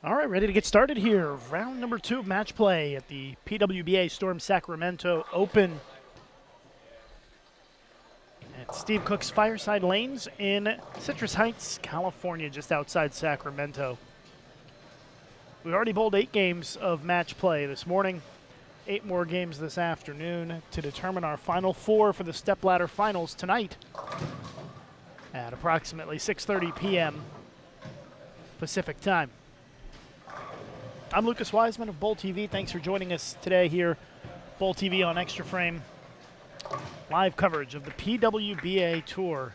All right, ready to get started here. Round number 2 of match play at the PWBA Storm Sacramento Open at Steve Cook's Fireside Lanes in Citrus Heights, California, just outside Sacramento. We've already bowled 8 games of match play this morning, 8 more games this afternoon to determine our final 4 for the Stepladder finals tonight at approximately 6:30 p.m. Pacific time. I'm Lucas Wiseman of Bowl TV. Thanks for joining us today here. Bowl TV on Extra Frame. Live coverage of the PWBA Tour.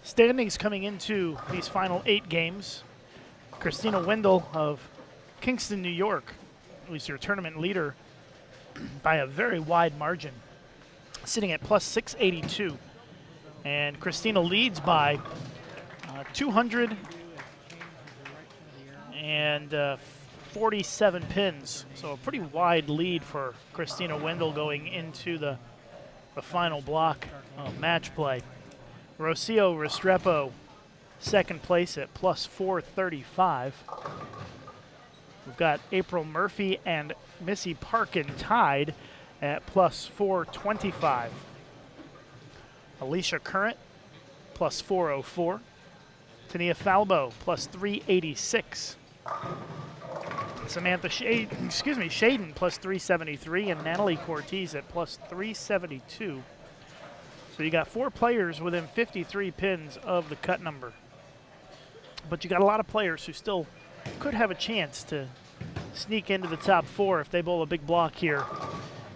Standings coming into these final 8 games. Christina Wendell of Kingston, New York, who's your tournament leader by a very wide margin, sitting at plus 682. And Christina leads by 247 pins. So a pretty wide lead for Christina Wendell going into the final block of match play. Rocio Restrepo, second place at plus 435. We've got April Murphy and Missy Parkin tied at plus 425. Alicia Current, plus 404. Tania Falbo, plus 386. Samantha Shaden, plus 373, and Natalie Cortez at plus 372. So you got 4 players within 53 pins of the cut number. But you got a lot of players who still could have a chance to sneak into the top 4 if they bowl a big block here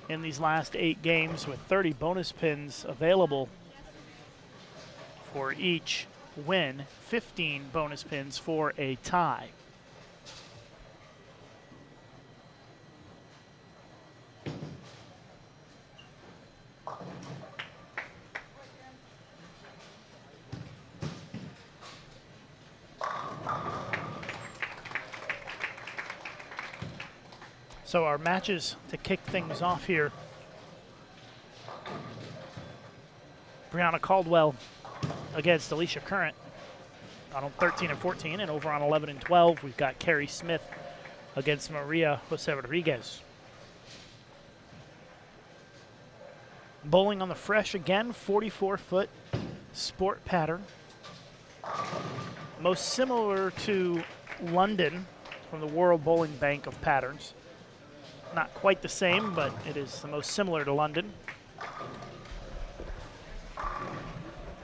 in these last 8 games, with 30 bonus pins available for each win, 15 bonus pins for a tie. So our matches to kick things off here. Brianna Caldwell against Alicia Current on 13 and 14, and over on 11 and 12, we've got Carrie Smith against Maria Jose Rodriguez. Bowling on the fresh again, 44-foot sport pattern. Most similar to London from the World Bowling Bank of patterns. Not quite the same, but it is the most similar to London.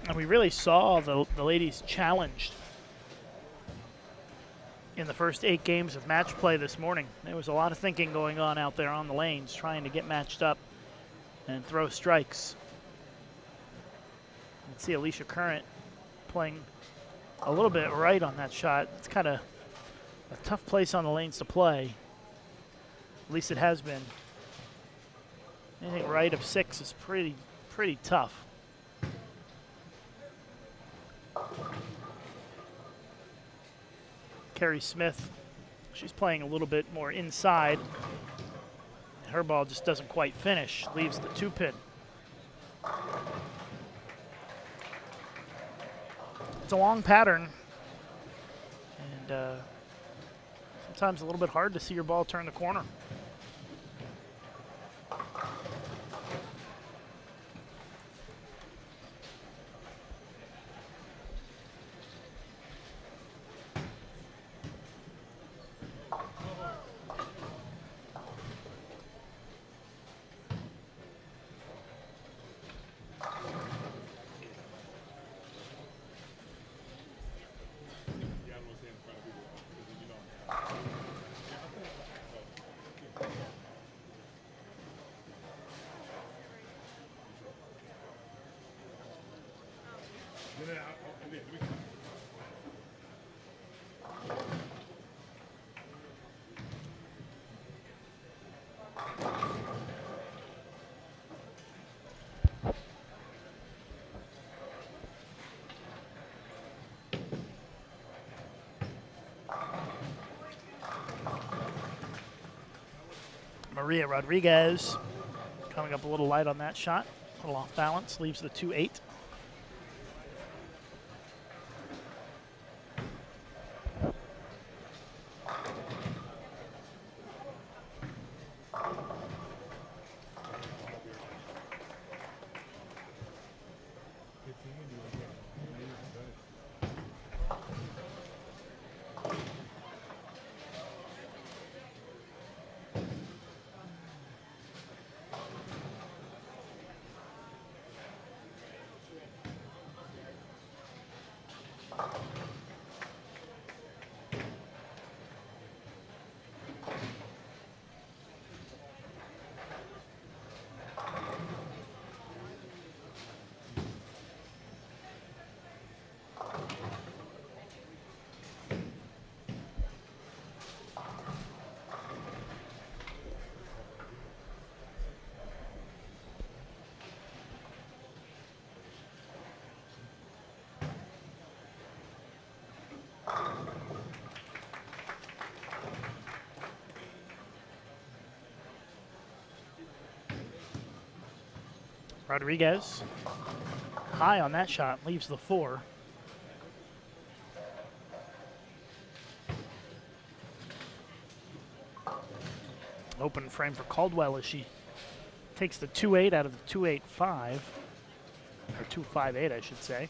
And we really saw the ladies challenged in the first 8 games of match play this morning. There was a lot of thinking going on out there on the lanes, trying to get matched up and throw strikes. You can see Alicia Current playing a little bit right on that shot. It's kind of a tough place on the lanes to play. At least it has been. Anything right of 6 is pretty tough. Carrie Smith, she's playing a little bit more inside. Her ball just doesn't quite finish, leaves the 2-pin. It's a long pattern, and sometimes a little bit hard to see your ball turn the corner. Maria Rodriguez coming up a little light on that shot. A little off balance, leaves the 2-8. Rodriguez, high on that shot, leaves the 4. Open frame for Caldwell as she takes the 2-8 out of the 2-8-5, or 2-5-8, I should say.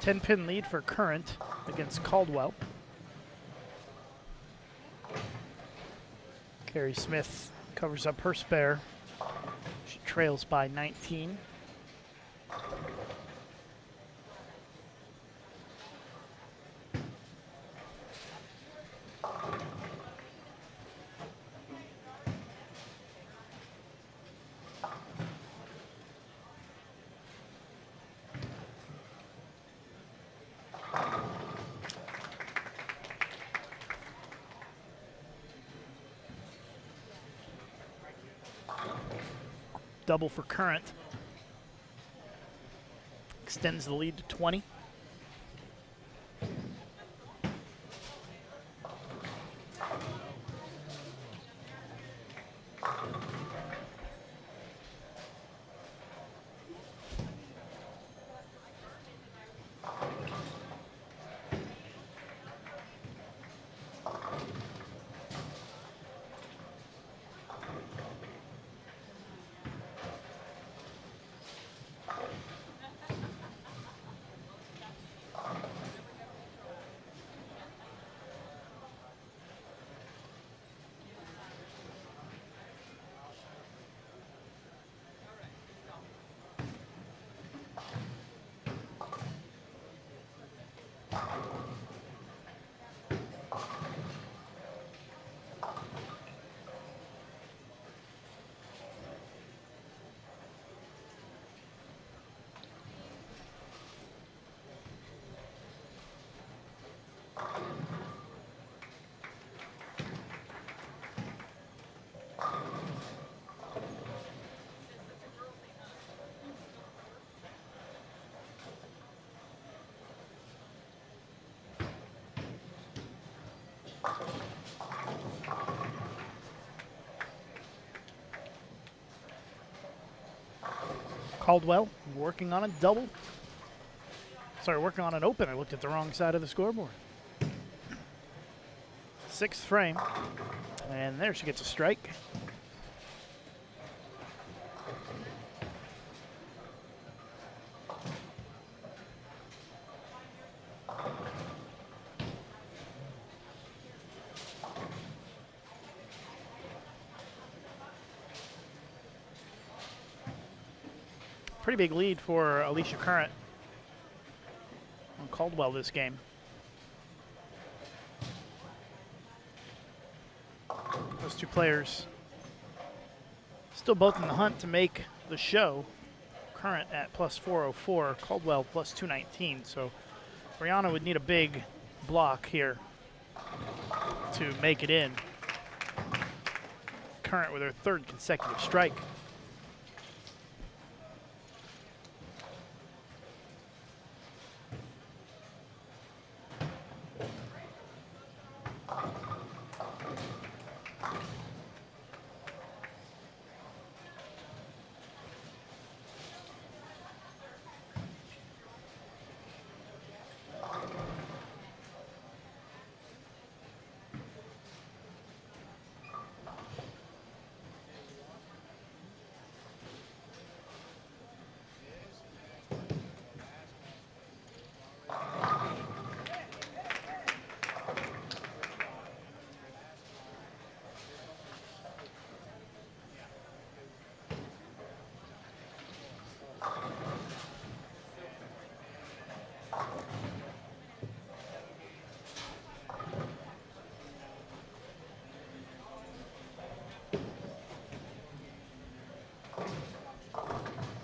Ten-pin lead for Current against Caldwell. Carrie Smith covers up her spare. She trails by 19. Double for Current. Extends the lead to 20. Caldwell working on a double. Sorry, working on an open. I looked at the wrong side of the scoreboard. 6th frame. And there she gets a strike. Pretty big lead for Alicia Current on Caldwell this game. Those two players still both in the hunt to make the show. Current at plus 404, Caldwell plus 219. So Brianna would need a big block here to make it in. Current with her third consecutive strike.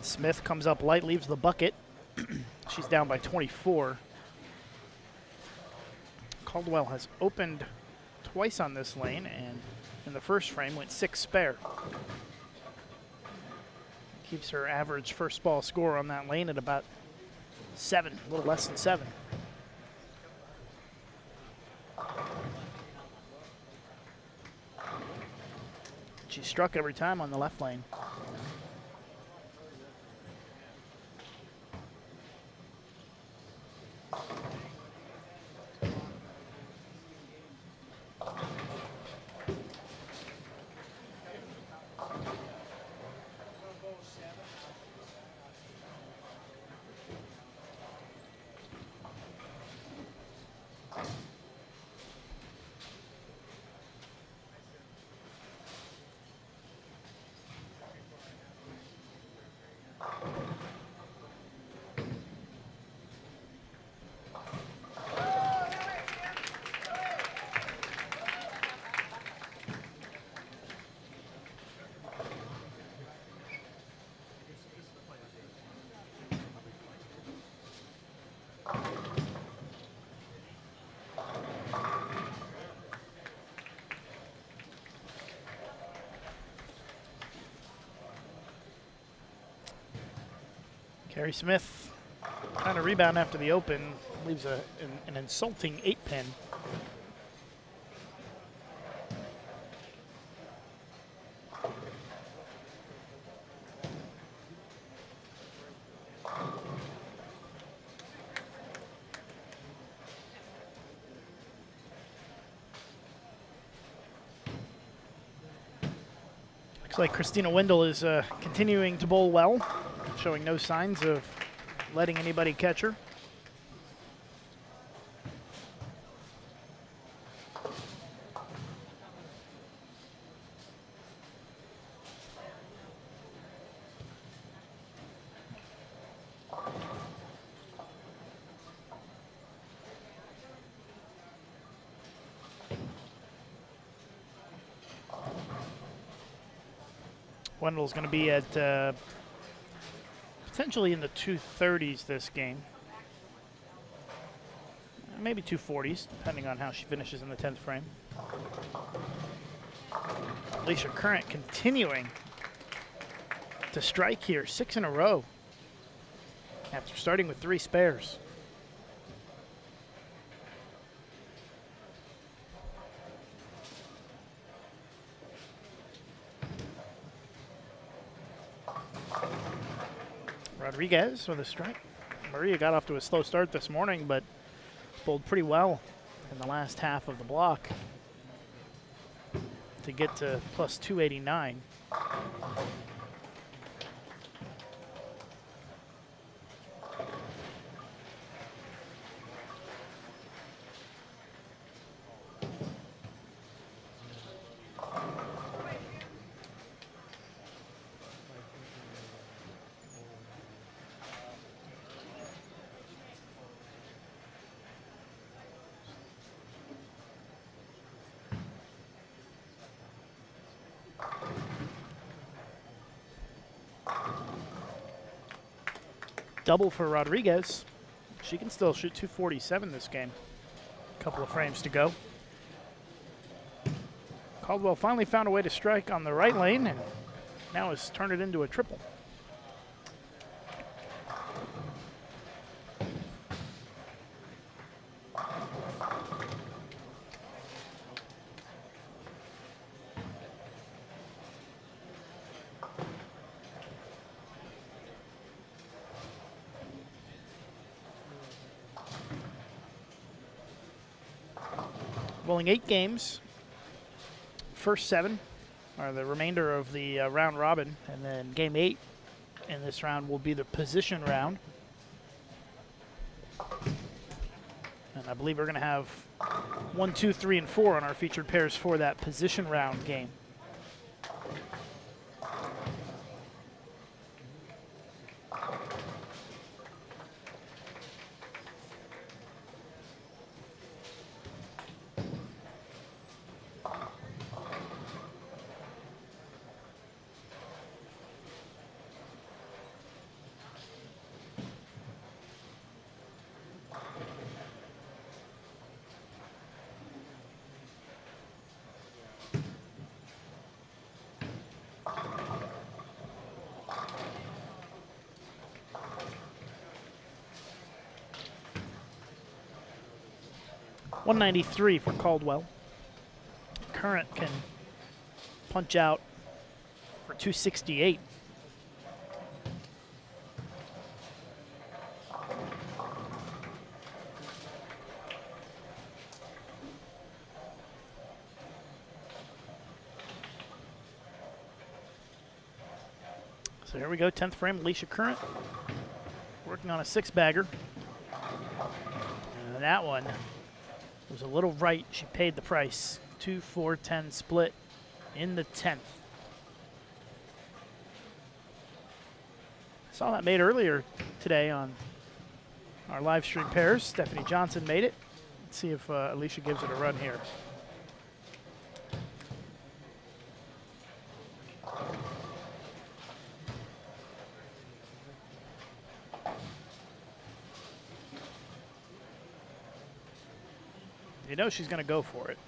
Smith comes up light, leaves the bucket. She's down by 24. Caldwell has opened twice on this lane, and in the first frame went 6 spare. Keeps her average first ball score on that lane at about 7, a little less than 7. She struck every time on the left lane. Carrie Smith trying to rebound after the open, leaves an insulting 8-pin. Looks like Christina Wendell is continuing to bowl well, showing no signs of letting anybody catch her. Wendell's going to be at potentially in the 230s this game. Maybe 240s, depending on how she finishes in the 10th frame. Alicia Current continuing to strike here, 6 in a row, after starting with 3 spares. Rodriguez with a strike. Maria got off to a slow start this morning, but bowled pretty well in the last half of the block to get to plus 289. double for Rodriguez. She can still shoot 247 this game. A couple of frames to go. Caldwell finally found a way to strike on the right lane and now has turned it into a triple. Bowling 8 games. First 7 are the remainder of the round robin, and then game 8 in this round will be the position round. And I believe we're going to have 1, 2, 3, and 4 on our featured pairs for that position round game. .193 for Caldwell. Current can punch out for 268. So here we go, 10th frame, Alicia Current working on a 6-bagger. And that one was a little right. She paid the price. 2-4-10 split in the 10th. Saw that made earlier today on our live stream pairs. Stephanie Johnson made it. Let's see if Alicia gives it a run here. You know she's going to go for it.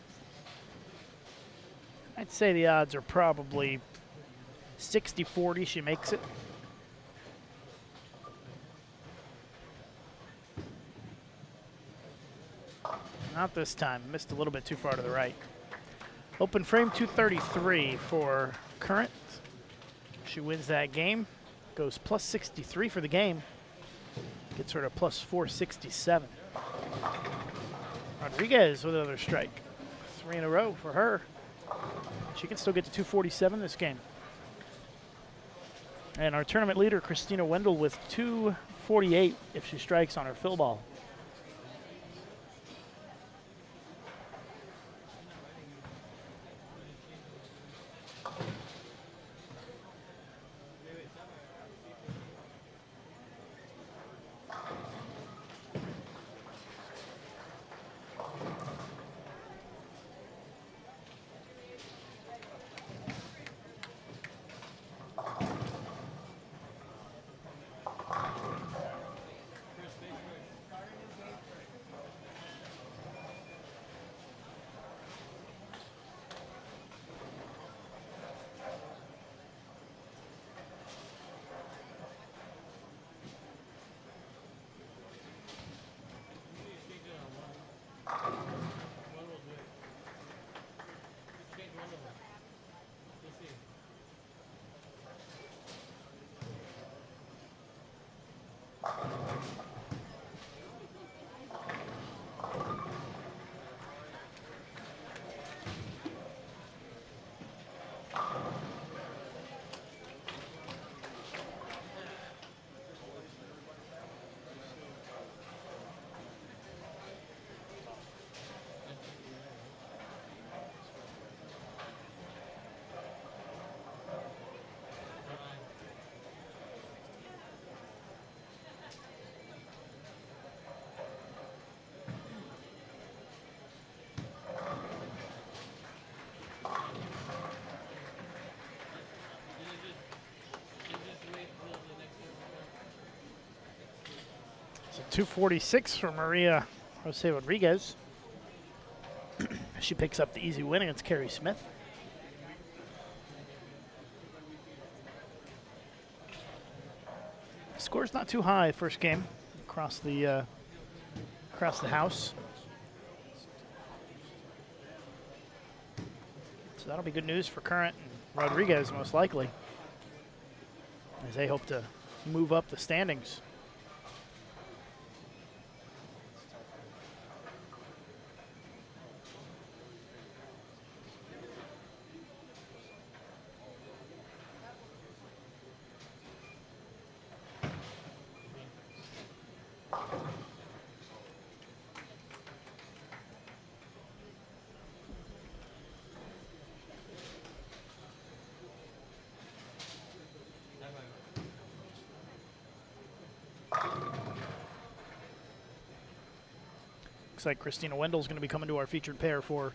I'd say the odds are probably 60-40 she makes it. Not this time. Missed a little bit too far to the right. Open frame 233 for Current. She wins that game. Goes plus 63 for the game. Gets her to plus 467. Rodriguez with another strike. 3 in a row for her. She can still get to 247 this game. And our tournament leader, Christina Wendell, with 248 if she strikes on her fill ball. 246 for Maria Jose Rodriguez. She picks up the easy win against Carrie Smith. Score's not too high first game across the house. So that'll be good news for Current and Rodriguez most likely, as they hope to move up the standings. Looks like Christina Wendell's going to be coming to our featured pair for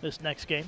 this next game.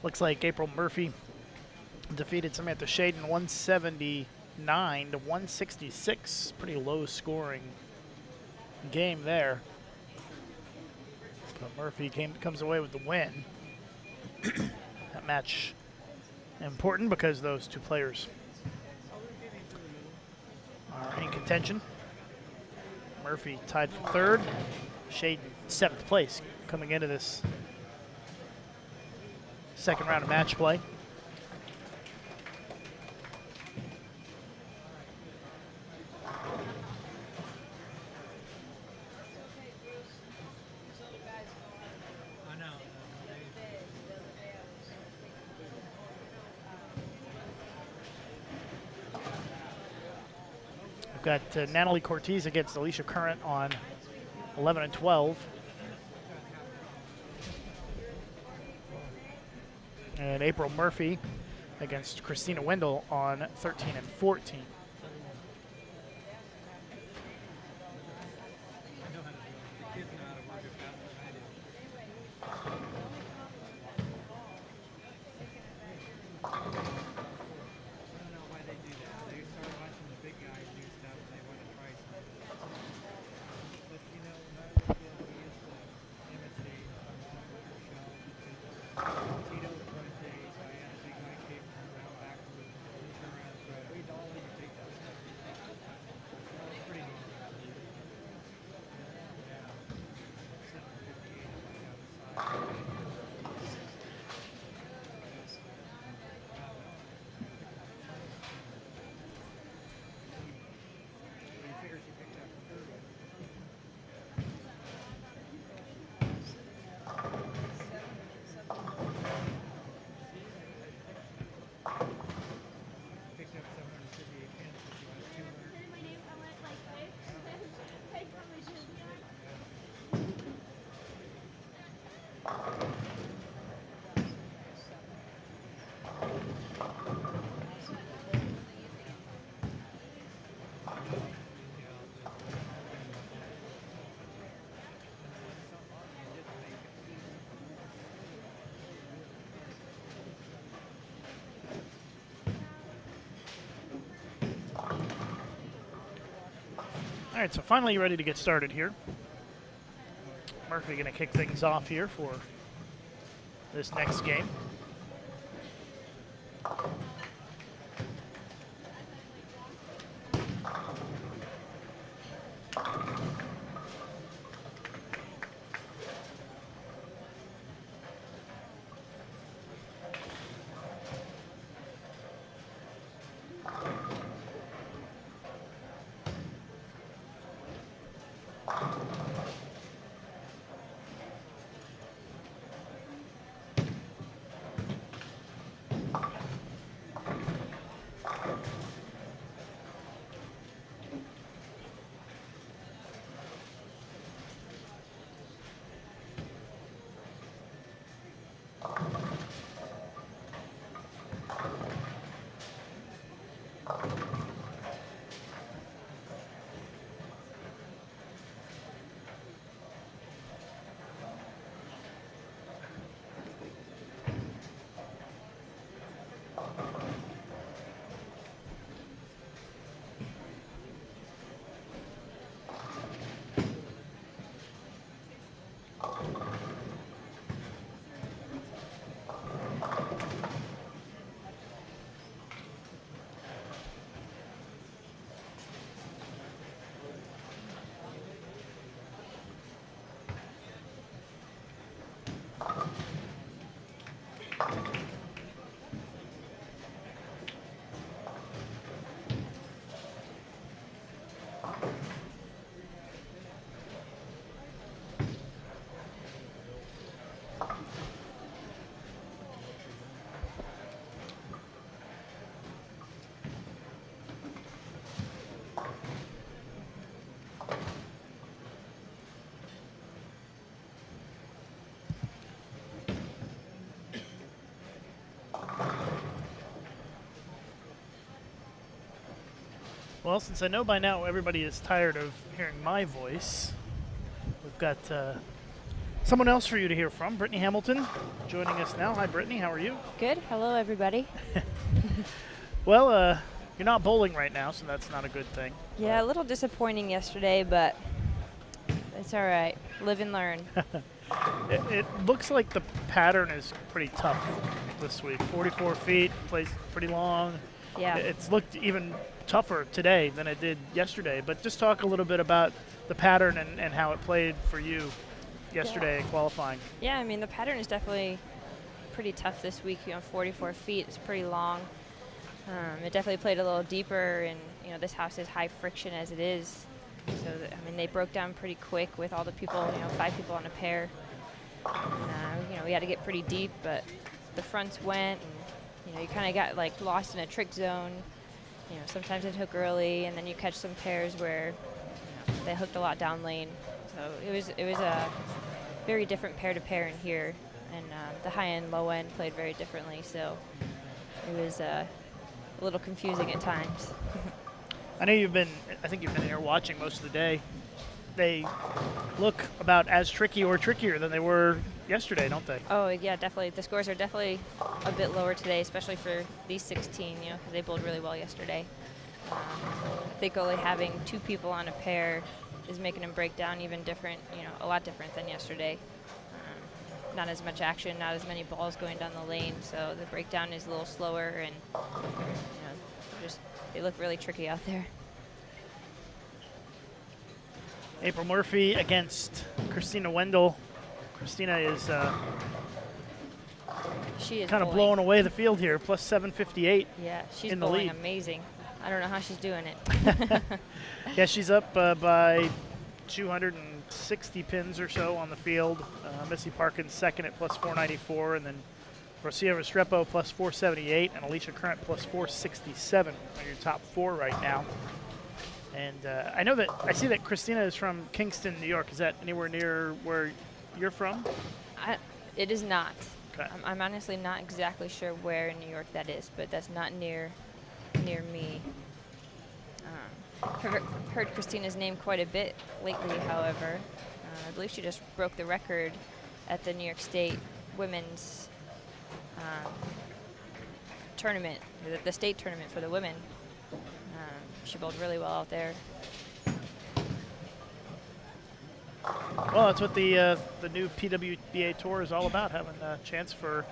Looks like April Murphy defeated Samantha Shaden 179 to 166. Pretty low scoring game there. But Murphy comes away with the win. That match important because those two players are in contention. Murphy tied for third. Shaden 7th place coming into this second round of match play. We've got Natalie Cortez against Alicia Current on 11 and 12. And April Murphy against Christina Wendell on 13 and 14. All right, so finally ready to get started here. Murphy going to kick things off here for this next game. Well, since I know by now everybody is tired of hearing my voice, we've got someone else for you to hear from, Britney Hamilton, joining us now. Hi, Britney. How are you? Good. Hello, everybody. Well, you're not bowling right now, so that's not a good thing. Yeah, a little disappointing yesterday, but it's all right. Live and learn. It looks like the pattern is pretty tough this week. 44 feet, plays pretty long. Yeah. It's looked even tougher today than it did yesterday. But just talk a little bit about the pattern and how it played for you yesterday in qualifying. Yeah, I mean, the pattern is definitely pretty tough this week. 44 feet is pretty long. It definitely played a little deeper, and, this house is high friction as it is. So, they broke down pretty quick with all the people, 5 people on a pair. And, we had to get pretty deep, but the fronts went, and, you kind of got, lost in a trick zone. Sometimes it hook early, and then you catch some pairs where they hooked a lot down lane. So it was a very different pair to pair in here, and the high end, low end played very differently. So it was a little confusing at times. I think you've been here watching most of the day. They look about as tricky or trickier than they were yesterday, don't they? Oh, yeah, definitely. The scores are definitely a bit lower today, especially for these 16, because they bowled really well yesterday. I think only having 2 people on a pair is making them break down even different, a lot different than yesterday. Not as much action, not as many balls going down the lane, so the breakdown is a little slower, and they look really tricky out there. April Murphy against Christina Wendell. Christina is she is kind of blowing away the field here, plus 758. Yeah, she's in the bowling lead. Amazing. I don't know how she's doing it. Yeah, she's up by 260 pins or so on the field. Missy Parkins second at plus 494, and then Rosia Restrepo plus 478, and Alicia Current plus 467 are your top 4 right now. And I see that Christina is from Kingston, New York. Is that anywhere near where you're from? It is not. Okay. I'm honestly not exactly sure where in New York that is, but that's not near me. Heard Christina's name quite a bit lately, however. I believe she just broke the record at the New York State women's tournament, the state tournament for the women. She bowled really well out there. Well, that's what the new PWBA Tour is all about, having a chance for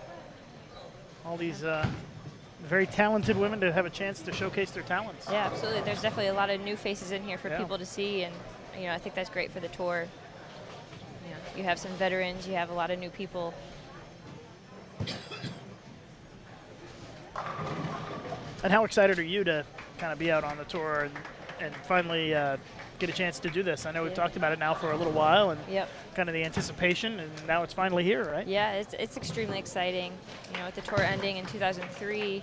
all these very talented women to have a chance to showcase their talents. Yeah, absolutely. There's definitely a lot of new faces in here for people to see, and I think that's great for the tour. You have some veterans, you have a lot of new people. And how excited are you to kind of be out on the tour and finally get a chance to do this? I know we've talked about it now for a little while, and kind of the anticipation, and now it's finally here, right? Yeah, it's extremely exciting. With the tour ending in 2003,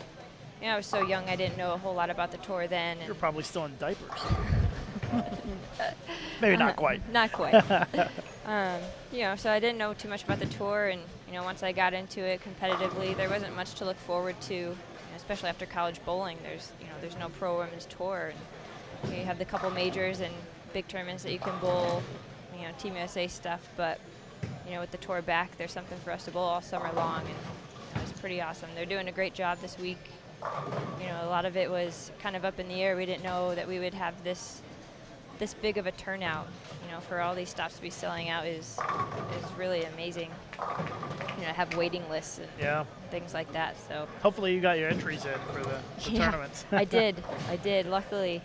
I was so young I didn't know a whole lot about the tour then. You're probably still in diapers. Maybe not quite. Not quite. So I didn't know too much about the tour, and once I got into it competitively, there wasn't much to look forward to, especially after college bowling. There's no pro women's tour, and you have the couple majors and big tournaments that you can bowl, Team USA stuff, but with the tour back, there's something for us to bowl all summer long, and it's pretty awesome. They're doing a great job this week. A lot of it was kind of up in the air. We didn't know that we would have this big of a turnout. For all these stops to be selling out is really amazing. Have waiting lists and things like that. So hopefully you got your entries in for the tournaments. I did. Luckily.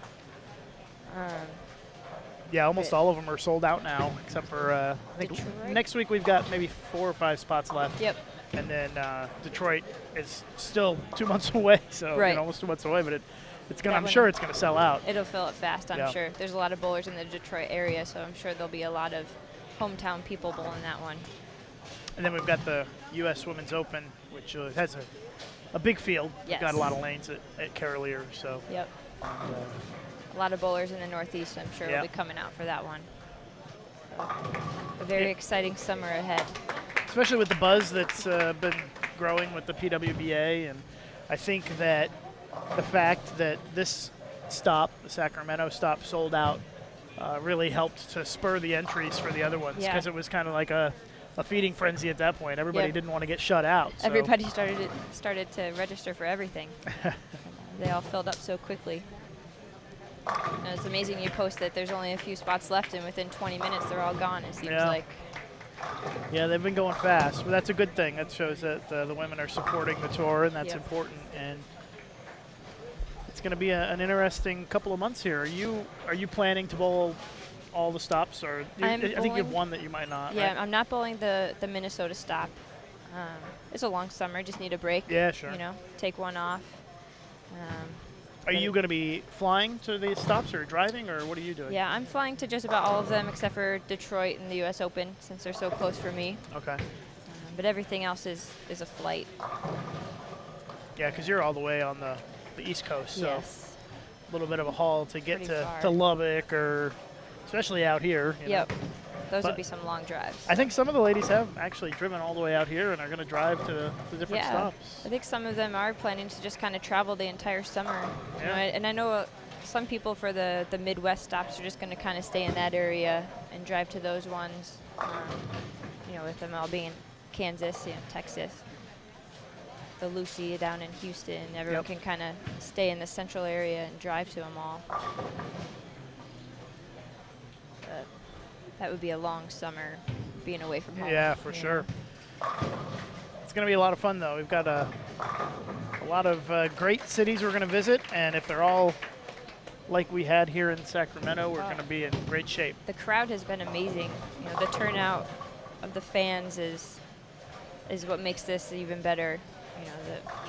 Almost all of them are sold out now, except for I think Detroit? Next week we've got maybe 4 or 5 spots left. Yep. And then Detroit is still 2 months away, so almost 2 months away, but it's gonna. I'm sure it's gonna sell out. It'll fill it fast. I'm sure. There's a lot of bowlers in the Detroit area, so I'm sure there'll be a lot of hometown people bowling that one. And then we've got the U.S. Women's Open, which has a big field. Yes. We've got a lot of lanes at Carolier, so. Yep. A lot of bowlers in the Northeast, I'm sure, will be coming out for that one. So, a very exciting summer ahead. Especially with the buzz that's been growing with the PWBA, and I think that the fact that this stop, the Sacramento stop, sold out really helped to spur the entries for the other ones, because it was kind of like a feeding frenzy at that point. Everybody didn't want to get shut out. So. Everybody started to register for everything. They all filled up so quickly. And it's amazing you post that there's only a few spots left, and within 20 minutes they're all gone, it seems like. Yeah, they've been going fast, but that's a good thing. That shows that the women are supporting the tour, and that's important. And it's going to be an interesting couple of months here. Are you planning to bowl all the stops, or I think you have one that you might not? Yeah, right? I'm not bowling the Minnesota stop. It's a long summer, just need a break. Yeah, sure. Take one off. Are you going to be flying to these stops or driving, or what are you doing? Yeah, I'm flying to just about all of them except for Detroit and the U.S. Open, since they're so close for me. Okay. But everything else is a flight. Yeah, because you're all the way on the East Coast, so a little bit of a haul to get to Lubbock, or especially out here. Yep. Those would be some long drives. I think some of the ladies have actually driven all the way out here and are going to drive to the different stops. I think some of them are planning to just kind of travel the entire summer. And I know some people for the Midwest stops are just going to kind of stay in that area and drive to those ones. With them all being Kansas, Texas, the Lucy down in Houston. Everyone can kind of stay in the central area and drive to them all. That would be a long summer, being away from home. Yeah, for sure. It's going to be a lot of fun, though. We've got a lot of great cities we're going to visit, and if they're all like we had here in Sacramento, we're going to be in great shape. The crowd has been amazing. The turnout of the fans is what makes this even better.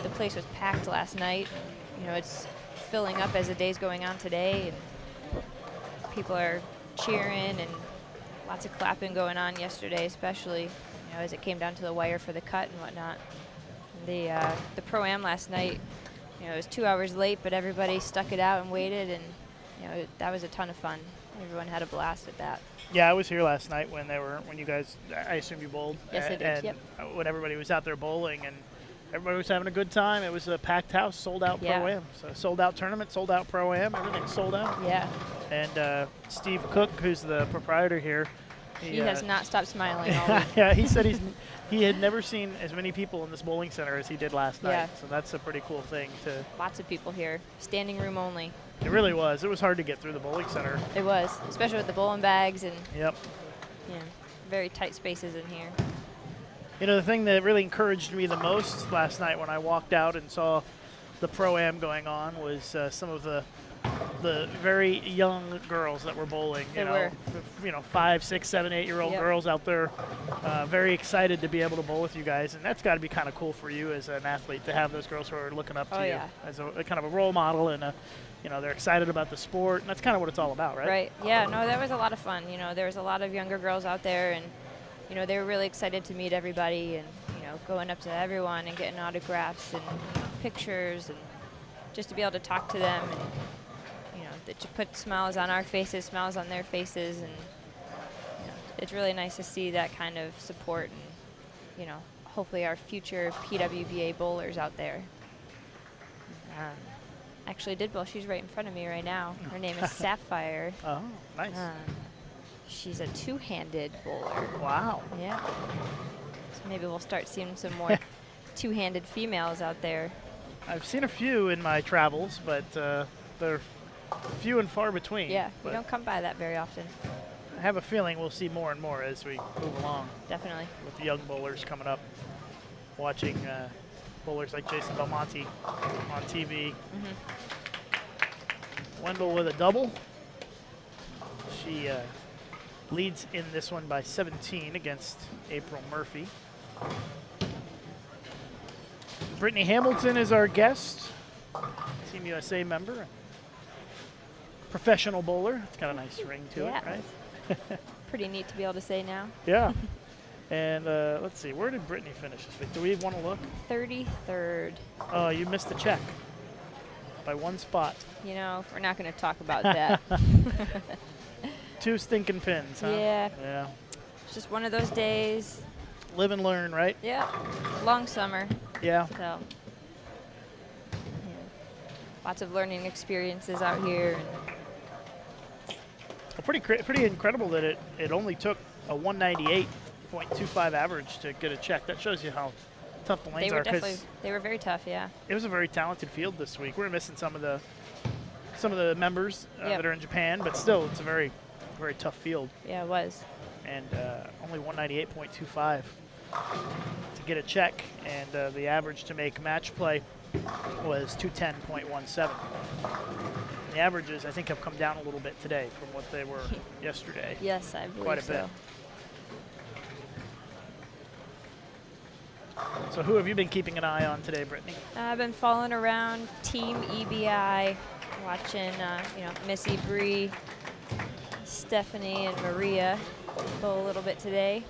The place was packed last night. It's filling up as the day's going on today, and people are cheering, and lots of clapping going on yesterday, especially as it came down to the wire for the cut and whatnot. The Pro-Am last night, it was 2 hours late, but everybody stuck it out and waited, and that was a ton of fun. Everyone had a blast at that. Yeah, I was here last night when you guys, I assume you bowled. Yes, I did. And when everybody was out there bowling, and everybody was having a good time. It was a packed house, sold out Pro-Am. So sold out tournament, sold out Pro-Am, everything sold out. Yeah. And Steve Cook, who's the proprietor here, he has not stopped smiling all week. Yeah, he said he had never seen as many people in this bowling center as he did last night. Yeah. So that's a pretty cool thing. Lots of people here, standing room only. It really was. It was hard to get through the bowling center. It was, especially with the bowling bags and. Yep. Yeah, very tight spaces in here. You know, the thing that really encouraged me the most last night when I walked out and saw the Pro-Am going on was some of the very young girls that were bowling. They were. 5, 6, 7, 8-year-old Yep. girls out there, very excited to be able to bowl with you guys, and that's got to be kind of cool for you as an athlete to have those girls who are looking up to you as a kind of a role model, and they're excited about the sport, and that's kind of what it's all about, right? Right. Yeah. No, that was a lot of fun. There was a lot of younger girls out there, and they were really excited to meet everybody, and going up to everyone and getting autographs and pictures, and just to be able to talk to them, and to put smiles on our faces, smiles on their faces, and it's really nice to see that kind of support, and hopefully our future PWBA bowlers out there. Actually did bowl. She's right in front of me right now. Her name is Sapphire. Oh, nice. She's a two-handed bowler. Wow. Yeah. So maybe we'll start seeing some more two-handed females out there. I've seen a few in my travels, but they're few and far between. Yeah, we don't come by that very often. I have a feeling we'll see more and more as we move along. Definitely. With the young bowlers coming up, watching bowlers like Jason Belmonte on TV. Wendell with a double. She leads in this one by 17 against April Murphy. Britney Hamilton is our guest, Team USA member. Professional bowler. It's got a nice ring to it, right? Pretty neat to be able to say now. Yeah. And let's see, where did Britney finish this week? Do we want to look? 33rd. Oh, you missed the check by one spot. We're not going to talk about that. 2 stinking pins, huh? Yeah. It's just one of those days. Live and learn, right? Yeah. Long summer. Yeah. So, lots of learning experiences out here. Pretty incredible that it only took a 198.25 average to get a check. That shows you how tough the lanes are. They were very tough, yeah. It was a very talented field this week. We're missing some of the members that are in Japan, but still, it's a very, very tough field. Yeah, it was. And only 198.25 to get a check, and the average to make match play was 210.17. The averages, I think, have come down a little bit today from what they were yesterday. Yes, I believe quite a so. bit. So who have you been keeping an eye on today, Brittany? I've been following around Team EBI, watching Missy, Bree, Stephanie, and Maria bowl a little bit today.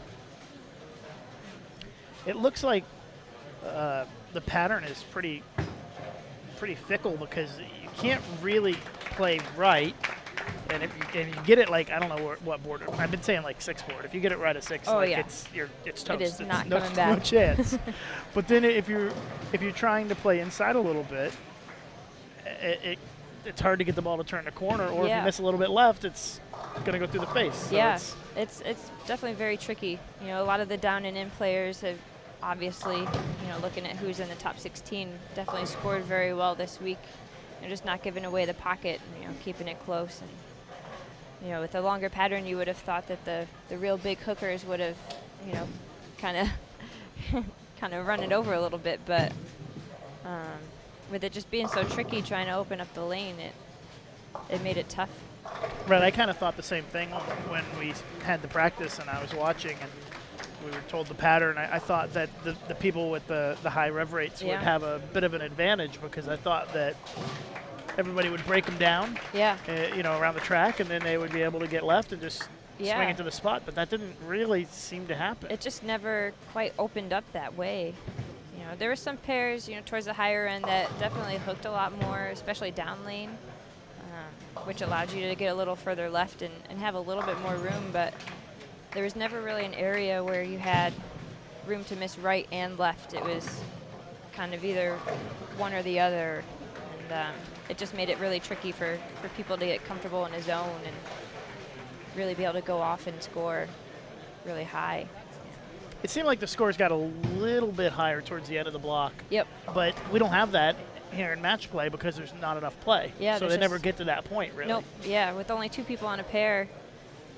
It looks like the pattern is pretty fickle because you can't really play right. And if you get it like, I don't know what board, I've been saying like 6 board. If you get it right at 6, it's toast. It is not no, coming back. No chance. But then if you're trying to play inside a little bit, it's hard to get the ball to turn the corner, or if you miss a little bit left, it's going to go through the face. So it's definitely very tricky. A lot of the down and in players have obviously, looking at who's in the top 16, definitely scored very well this week. Just not giving away the pocket, keeping it close. And, with a longer pattern, you would have thought that the real big hookers would have, kind of run it over a little bit. But with it just being so tricky trying to open up the lane, it made it tough. Right, I kind of thought the same thing when we had the practice and I was watching and we were told the pattern. I thought that the people with the high rev rates would have a bit of an advantage because I thought that everybody would break them down, around the track, and then they would be able to get left and just swing into the spot. But that didn't really seem to happen. It just never quite opened up that way. There were some pairs, towards the higher end that definitely hooked a lot more, especially down lane, which allowed you to get a little further left and have a little bit more room. But there was never really an area where you had room to miss right and left. It was kind of either one or the other. And it just made it really tricky for people to get comfortable in a zone and really be able to go off and score really high. It seemed like the scores got a little bit higher towards the end of the block. Yep. But we don't have that here in match play because there's not enough play. Yeah. So they never get to that point, really. Nope. Yeah, with only 2 people on a pair,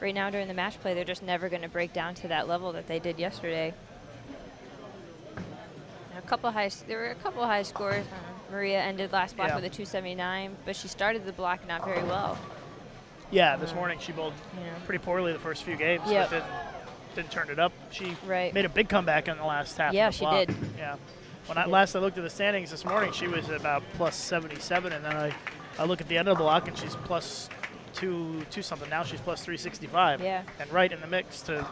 right now during the match play, they're just never going to break down to that level that they did yesterday. There were a couple high scores. Maria ended last block with a 279, but she started the block not very well. Yeah, this morning she bowled pretty poorly the first few games, Yep. but didn't turn it up. She Right. made a big comeback in the last half Yeah, of the she block. did. Yeah. When last I looked at the standings this morning, she was about plus 77, and then I look at the end of the block, and she's plus two something. Now she's plus 365. Yeah. And right in the mix to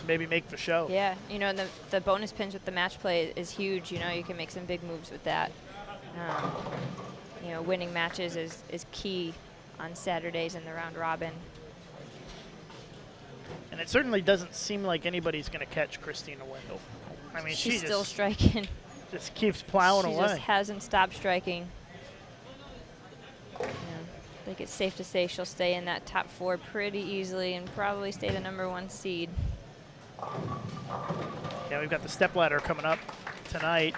maybe make the show. Yeah, you know, the bonus pins with the match play is huge. You know, you can make some big moves with that. You know, winning matches is key on Saturdays in the round robin. And it certainly doesn't seem like anybody's going to catch Christina Wendell. I mean, She's she still just, striking. just keeps plowing She away. just hasn't stopped striking. Yeah, I think it's safe to say she'll stay in that top 4 pretty easily and probably stay the #1 seed. Yeah, we've got the stepladder coming up tonight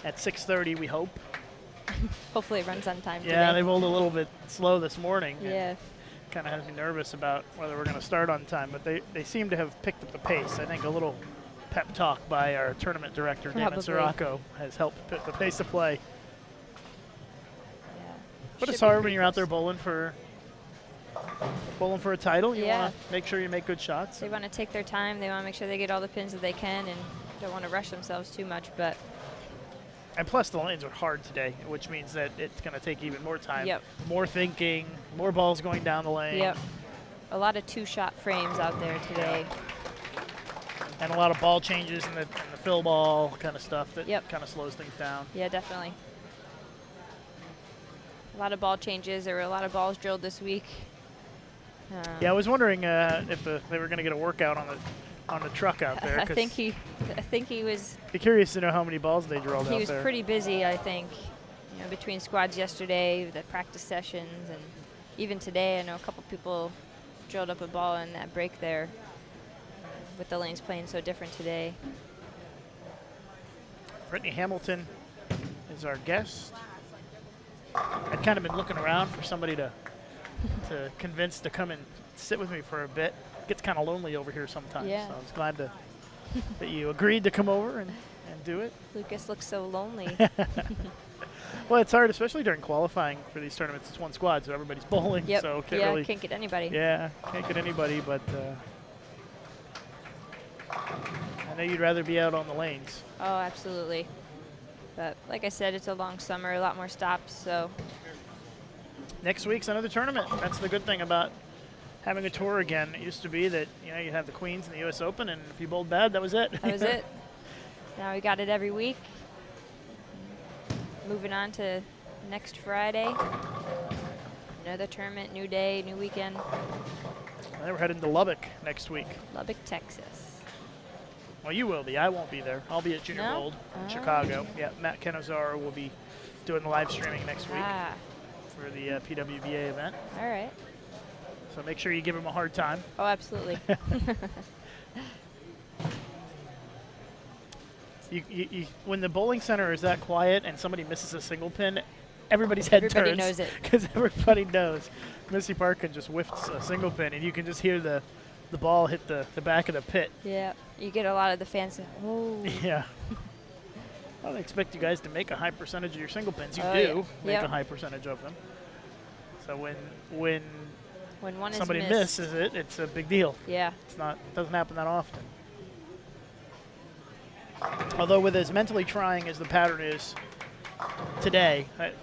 at 6:30, we hope. Hopefully it runs on time Yeah, today. they rolled a little bit slow this morning. Yeah. Kind of has me nervous about whether we're going to start on time, but they seem to have picked up the pace. I think a little pep talk by our tournament director, Damon Probably. Sirocco, has helped put the pace of play. Yeah. But Should it's be hard pretty when you're out there close. bowling for a title. You Yeah. want to make sure you make good shots. They want to take their time. They want to make sure they get all the pins that they can and don't want to rush themselves too much. But And plus, the lanes are hard today, which means that it's going to take even more time. Yep. More thinking, more balls going down the lane. yep, a lot of 2-shot frames out there today. And a lot of ball changes in the fill ball kind of stuff that Yep. kind of slows things down. Yeah, definitely. A lot of ball changes. There were a lot of balls drilled this week. Yeah, I was wondering if they were going to get a workout on the truck out there. I think he was Be curious to know how many balls they drilled out there. he was pretty busy. I think, you know, between squads yesterday, the practice sessions, and even today, I know a couple people drilled up a ball in that break there. With the lanes playing so different today. Britney Hamilton is our guest. I'd kind of been looking around for somebody to convince to come and sit with me for a bit. It gets kind of lonely over here sometimes. Yeah. So I was glad that you agreed to come over and do it. Lucas looks so lonely. Well, it's hard, especially during qualifying for these tournaments. It's one squad, so everybody's bowling. Yep. So can't Yeah, really. can't get anybody. Yeah, can't get anybody, but I know you'd rather be out on the lanes. Oh, absolutely. But like I said, it's a long summer, a lot more stops, so Next week's another tournament. That's the good thing about having a tour again. It used to be that you have the Queens and the U.S. Open, and if you bowled bad, that was it. that was it. Now we got it every week. Moving on to next Friday. Another tournament, new day, new weekend. And then we're heading to Lubbock next week. Lubbock, Texas. Well, you will be. I won't be there. I'll be at Junior No? Gold in Oh. Chicago. Yeah, Matt Canizaro will be doing the live streaming next week Ah, for the PWBA event. all right. So make sure you give him a hard time. Oh, absolutely. When the bowling center is that quiet and somebody misses a single pin, everybody's head Everybody turns. knows it. Because everybody knows. Missy Parkin just whiffed a single pin, and you can just hear the ball hit the back of the pit. Yeah, you get a lot of the fans saying, oh. Yeah. I don't expect you guys to make a high percentage of your single pins. You Oh, do yeah. make Yep. a high percentage of them. So when When one somebody is missed. misses it, it's a big deal. Yeah, It doesn't happen that often. Although with as mentally trying as the pattern is today, it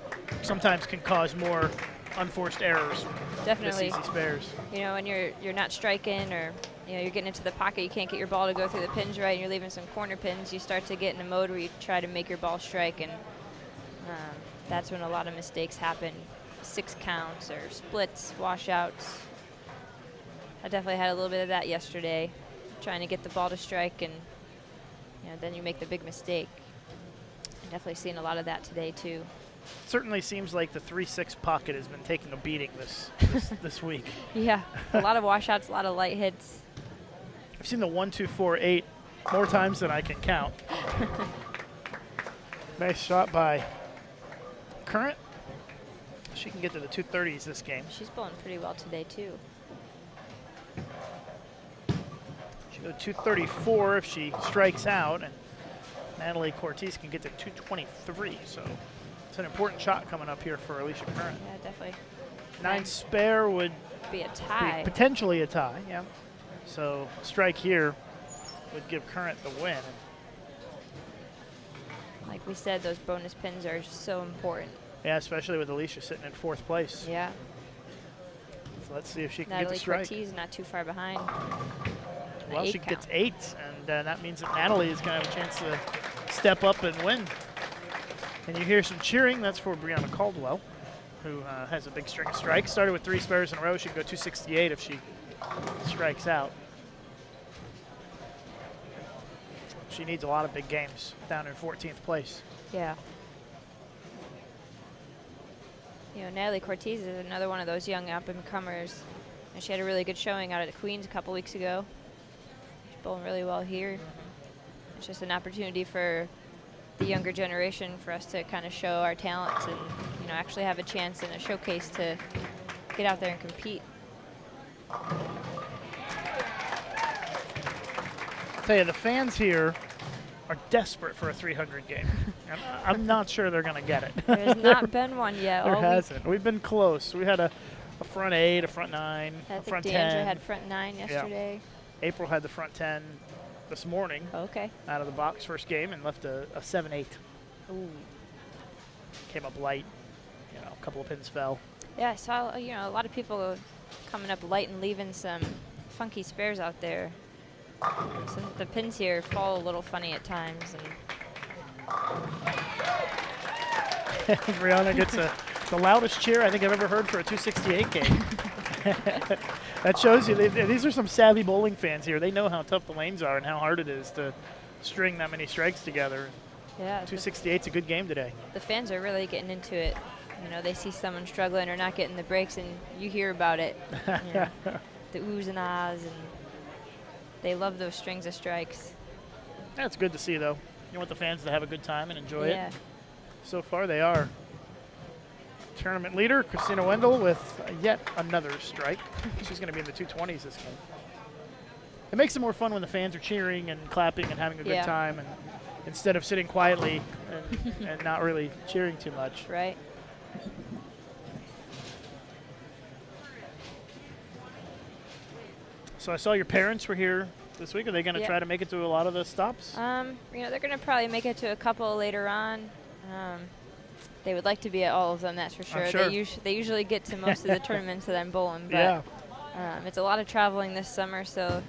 sometimes can cause more unforced errors. definitely. Miss easy spares. You know, when you're not striking or you're getting into the pocket, you can't get your ball to go through the pins right, and you're leaving some corner pins, you start to get in a mode where you try to make your ball strike, and that's when a lot of mistakes happen. 6 counts or splits, washouts. I definitely had a little bit of that yesterday, trying to get the ball to strike, and then you make the big mistake. I'm definitely seeing a lot of that today too. Certainly seems like the 3-6 pocket has been taking a beating this week. Yeah, a lot of washouts, a lot of light hits. I've seen the 1-2-4-8 more times than I can count. Nice shot by Current. She can get to the 230s this game. She's bowling pretty well today too. Go 234 if she strikes out, and Natalie Cortez can get to 223. So it's an important shot coming up here for Alicia Current. Yeah, definitely. 9 spare would be a tie. be potentially a tie, yeah. So a strike here would give Current the win. Like we said, those bonus pins are so important. Yeah, especially with Alicia sitting in 4th place. Yeah. So let's see if she can Natalie get the strike. Cortez not too far behind. Well, she gets 8, and that means that Natalie is going to have a chance to step up and win. And you hear some cheering. That's for Brianna Caldwell, who has a big string of strikes. Started with 3 spares in a row. She can go 268 if she strikes out. She needs a lot of big games down in 14th place. Yeah. You know, Natalie Cortez is another one of those young up-and-comers. And she had a really good showing out at the Queens a couple weeks ago. She's bowling really well here. It's just an opportunity for the younger generation for us to kind of show our talents and, you know, actually have a chance in a showcase to get out there and compete. I'll tell you, the fans here are desperate for a 300 game. I'm not sure they're going to get it. There's not been one yet. There hasn't. We've been close. We had a front 8, a front 9, I a think front Deandra 10. had front 9 yesterday. Yeah. April had the front 10 this morning. Okay. Out of the box first game and left a 7-8. Ooh. Came up light. You know, a couple of pins fell. Yeah, I saw, you know, a lot of people coming up light and leaving some funky spares out there. So the pins here fall a little funny at times. And Brianna gets the loudest cheer I think I've ever heard for a 268 game. That shows you, these are some savvy bowling fans here. They know how tough the lanes are and how hard it is to string that many strikes together. Yeah, 268's a good game today. The fans are really getting into it. You know, they see someone struggling or not getting the breaks, and you hear about it. You know, the oohs and ahs, and they love those strings of strikes. That's good to see, though. You want the fans to have a good time and enjoy Yeah. it. So far, they are. Tournament leader, Christina Wendell, with yet another strike. She's going to be in the 220s this game. It makes it more fun when the fans are cheering and clapping and having a good time, and instead of sitting quietly and not really cheering too much. Right. So I saw your parents were here this week. Are they going to try to make it to a lot of the stops? You know, they're going to probably make it to a couple later on. They would like to be at all of them, that's for sure. They usually get to most of the tournaments that I'm bowling, but it's a lot of traveling this summer, so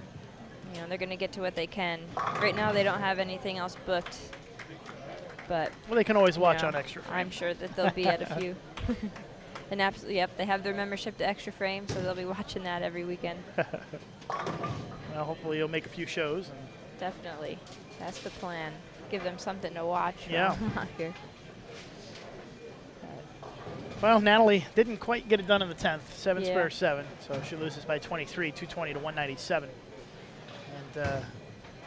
you know they're going to get to what they can. Right now, they don't have anything else booked, but well, they can always watch on Extra Frame. I'm sure that they'll be at a few. And absolutely, yep, they have their membership to Extra Frame, so they'll be watching that every weekend. Well, hopefully you'll make a few shows. And definitely, that's the plan. Give them something to watch. Yeah. While I'm out here. Well, Natalie didn't quite get it done in the 10th, 7 Yeah. spare 7, so she loses by 23, 220 to 197. And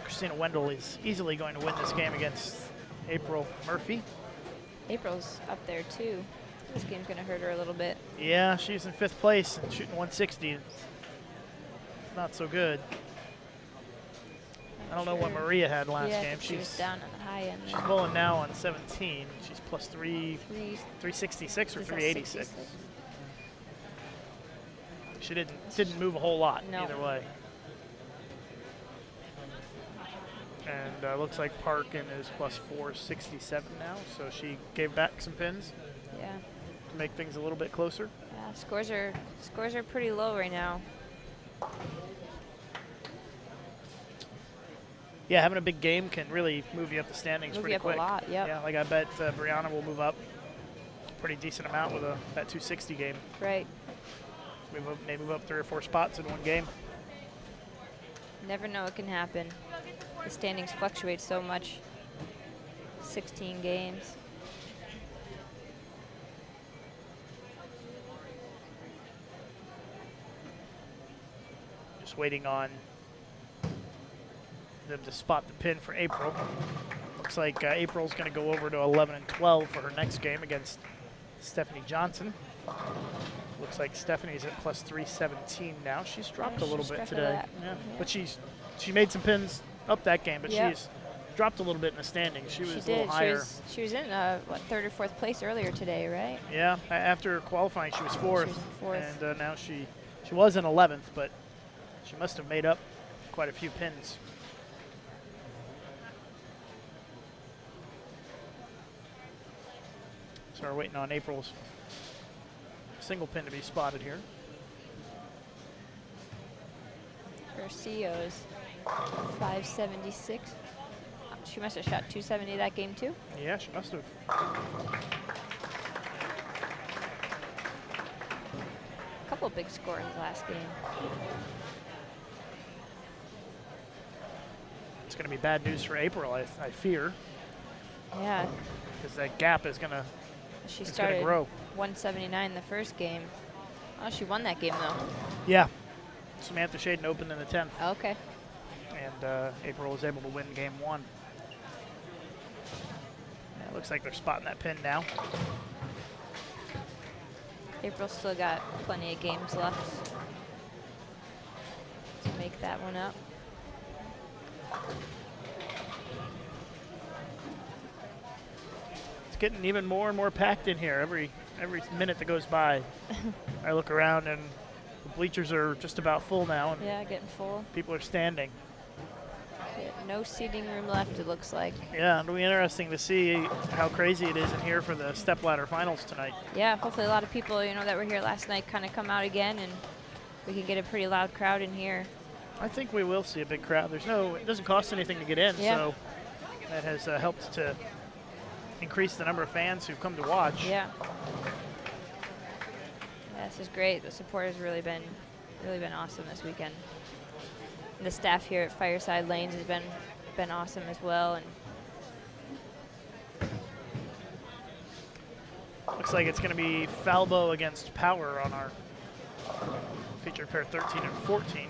Christina Wendell is easily going to win this game against April Murphy. April's up there too. This game's going to hurt her a little bit. Yeah, she's in 5th place and shooting 160. It's not so good. I don't know what Maria had last game. She was down on the high end. She's bowling now on 17. She's plus 366 or 386. She didn't move a whole lot either way. And looks like Parkin is plus 467 now, so she gave back some pins. Yeah. To make things a little bit closer. Yeah, scores are pretty low right now. Yeah, having a big game can really move you up the standings pretty quick. Move you up a lot, Yeah, like I bet Brianna will move up a pretty decent amount with that 260 game. Right. May move up 3 or 4 spots in one game. Never know what can happen. The standings fluctuate so much. 16 games. Just waiting on them to spot the pin for April. Looks like April's going to go over to 11 and 12 for her next game against Stephanie Johnson. Looks Looks like Stephanie's at plus 317 now. She's dropped a little bit scruffed today. that. Yeah. Yeah. But she made some pins up that game, but Yep. she's dropped a little bit in the standings. She was She a little did. higher. She was in what, 3rd or 4th place earlier today, right? Yeah, after qualifying, she was 4th. She was in 4th. And now she was in 11th, but she must have made up quite a few pins. So we're waiting on April's single pin to be spotted here. Her CO is 576. She must have shot 270 that game too. Yeah, she must have. A couple big scores in the last game. It's going to be bad news for April, I fear, Yeah, because that gap is going to she It's gonna started grow. 179 the first game. Oh, she won that game though. Yeah. Samantha Shaden opened in the 10th, Okay. and April was able to win game 1. Yeah, it looks like they're spotting that pin now. April still got plenty of games left to make that one up. It's getting even more and more packed in here every minute that goes by. I look around and the bleachers are just about full now, and Yeah, getting full. people are standing. Yeah, no seating room left, it looks like. Yeah, it'll be interesting to see how crazy it is in here for the Stepladder finals tonight. Yeah, hopefully a lot of people, that were here last night kind of come out again and we can get a pretty loud crowd in here. I think we will see a big crowd. It doesn't cost anything to get in, Yeah. so that has helped to increase the number of fans who come to watch. Yeah. Yeah, this is great. The support has really been awesome this weekend. And the staff here at Fireside Lanes has been awesome as well. And Looks like it's going to be Falbo against Power on our featured pair 13 and 14.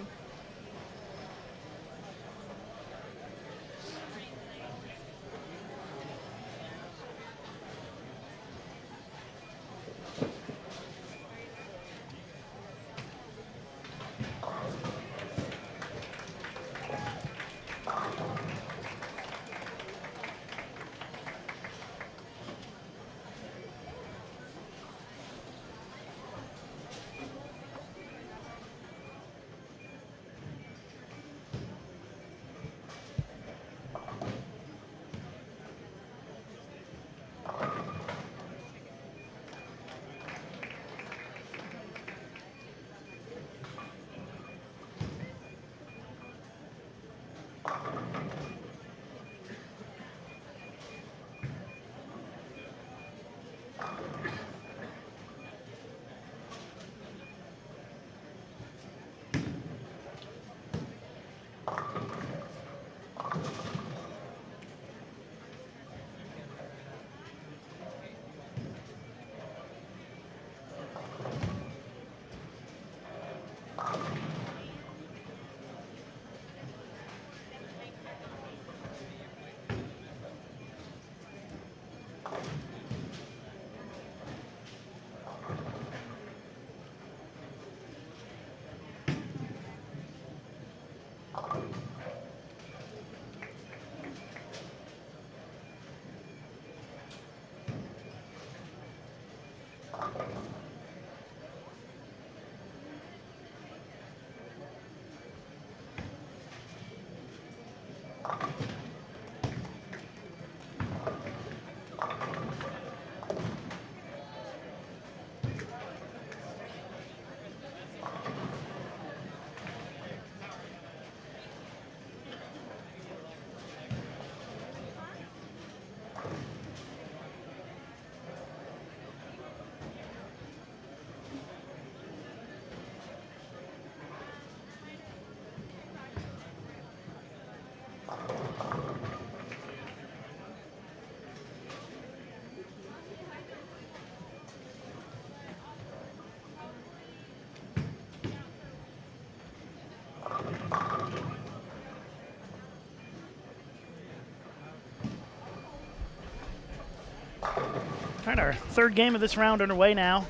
All right, our third game of this round underway now.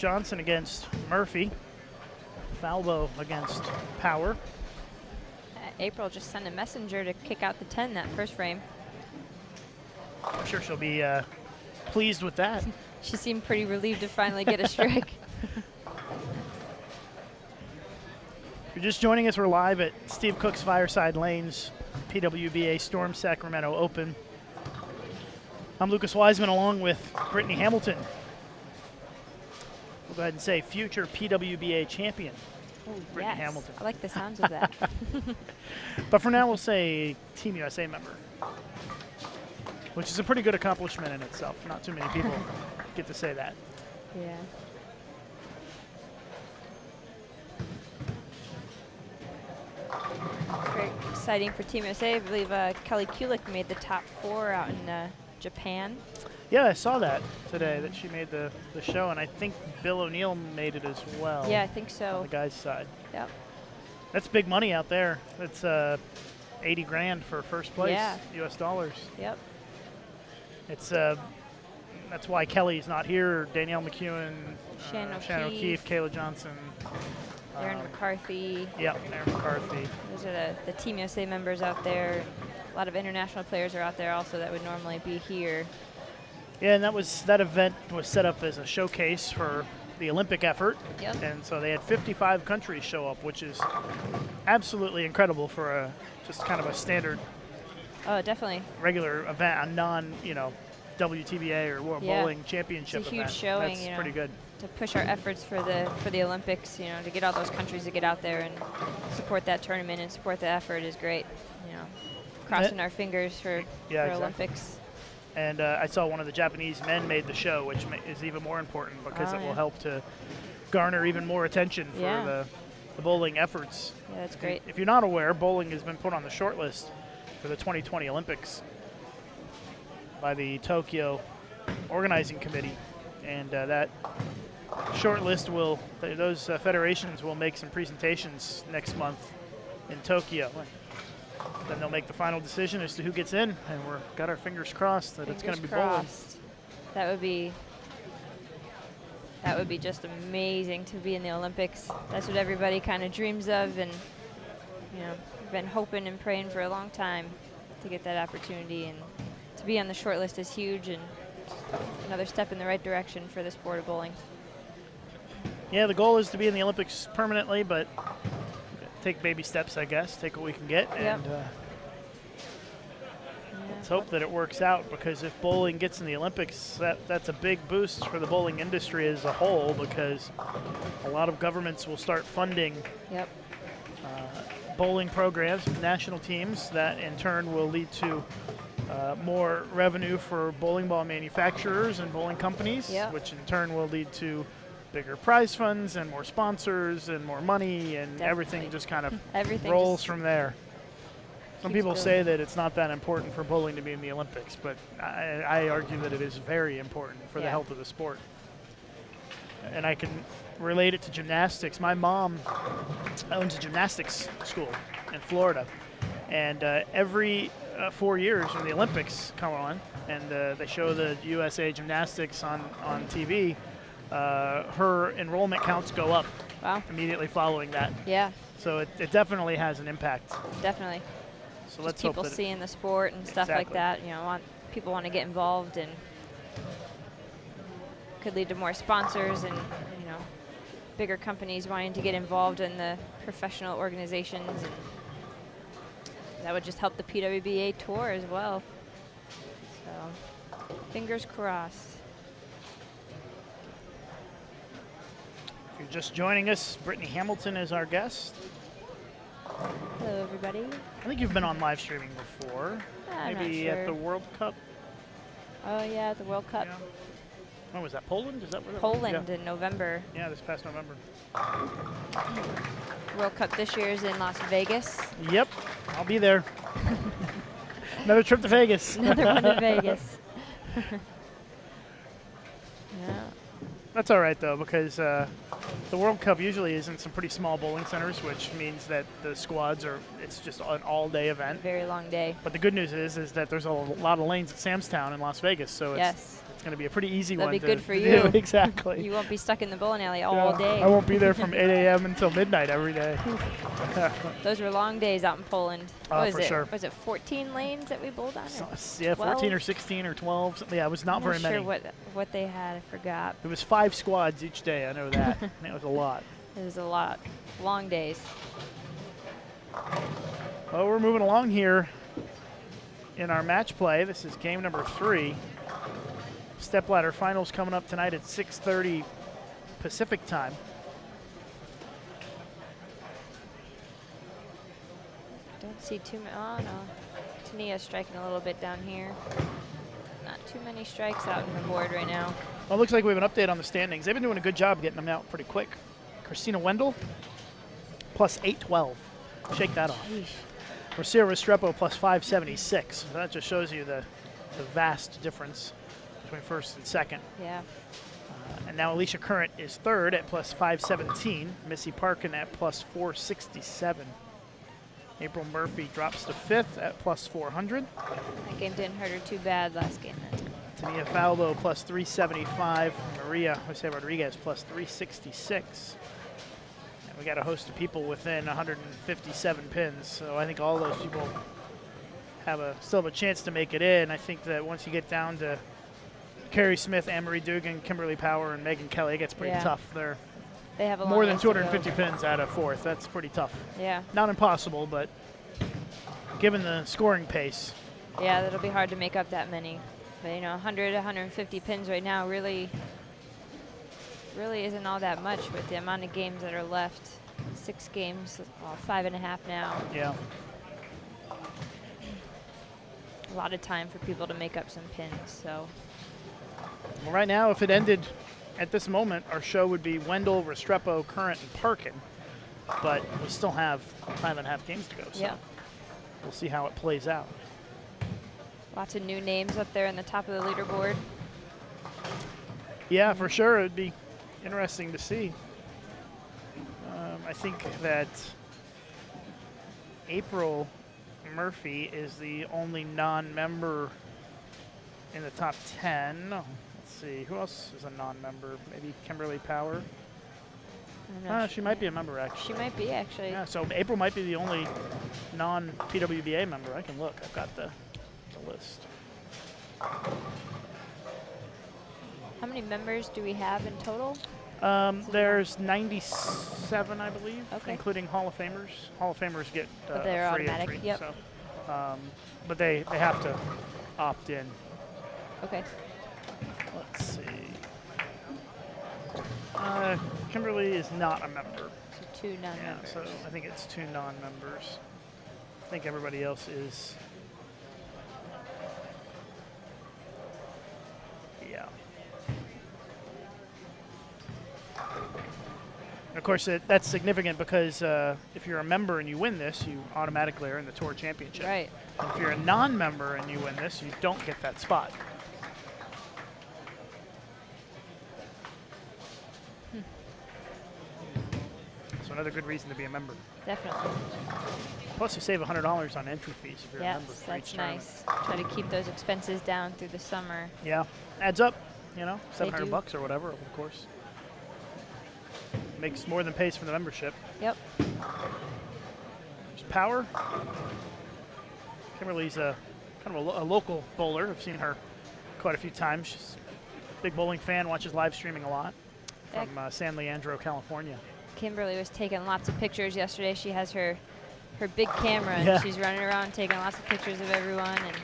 Johnson against Murphy. Falbo against Power. April just sent a messenger to kick out the 10 that first frame. I'm sure she'll be pleased with that. She seemed pretty relieved to finally get a strike. If you're just joining us, we're live at Steve Cook's Fireside Lanes, PWBA Storm Sacramento Open. I'm Lucas Wiseman along with Britney Hamilton. We'll go ahead and say future PWBA champion, Britney Yes. Hamilton. I like the sounds of that. But for now, we'll say Team USA member, which is a pretty good accomplishment in itself. Not too many people get to say that. Yeah. Very exciting for Team USA. I believe Kelly Kulik made the top 4 out in Japan. Yeah, I saw that today, that she made the show, and I think Bill O'Neill made it as well. Yeah, I think On so. the guys' side. Yep. That's big money out there. That's 80 grand for first place, Yeah. US dollars. Yep. It's that's why Kelly's not here. Danielle McEwen, Shannon O'Keefe, Kayla Johnson, Aaron McCarthy. Yep, Aaron McCarthy. Those are the Team USA members out there. A lot of international players are out there also that would normally be here. Yeah, and that event was set up as a showcase for the Olympic effort. Yep. And so they had 55 countries show up, which is absolutely incredible for just kind of a standard Oh, definitely. regular event, a non, WTBA or World Yeah. Bowling Championship It's a huge event. showing, That's pretty good. To push our efforts for the Olympics, to get all those countries to get out there and support that tournament and support the effort is great. Crossing our fingers for exactly. Olympics. And I saw one of the Japanese men made the show, which is even more important because it will help to garner even more attention for the bowling efforts. Yeah, that's great. If you're not aware, bowling has been put on the short list for the 2020 Olympics by the Tokyo Organizing Committee. And that short list those federations will make some presentations next month in Tokyo. Then they'll make the final decision as to who gets in, and we've got our fingers crossed that it's going to be bowling. That would be just amazing to be in the Olympics. That's what everybody kind of dreams of, and we've been hoping and praying for a long time to get that opportunity, and to be on the short list is huge and another step in the right direction for the sport of bowling. Yeah, the goal is to be in the Olympics permanently, but take baby steps, I guess. Take what we can get, and let's hope that it works out, because if bowling gets in the Olympics, that's a big boost for the bowling industry as a whole, because a lot of governments will start funding bowling programs, national teams, that in turn will lead to more revenue for bowling ball manufacturers and bowling companies, which in turn will lead to bigger prize funds and more sponsors and more money, and everything just kind of rolls from there. Some people say that it's not that important for bowling to be in the Olympics, but I argue that it is very important for the health of the sport. And I can relate it to gymnastics. My mom owns a gymnastics school in Florida, and every 4 years when the Olympics come on and they show the USA gymnastics on TV, her enrollment counts go up immediately following that. Yeah. So it definitely has an impact. Definitely. So let's hope hope people seeing the sport and stuff like that. People want to get involved, and could lead to more sponsors and bigger companies wanting to get involved in the professional organizations, and that would just help the PWBA tour as well. So fingers crossed. If you're just joining us, Britney Hamilton is our guest. Hello, everybody. I think you've been on live streaming before. I'm Maybe not at sure. the World Cup. Oh yeah, the World Cup. Yeah. When was that? Poland? Is that where that Poland was? in November. Yeah, this past November. World Cup this year is in Las Vegas. Yep, I'll be there. Another trip to Vegas. Another one to Vegas. Yeah. That's all right, though, because the World Cup usually is in some pretty small bowling centers, which means that the squads it's just an all-day event. Very long day. But the good news is that there's a lot of lanes at Sam's Town in Las Vegas, so it's It's going to be a pretty easy That'd one be to, good for to you. do. Exactly. You won't be stuck in the bowling alley Yeah, all day. I won't be there from 8 a.m. until midnight every day. Those were long days out in Poland. Oh, What was for it? sure. Was it 14 lanes that we bowled on? Yeah, 14 12? or 16 or 12. Something. Yeah, it was not I'm very not sure many. what they had. I forgot. It was 5 squads each day. I know that. And that was a lot. It was a lot. Long days. Well, we're moving along here in our match play. This is game number 3. Stepladder finals coming up tonight at 6:30 Pacific time. Don't see too many. Oh, no. Tania's striking a little bit down here. Not too many strikes out on the board right now. Well, it looks like we have an update on the standings. They've been doing a good job getting them out pretty quick. Christina Wendell, plus 812. Shake that off. Rocio Restrepo, plus 576. So that just shows you the vast difference between first and second. Yeah. And now Alicia Current is third at plus 517. Missy Parkin at plus 467. April Murphy drops to fifth at plus 400. That game didn't hurt her too bad last game then. Tania Faldo plus 375. Maria Jose Rodriguez plus 366. And we got a host of people within 157 pins. So I think all those people still have a chance to make it in. I think that once you get down to Carrie Smith, Anne-Marie Dugan, Kimberly Power, and Megan Kelly, it gets pretty tough. They have a more than long ways to 250 pins out of fourth. That's pretty tough. Yeah. Not impossible, but given the scoring pace. Yeah, that'll be hard to make up that many. But, 100, 150 pins right now really isn't all that much with the amount of games that are left. 6 games, 5.5 now. Yeah. A lot of time for people to make up some pins, so. Well, right now, if it ended at this moment, our show would be Wendell, Restrepo, Current, and Parkin. But we still have 5.5 games to go, so yeah. We'll see how it plays out. Lots of new names up there in the top of the leaderboard. Yeah, for sure. It would be interesting to see. I think that April Murphy is the only non-member in the top 10. Let's see, who else is a non-member? Maybe Kimberly Power. She might be a member, actually. She might be, actually. Yeah, so April might be the only non-PWBA member. I can look. I've got the list. How many members do we have in total? There's 97, I believe, including Hall of Famers. Hall of Famers get they're free automatic. entry. Yep. So, but they have to opt in. Okay. Let's see. Kimberly is not a member. So 2 non-members. Yeah, so I think it's 2 non-members. I think everybody else is. Yeah. Of course, that's significant because if you're a member and you win this, you automatically are in the Tour Championship. Right. And if you're a non-member and you win this, you don't get that spot. So another good reason to be a member. Definitely. Plus, you save $100 on entry fees if you're a member. Yes, for each that's tournament. nice. Try to keep those expenses down through the summer. Yeah, adds up. They $700 or whatever, of course. Makes more than pays for the membership. Yep. There's Power. Kimberly's kind of a local bowler. I've seen her quite a few times. She's a big bowling fan, watches live streaming a lot from San Leandro, California. Kimberly was taking lots of pictures yesterday. She has her big camera, Yeah. and she's running around taking lots of pictures of everyone. And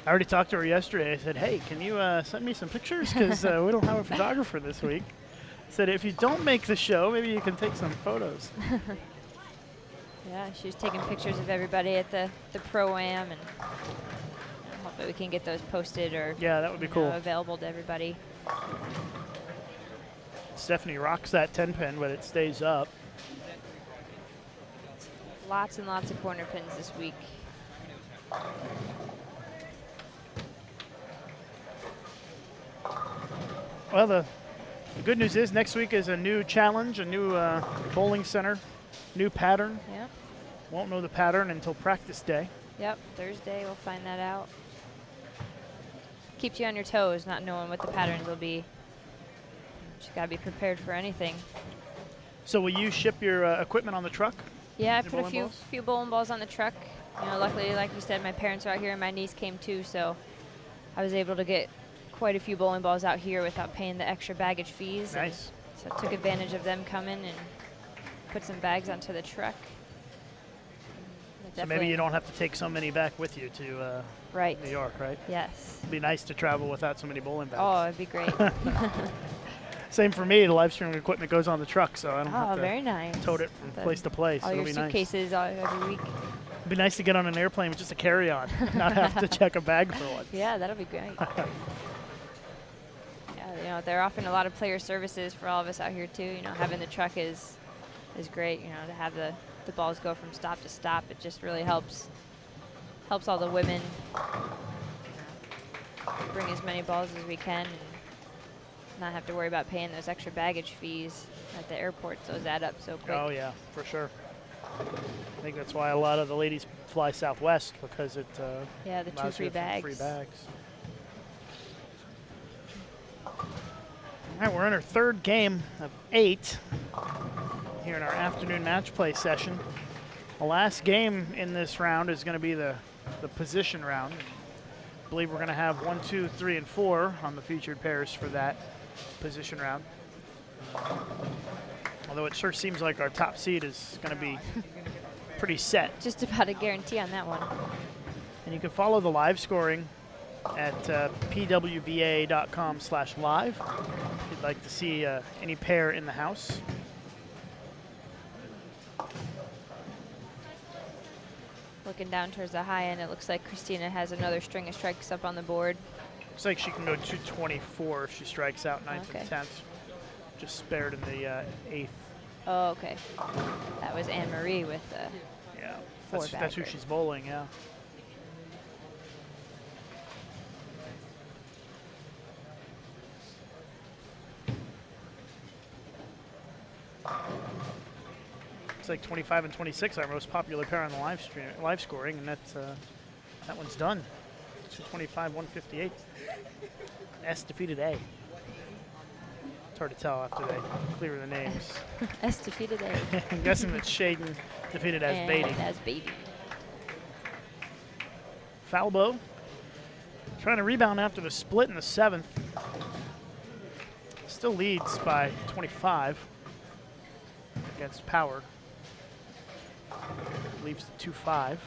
I already talked to her yesterday. I said, hey, can you send me some pictures? Because we don't have a photographer this week. I said, if you don't make the show, maybe you can take some photos. yeah, she was taking pictures of everybody at the Pro-Am, and hopefully we can get those posted or that would be cool. Available to everybody. Stephanie rocks that 10-pin, but it stays up. Lots and lots of corner pins this week. Well, the good news is next week is a new challenge, a new bowling center, new pattern. Yep. Won't know the pattern until practice day. Yep, Thursday we'll find that out. keeps you on your toes, not knowing what the patterns will be. Just got to be prepared for anything. So will you ship your equipment on the truck? Yeah, I Your put a bowling balls? few bowling balls on the truck. Luckily, like you said, my parents are out here and my niece came too, so I was able to get quite a few bowling balls out here without paying the extra baggage fees. Nice. So I took advantage of them coming and put some bags onto the truck. So maybe you don't have to take so many back with you to right. New York, right? Yes. It'd be nice to travel without so many bowling bags. Oh, it'd be great. Same for me. The live streaming equipment goes on the truck, so I don't have to very nice. tote it from place to place. All It'll your be nice. suitcases every week. It'd be nice to get on an airplane with just a carry-on, not have to check a bag for once. Yeah, that'll be great. Yeah, there are often a lot of player services for all of us out here too. Having the truck is great. To have the balls go from stop to stop, it just really helps all the women bring as many balls as we can and not have to worry about paying those extra baggage fees at the airports. Those add up so quick. Oh yeah, for sure. I think that's why a lot of the ladies fly Southwest, because it the allows free you bags. free bags. All right, we're in our third game of 8 here in our afternoon match play session. The last game in this round is going to be the position round. I believe we're going to have 1, 2, 3, and 4 on the featured pairs for that position round. Although it sure seems like our top seed is going to be pretty set. Just about a guarantee on that one. And you can follow the live scoring at pwba.com/live if you'd like to see any pair in the house. Looking down towards the high end, it looks like Christina has another string of strikes up on the board. Looks like she can go 224 if she strikes out 9th and 10th. Just spared in the 8th. Oh, okay. That was Anne Marie with the that's who she's bowling, yeah. It's like 25 and 26, our most popular pair on the live scoring, and that's that one's done. 225, 158. S defeated A. It's hard to tell after they clear the names. S defeated A. I'm guessing that Shaden defeated as Beatty. As Beatty. Falbo trying to rebound after the split in the 7th. Still leads by 25 against Power. Leaves the 2-5.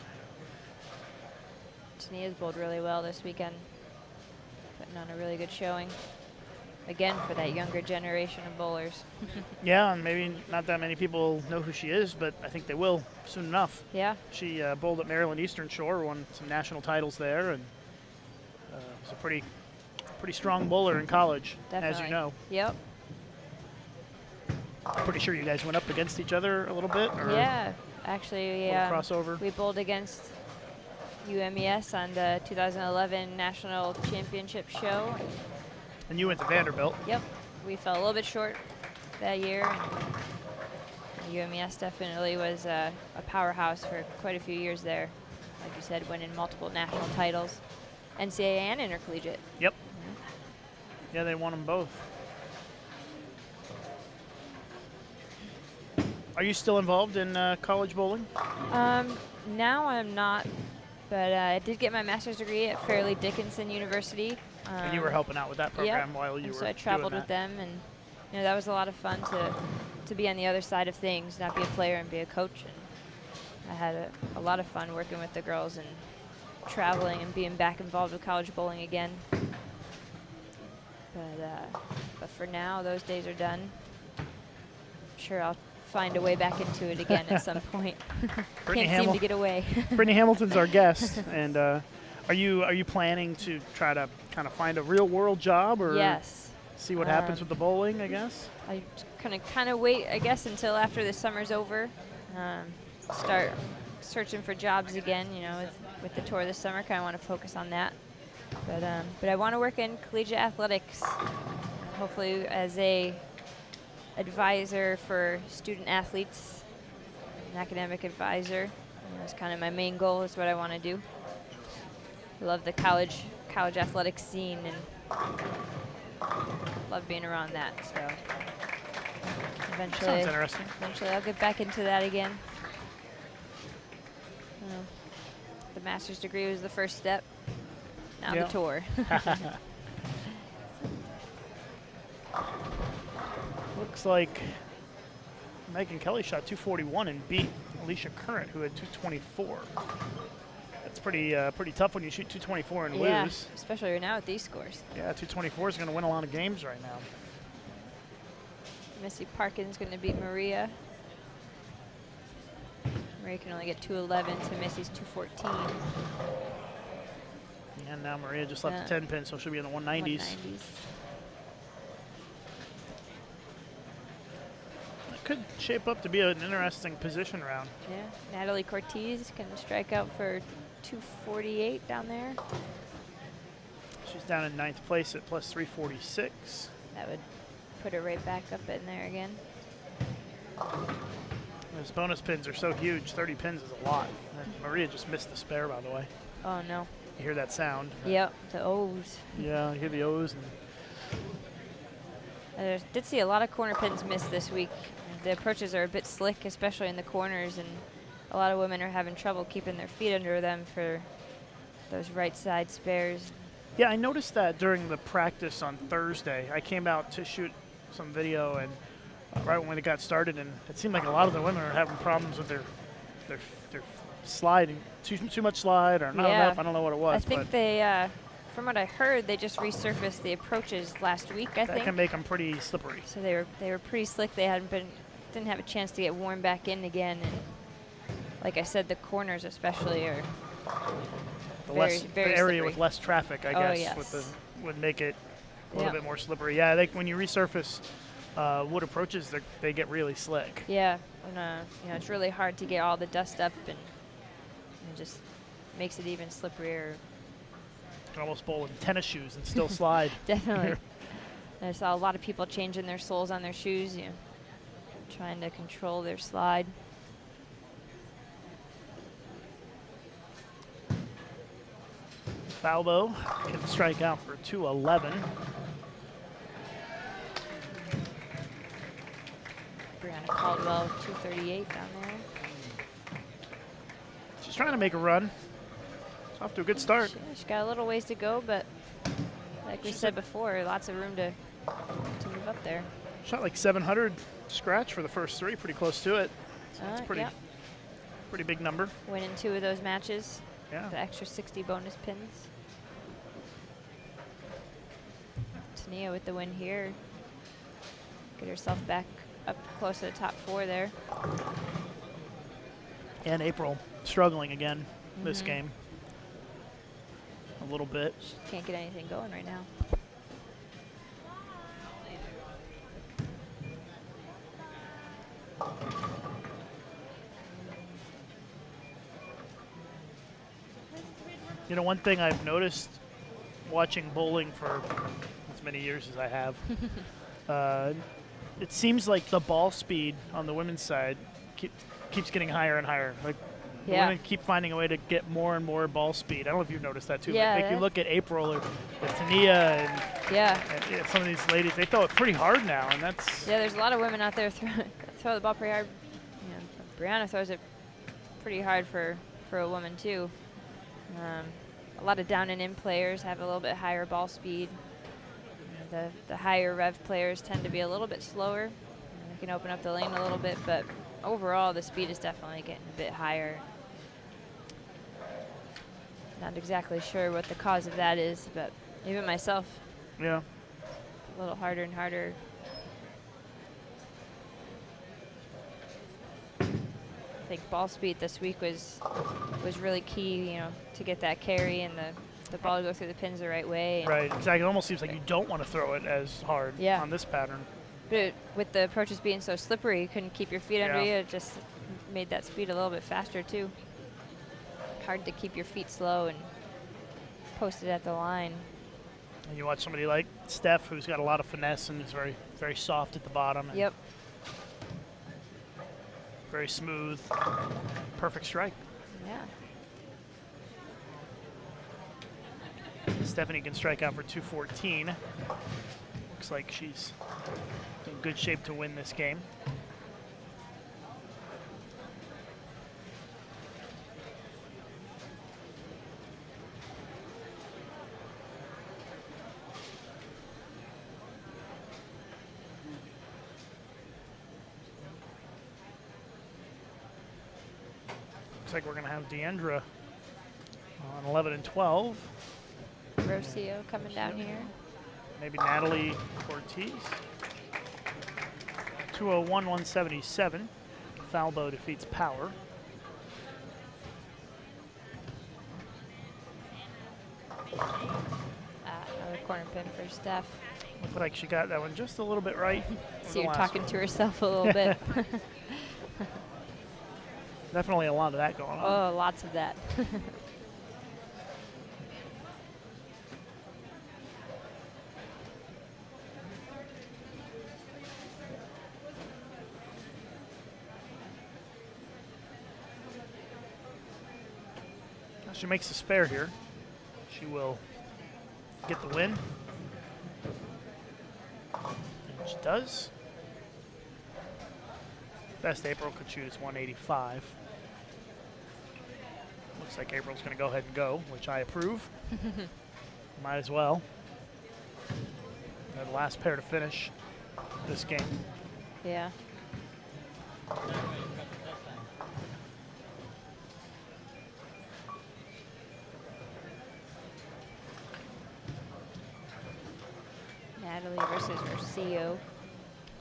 Tania's bowled really well this weekend. Putting on a really good showing. Again, for that younger generation of bowlers. Yeah, and maybe not that many people know who she is, but I think they will soon enough. Yeah. She bowled at Maryland Eastern Shore, won some national titles there, and was a pretty strong bowler in college, Definitely. as you know. Yep. Pretty sure you guys went up against each other a little bit? Or yeah, actually, crossover. We bowled against UMES on the 2011 National Championship show. And you went to Vanderbilt. Yep. We fell a little bit short that year. And UMES definitely was a powerhouse for quite a few years there. Like you said, winning multiple national titles, NCAA and intercollegiate. Yep. Yeah, they won them both. Are you still involved in college bowling? Now I'm not, but I did get my master's degree at Fairleigh Dickinson University. And you were helping out with that program while you were So I traveled doing with them, and that was a lot of fun to be on the other side of things, not be a player and be a coach. And I had a lot of fun working with the girls and traveling and being back involved with college bowling again. But for now, those days are done. I'm sure I'll find a way back into it again at some point. Can't seem to get away. Britney Hamilton's our guest, and are you planning to try to kind of find a real world job, or see what happens with the bowling? I guess I kind of wait, I guess, until after the summer's over. Start searching for jobs again. With the tour this summer, kind of want to focus on that. But I want to work in collegiate athletics, hopefully as a advisor for student athletes, an academic advisor. That's kind of my main goal, is what I want to do. I love the college athletics scene and love being around that. So Sounds interesting. Eventually I'll get back into that again. The master's degree was the first step. Now the tour. Looks like Megan Kelly shot 241 and beat Alicia Current, who had 224. That's pretty tough when you shoot 224 and lose. Especially right now with these scores. Yeah, 224 is going to win a lot of games right now. Missy Parkin's going to beat Maria. Maria can only get 211 to Missy's 214. And now Maria just left the 10 pin, so she'll be in the 190s. That could shape up to be an interesting position round. Yeah, Natalie Cortez can strike out for 248 down there. She's down in 9th place at plus 346. That would put her right back up in there again. Those bonus pins are so huge. 30 pins is a lot. And Maria just missed the spare, by the way. Oh, no. You hear that sound? Yep, the O's. Yeah, you hear the O's. I did see a lot of corner pins missed this week. The approaches are a bit slick, especially in the corners, and a lot of women are having trouble keeping their feet under them for those right side spares. Yeah, I noticed that during the practice on Thursday. I came out to shoot some video, and right when it got started, and it seemed like a lot of the women are having problems with their sliding, too much slide or not enough. I don't know what it was. I think they, from what I heard, they just resurfaced the approaches last week. I think that can make them pretty slippery. So they were pretty slick. They didn't have a chance to get worn back in again, and like I said, the corners especially are very the area slippery. with less traffic, I guess, would make it a little bit more slippery. Yeah, I think when you resurface wood approaches, they get really slick. Yeah, and it's really hard to get all the dust up, and it just makes it even slipperier. You can almost bowl in tennis shoes and still slide. Definitely. I saw a lot of people changing their soles on their shoes, trying to control their slide. Falbo can strike out for 211. Brianna Caldwell, 238 down there. She's trying to make a run. It's off to a good start. She's got a little ways to go, but like we said before, lots of room to move up there. Shot like 700 scratch for the first three, pretty close to it. So that's pretty big number. Winning 2 of those matches. Yeah. The extra 60 bonus pins. Tania with the win here. Get herself back up close to the top 4 there. And April struggling again this game. A little bit. She can't get anything going right now. You know, one thing I've noticed watching bowling for as many years as I have, it seems like the ball speed on the women's side keeps getting higher and higher. Like the women keep finding a way to get more and more ball speed. I don't know if you've noticed that too. Yeah, but like you look at April or Tania and some of these ladies, they throw it pretty hard now, and that's there's a lot of women out there throw the ball pretty hard. Brianna throws it pretty hard for a woman too. A lot of down and in players have a little bit higher ball speed. The higher rev players tend to be a little bit slower. They can open up the lane a little bit, but overall the speed is definitely getting a bit higher. Not exactly sure what the cause of that is, but even myself, a little harder and harder. I think ball speed this week was really key, to get that carry and the ball to go through the pins the right way. Right, exactly. It almost seems like you don't want to throw it as hard on this pattern. But with the approaches being so slippery, you couldn't keep your feet under you. It just made that speed a little bit faster too. Hard to keep your feet slow and post it at the line. And you watch somebody like Steph, who's got a lot of finesse and is very, very soft at the bottom. And very smooth, perfect strike. Yeah. Stephanie can strike out for 214. Looks like she's in good shape to win this game. Looks like we're going to have Deandra on 11 and 12. Rocio coming down here. Maybe Natalie Ortiz. 201, 177. Falbo defeats Power. Another corner pin for Steph. Looked like she got that one just a little bit right. So you're talking to herself a little bit. Definitely a lot of that going on. Oh, lots of that. She makes a spare here. She will get the win. And she does. Best April could shoot is 185. Looks like April's going to go ahead and go, which I approve. Might as well. They're the last pair to finish this game. Yeah. Natalie versus Rocio.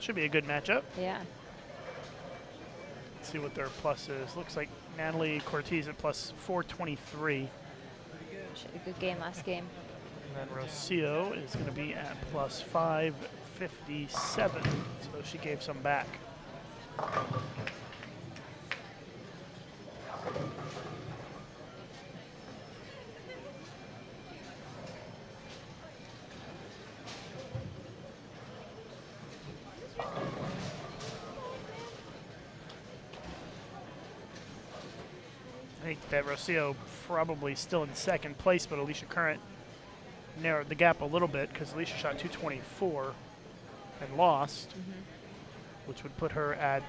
Should be a good matchup. Yeah. Let's see what their plus is. Looks like Natalie Cortez at plus 423. She had a good game last game. And then Rocio is going to be at plus 557. So she gave some back. I think that Rocio probably still in second place, but Alicia Current narrowed the gap a little bit because Alicia shot 224 and lost, which would put her at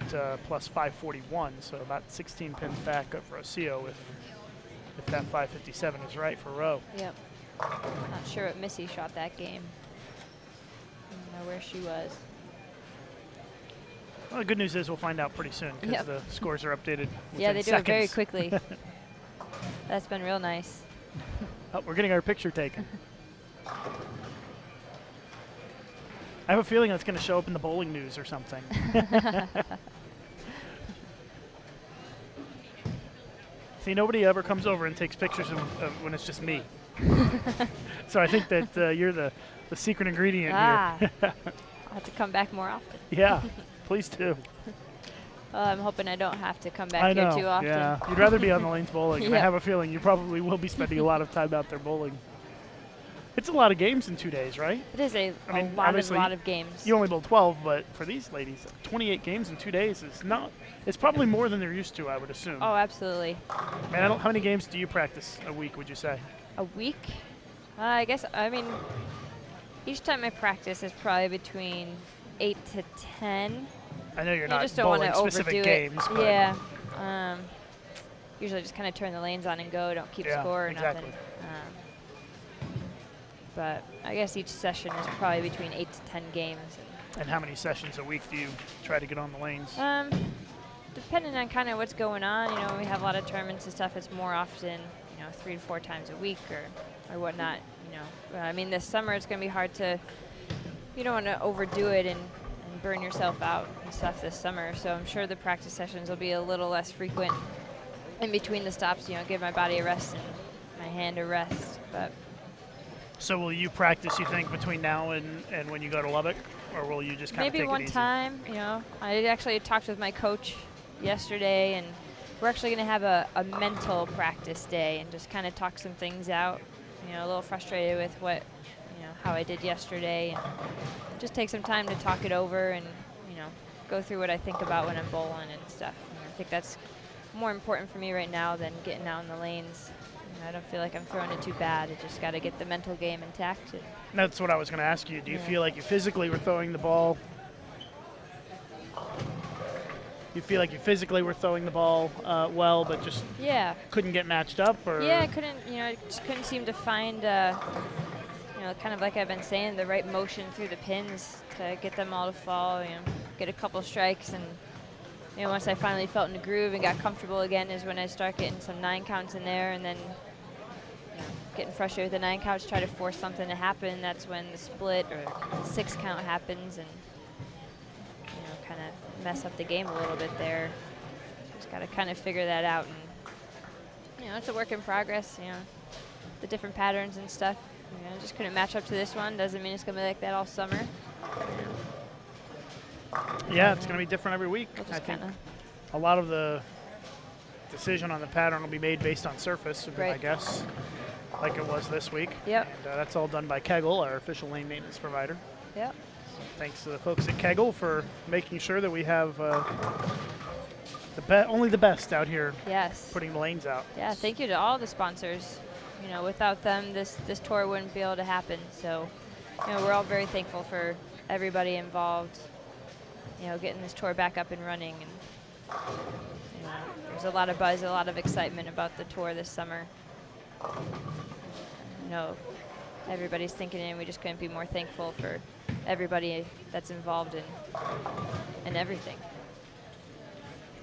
plus 541, so about 16 pins back of Rocio if that 557 is right for Roe. Yep. Not sure what Missy shot that game. I don't know where she was. Well, the good news is we'll find out pretty soon because Yep. the scores are updated Yeah, they within do it very seconds. quickly. That's been real nice. Oh, we're getting our picture taken. I have a feeling that's going to show up in the bowling news or something. See, nobody ever comes over and takes pictures of when it's just me. So I think that you're the secret ingredient here. I'll have to come back more often. Yeah, please do. Well, I'm hoping I don't have to come back I know, here too often. yeah. You'd rather be on the lanes bowling, and I Yep. have a feeling you probably will be spending a lot of time out there bowling. It's a lot of games in 2 days, right? It is a mean, lot obviously, of games. You only bowled 12, but for these ladies, 28 games in 2 days is not. It's probably more than they're used to, I would assume. Oh, absolutely. And how many games do you practice a week, would you say? A week? I guess, I mean, each time I practice is probably between 8 to 10. I know you're You not just don't want bowling to specific overdo games, it. but Yeah. Usually just kind of turn the lanes on and go. Don't keep Yeah, score or exactly. nothing. But I guess each session is probably between 8 to 10 games. And how many sessions a week do you try to get on the lanes? Depending on kind of what's going on, you know, we have a lot of tournaments and stuff. It's more often, 3 to 4 times a week or whatnot. I mean, this summer it's going to be hard to. You don't want to overdo it and burn yourself out and stuff this summer. So I'm sure the practice sessions will be a little less frequent in between the stops. Give my body a rest and my hand a rest. But So will you practice, you think, between now and when you go to Lubbock? Or will you just kind of take maybe it one easy? time, I actually talked with my coach yesterday, and we're actually going to have a mental practice day and just kind of talk some things out. A little frustrated with how I did yesterday, and just take some time to talk it over and, go through what I think about when I'm bowling and stuff. And I think that's more important for me right now than getting out in the lanes. I don't feel like I'm throwing it too bad. I just got to get the mental game intact. And That's what I was going to ask you. Do you feel like you physically were throwing the ball? You feel like you physically were throwing the ball well, but just couldn't get matched up? Or? Yeah, I couldn't. I just couldn't seem to find, kind of like I've been saying, the right motion through the pins to get them all to fall. Get a couple strikes, and once I finally felt in the groove and got comfortable again, is when I start getting some 9 counts in there, and then getting frustrated with the 9 counts, try to force something to happen. That's when the split or 6 count happens, and kind of mess up the game a little bit there. Just got to kind of figure that out, and it's a work in progress. The different patterns and stuff. Just couldn't match up to this one. Doesn't mean it's gonna be like that all summer. Yeah, it's gonna be different every week. We'll I think a lot of the decision on the pattern will be made based on surface, I guess, like it was this week. Yep. And that's all done by Kegel, our official lane maintenance provider. Yep. So thanks to the folks at Kegel for making sure that we have only the best out here. Yes. Putting the lanes out. Yeah. Thank you to all the sponsors. Without them, this tour wouldn't be able to happen. So, we're all very thankful for everybody involved. Getting this tour back up and running, and there's a lot of buzz, a lot of excitement about the tour this summer. Everybody's thinking, and we just couldn't be more thankful for everybody that's involved in everything.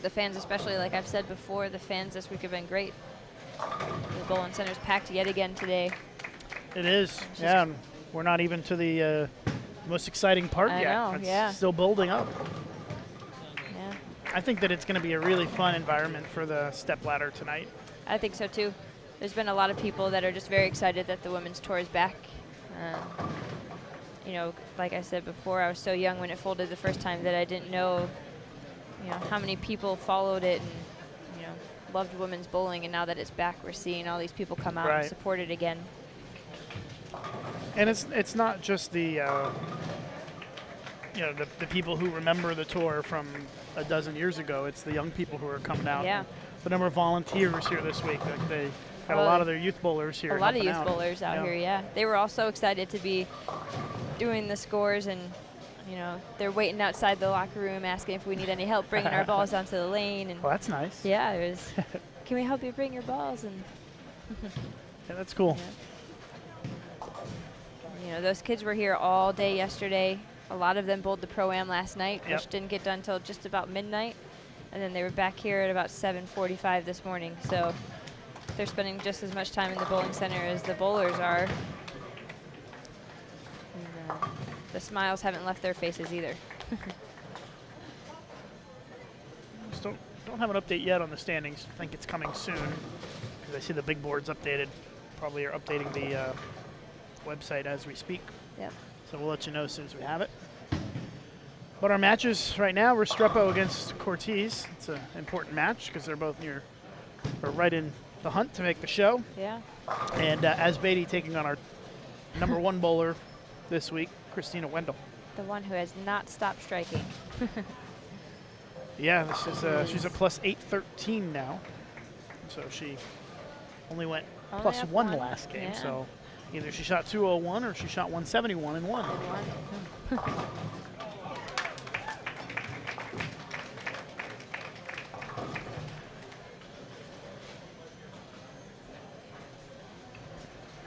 The fans, especially, like I've said before, the fans this week have been great. The bowling center's packed yet again today. It is, yeah. And we're not even to the most exciting part yet. I know, it's still building up. Yeah. I think that it's going to be a really fun environment for the Stepladder tonight. I think so too. There's been a lot of people that are just very excited that the women's tour is back. Like I said before, I was so young when it folded the first time that I didn't know, how many people followed it and, loved women's bowling, and now that it's back, we're seeing all these people come out and support it again. And it's not just the the people who remember the tour from a dozen years ago. It's the young people who are coming out. Yeah. The number of volunteers here this week. They had a lot of their youth bowlers here. A lot of youth bowlers out here. Yeah. They were all so excited to be doing the scores, and they're waiting outside the locker room asking if we need any help bringing our balls onto the lane. And well, that's nice. Yeah, it was. Can we help you bring your balls? And yeah, that's cool. Yeah. Those kids were here all day yesterday. A lot of them bowled the Pro-Am last night, which didn't get done until just about midnight. And then they were back here at about 7:45 this morning. So they're spending just as much time in the bowling center as the bowlers are. And, the smiles haven't left their faces either. Just don't have an update yet on the standings. I think it's coming soon, because I see the big boards updated. Probably are updating the website as we speak. Yep. So we'll let you know as soon as we have it. But our matches right now, Restrepo against Cortez. It's an important match because they're both right in the hunt to make the show. Yeah. And Asbeidi taking on our number 1 bowler this week, Christina Wendell. The one who has not stopped striking. Yeah, this is she's a plus 813 now. So she only went plus one last game. Yeah. So either she shot 201 or she shot 171 and won.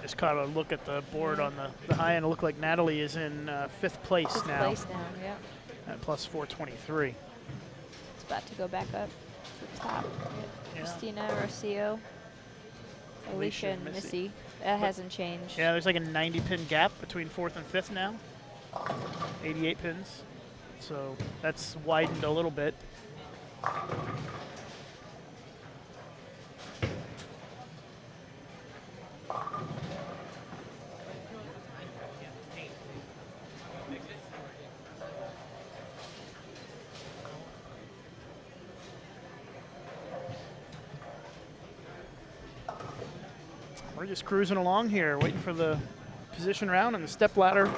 Just caught a look at the board on the high end. It looked like Natalie is in 5th place now. 5th place now, yeah. At plus 423. It's about to go back up to the top. Yeah. Christina, Rocio, Alicia, and Missy. That hasn't changed. Yeah, there's like a 90-pin gap between 4th and 5th now. 88 pins. So that's widened a little bit. We're just cruising along here, waiting for the position round and the step ladder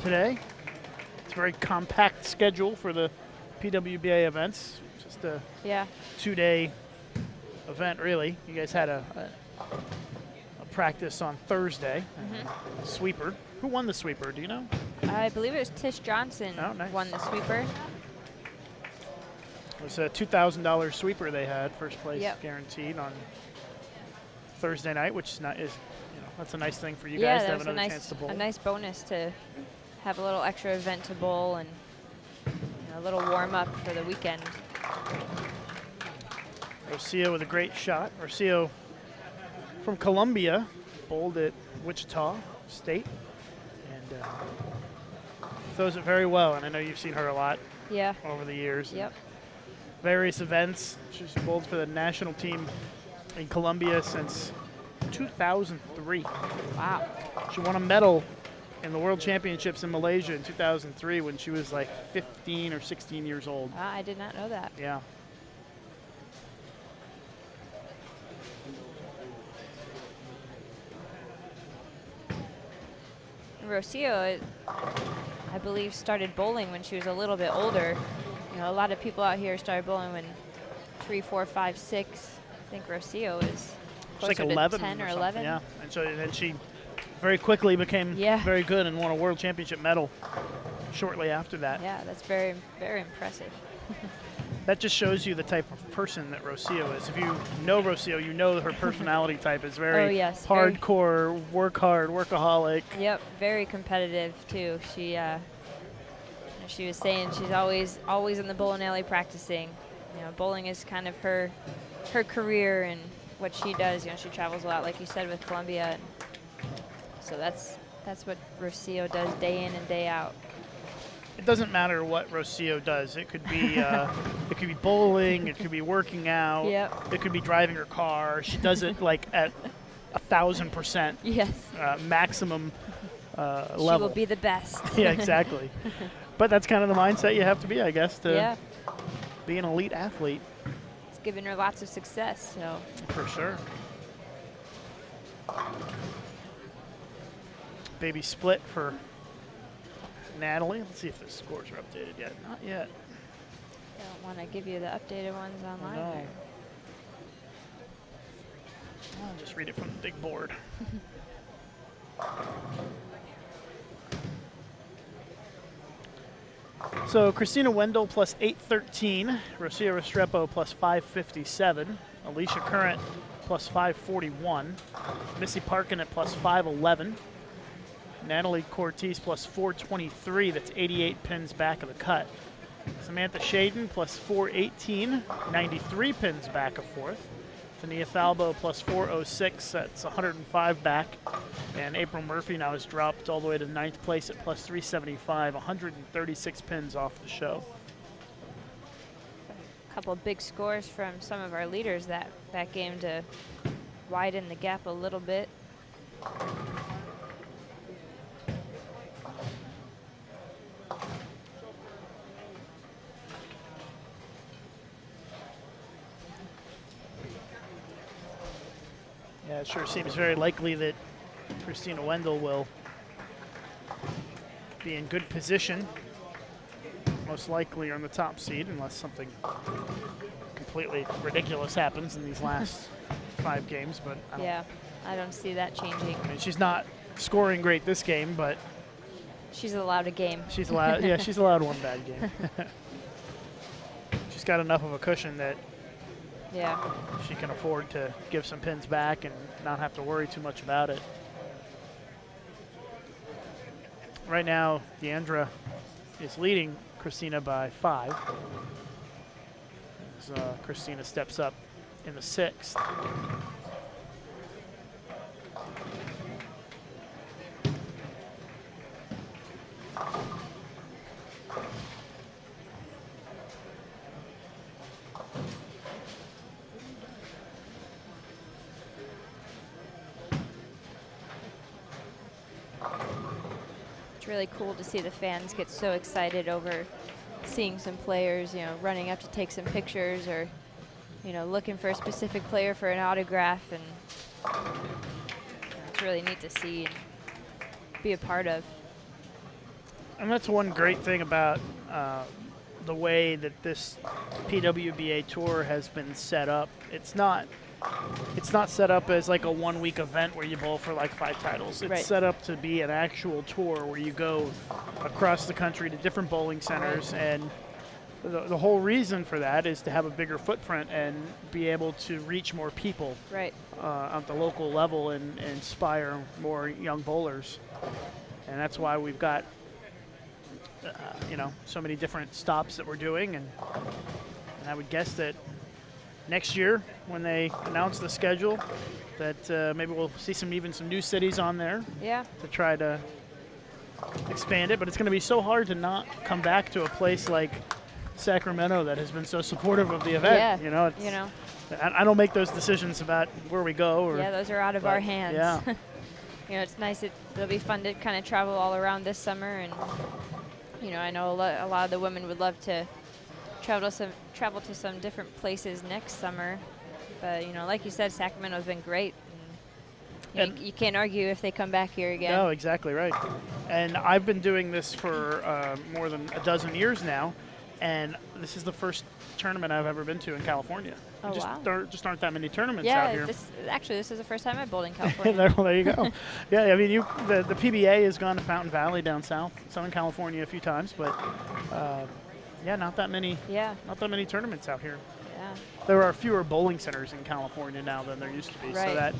today. It's a very compact schedule for the PWBA events. Just a 2-day event, really. You guys had a a practice on Thursday. Sweeper. Who won the sweeper? Do you know? I believe it was Tish Johnson won the sweeper. It was a $2,000 sweeper they had, first place guaranteed on Thursday night, which is not that's a nice thing for you guys to have another chance to bowl. A nice bonus to have a little extra event to bowl and a little warm up for the weekend. Rocio with a great shot. Rocio from Columbia bowled at Wichita State and throws it very well. And I know you've seen her a lot over the years. Yep. Various events. She's bowled for the national team in Colombia since 2003. Wow. She won a medal in the World Championships in Malaysia in 2003 when she was like 15 or 16 years old. I did not know that. Yeah. Rocio, I believe, started bowling when she was a little bit older. A lot of people out here started bowling when 3, 4, 5, 6. I think Rocio is like 11 10 or 11. Yeah, and so then she very quickly became very good and won a world championship medal shortly after that. Yeah, that's very, very impressive. That just shows you the type of person that Rocio is. If you know Rocio, you know her personality type is very hardcore, work hard, workaholic. Yep, very competitive too. She was saying she's always in the bowling alley practicing. Bowling is kind of her career and what she does. She travels a lot, like you said, with Columbia. So that's what Rocio does day in and day out. It doesn't matter what Rocio does. It could be bowling. It could be working out. Yep. It could be driving her car. She does it like at 1,000%. Yes. Maximum level. She will be the best. Yeah, exactly. But that's kind of the mindset you have to be, I guess, to be an elite athlete. It's given her lots of success. So. For sure. Baby split for Natalie. Let's see if the scores are updated yet. Not yet. I don't want to give you the updated ones online. No. I'll just read it from the big board. So Christina Wendell plus 813, Rocio Restrepo plus 557, Alicia Current plus 541, Missy Parkin at plus 511, Natalie Cortez plus 423, that's 88 pins back of the cut. Samantha Shaden plus 418, 93 pins back of fourth. Tania Falbo plus 406, that's 105 back. And April Murphy now has dropped all the way to ninth place at plus 375, 136 pins off the show. A couple of big scores from some of our leaders that game to widen the gap a little bit. Yeah, it sure seems very likely that Christina Wendell will be in good position, most likely on the top seed, unless something completely ridiculous happens in these last 5 games. But I don't see that changing. I mean, she's not scoring great this game, but she's allowed a game. She's allowed. Yeah, she's allowed one bad game. She's got enough of a cushion that she can afford to give some pins back and not have to worry too much about it. Right now, Deandra is leading Christina by 5. As Christina steps up in the 6th. It's really cool to see the fans get so excited over seeing some players, running up to take some pictures or, looking for a specific player for an autograph. And it's really neat to see and be a part of. And that's one great thing about the way that this PWBA tour has been set up. It's not it's not set up as like a 1 week event where you bowl for like 5 titles. It's Right. set up to be an actual tour where you go across the country to different bowling centers, and the whole reason for that is to have a bigger footprint and be able to reach more people Right. at the local level and inspire more young bowlers. And that's why we've got so many different stops that we're doing, and I would guess that next year when they announce the schedule that maybe we'll see some new cities on there Yeah. to try to expand it. But it's going to be so hard to not come back to a place like Sacramento that has been so supportive of the event. Yeah. I don't make those decisions about where we go. Yeah, those are out of our hands. Yeah. It's nice. It'll be fun to kind of travel all around this summer, and I know a lot of the women would love to travel to some different places next summer. But like you said, Sacramento's been great. And you can't argue if they come back here again. No, exactly right. And I've been doing this for more than a dozen years now, and this is the first tournament I've ever been to in California. Oh, wow. There just aren't that many tournaments Yeah, out here. this is the first time I've bowled in California. There you go. Yeah, I mean, the PBA has gone to Fountain Valley down south, Southern California a few times, but not that many. Yeah. Not that many tournaments out here. Yeah. There are fewer bowling centers in California now than there used to be, Right. so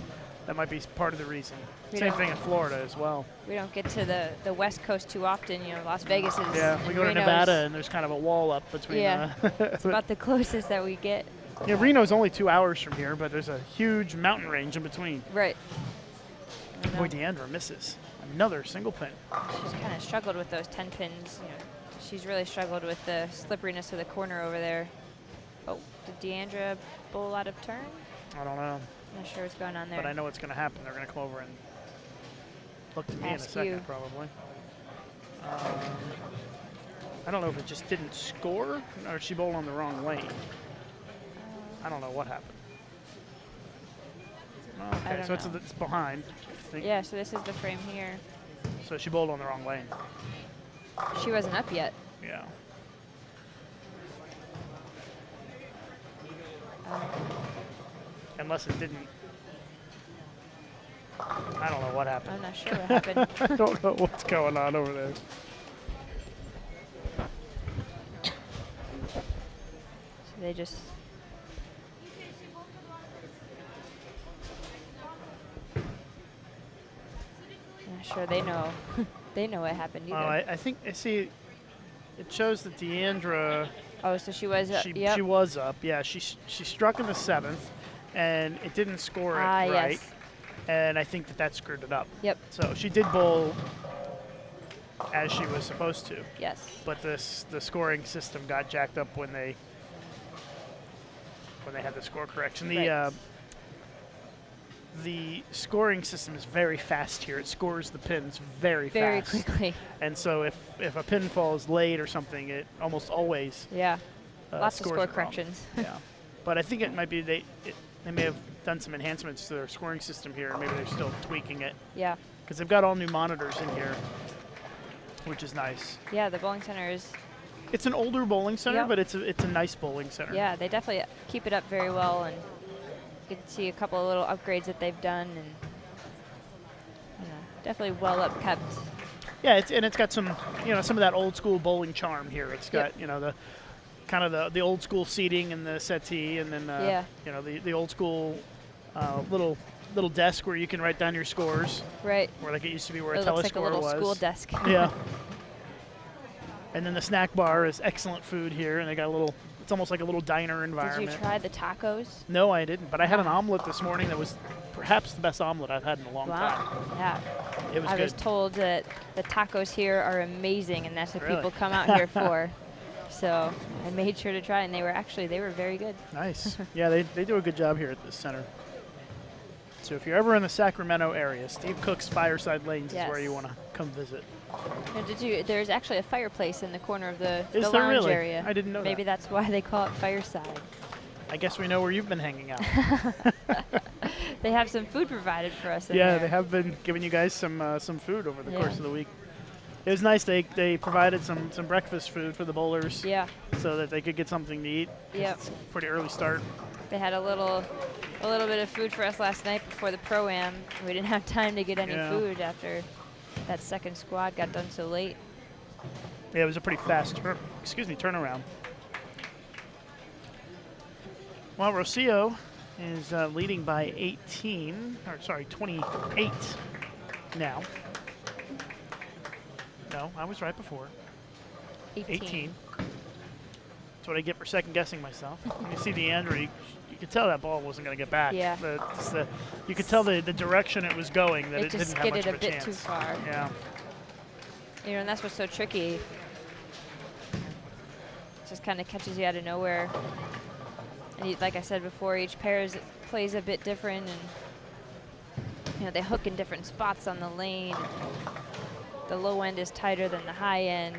that might be part of the reason. We Same don't- thing in Florida as well. We don't get to the West Coast too often. Las Vegas is. Yeah, we go to Reno's- Nevada and there's kind of a wall up between. Yeah. It's about the closest that we get. Yeah, Reno's only 2 hours from here, but there's a huge mountain range in between. Right. Boy, Deandra misses another single pin. She's kind of struggled with those 10 pins. She's really struggled with the slipperiness of the corner over there. Oh, did Deandra bowl out of turn? I don't know, Not sure what's going on there. but I know what's going to happen. They're going to come over and look to me in a Ask second, you. probably. I don't know if it just didn't score or she bowled on the wrong lane. I don't know what happened. Okay, don't so know. it's behind. I think. Yeah, so this is the frame here. So she bowled on the wrong lane. She wasn't up yet. Yeah. Unless it didn't. I don't know what happened. I'm not sure what happened. I don't know what's going on over there. So they just. Not sure they know. They know what happened Oh, either. I think, see, it shows that Deandra, Oh, so she was. Yep. she was up. Yeah, she struck in the 7th, and it didn't score it right. Yes. And I think that screwed it up. Yep. So she did bowl as she was supposed to, Yes. but the scoring system got jacked up when they had the score correction. Right. The scoring system is very fast here. It scores the pins very Very fast. quickly. And so if a pin falls late or something, it almost always Yeah. Lots of scores score it wrong. corrections. Yeah. But I think it might be they may have done some enhancements to their scoring system here, and maybe they're still tweaking it. Yeah. Because they've got all new monitors in here, which is nice. Yeah, the bowling center is. It's an older bowling center, Yep. but it's a nice bowling center. Yeah, they definitely keep it up very well, and you can see a couple of little upgrades that they've done, and definitely well upkept. Yeah, it's got some some of that old school bowling charm here. It's got Yep. the kind of the old school seating and the settee, and then the old school little desk where you can write down your scores. Right. Where like it used to be where It a looks like a telescore little was. school desk. Yeah. And then the snack bar is excellent food here, and they got it's almost like a little diner Did environment. you try the tacos? No, I didn't, but I had an omelet this morning that was perhaps the best omelet I've had in a long time. Yeah. It was I good. was told that the tacos here are amazing, and that's what Really? people come out here for. So I made sure to try, and they were very good. Nice. Yeah, they do a good job here at this center. So if you're ever in the Sacramento area, Steve Cook's Fireside Lanes is where Yes. you want to come visit. Now, there's actually a fireplace in the corner of the Is there lounge really? area. I didn't know Maybe that. that's why they call it Fireside. I guess we know where you've been hanging out. They have some food provided for us in Yeah, there. they have been giving you guys some food over the Yeah. course of the week. It was nice. They provided some breakfast food for the bowlers. Yeah. So that they could get something to eat. Yep. It's a pretty early start. They had a little bit of food for us last night before the Pro-Am. We didn't have time to get any food after that second squad got done so late. Yeah, it was a pretty fast turnaround. Well, Rocio is leading by 28 now. No, I was right before. 18. That's what I get for second guessing myself. You see DeAndre, you could tell that ball wasn't going to get back. Yeah. You could tell the direction it was going, that it just didn't have much skidded of a a bit chance. too far. Yeah. You know, and that's what's so tricky. It just kind of catches you out of nowhere. And like I said before, each pair plays a bit different, and you know, they hook in different spots on the lane. The low end is tighter than the high end.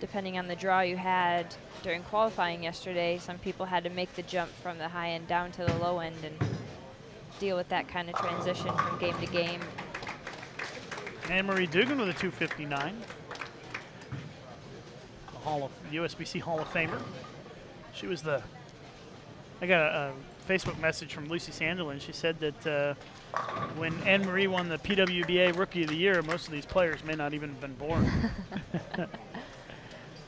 Depending on the draw you had during qualifying yesterday, some people had to make the jump from the high end down to the low end and deal with that kind of transition from game to game. Anne-Marie Dugan with a 259. The USBC Hall of Famer. She was I got a Facebook message from Lucy Sandelin. She said that when Anne-Marie won the PWBA Rookie of the Year, most of these players may not even have been born.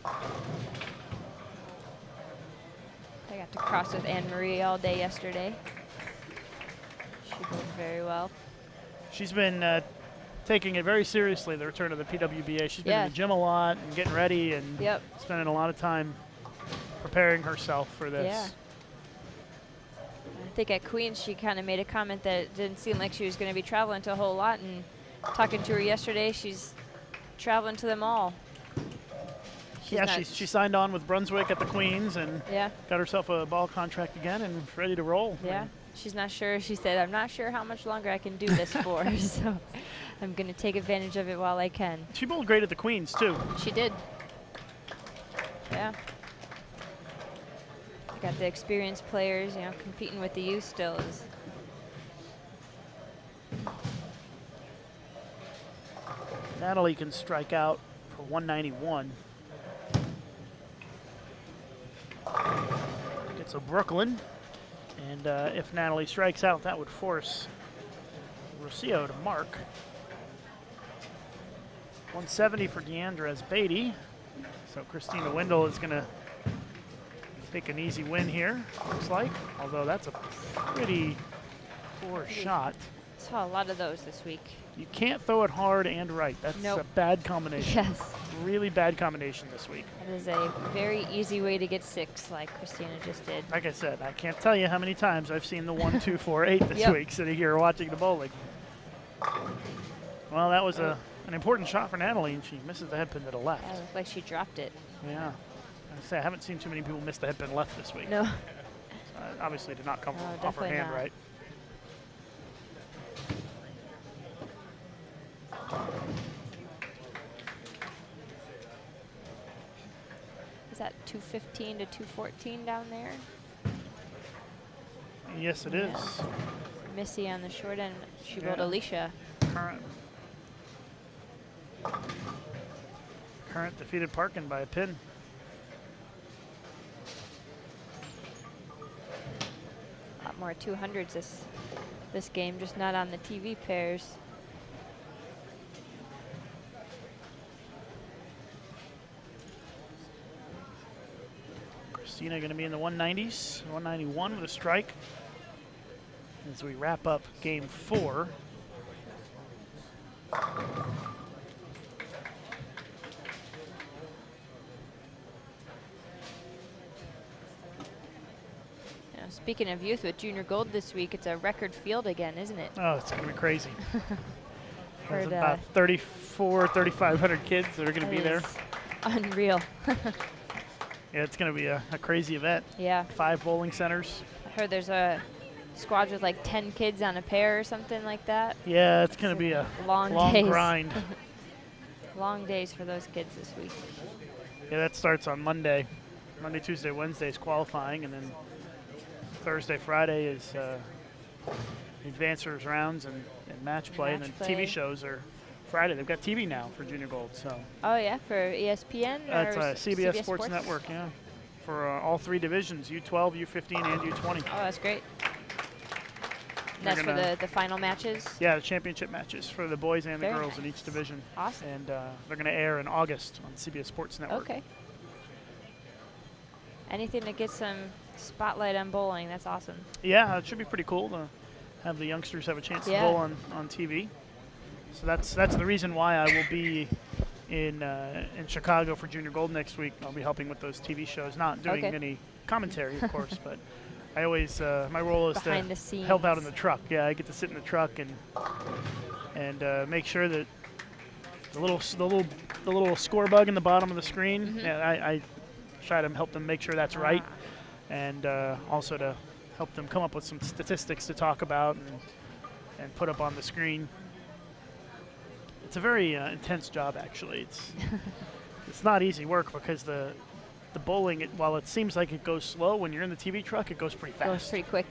I got to cross with Anne-Marie all day yesterday. She did very well. She's been taking it very seriously, the return of the PWBA. She's been in the gym a lot and getting ready and spending a lot of time preparing herself for this. Yeah. I think at Queens she kind of made a comment that it didn't seem like she was going to be traveling to a whole lot, and talking to her yesterday, she's traveling to them all. She signed on with Brunswick at the Queens and got herself a ball contract again and ready to roll. Yeah, she's not sure. She said, I'm not sure how much longer I can do this for, so I'm going to take advantage of it while I can. She bowled great at the Queens, too. She did. Yeah. Got the experienced players, you know, competing with the youth still is. Natalie can strike out for 191. Gets a Brooklyn, and if Natalie strikes out, that would force Rocio to mark. 170 for Deandra Beatty. So Christina Wendell is going to take an easy win here, looks like, although that's a pretty poor shot. Saw a lot of those this week. You can't throw it hard and right. That's a bad combination. Yes. Really bad combination this week. That is a very easy way to get 6, like Christina just did. Like I said, I can't tell you how many times I've seen the 1, 2, 4, 8 this week sitting here watching the bowling. Well, that was an important shot for Natalie, and she misses the headpin to the left. It looked like she dropped it. Yeah. I haven't seen too many people miss the headpin left this week. No. Obviously did not come off her hand right. Is that 215 to 214 down there? Yes, it is. Missy on the short end. She bowled Alicia. Current defeated Parkin by a pin. A lot more 200s this game, just not on the TV pairs. Christina going to be in the 190s, 191 with a strike as we wrap up game 4. Speaking of youth, with Junior Gold this week, it's a record field again, isn't it? Oh, it's going to be crazy. There's Heard, about 3,500 kids that are going to be there. Unreal. Yeah, it's going to be a crazy event. Yeah. 5 bowling centers. I heard there's a squad with like 10 kids on a pair or something like that. Yeah, it's going to be a long grind. Long days for those kids this week. Yeah, that starts on Monday. Monday, Tuesday, Wednesday is qualifying, and then Thursday, Friday is advancers rounds and match play, and then TV shows are Friday. They've got TV now for Junior Gold. So. Oh yeah, for ESPN. That's CBS Sports Network. Yeah. for all 3 divisions, U12, U15, and U20. Oh, that's great. And that's for the final matches? Yeah, the championship matches for the boys and the Very girls in nice. each division. Awesome. And they're going to air in August on CBS Sports Network. Okay. Anything to get some spotlight on bowling, that's awesome. Yeah, it should be pretty cool to have the youngsters have a chance to bowl on TV. So that's the reason why I will be in Chicago for Junior Gold next week. I'll be helping with those TV shows, not doing any commentary, of course, but I always my role is behind to the scenes. help out in the truck. Yeah, I get to sit in the truck and make sure that the little score bug in the bottom of the screen. Yeah, I try to help them make sure that's right, and also to help them come up with some statistics to talk about and put up on the screen. It's a very intense job, actually. It's not easy work because the bowling, while it seems like it goes slow, when you're in the TV truck, it goes pretty fast. Goes pretty quick.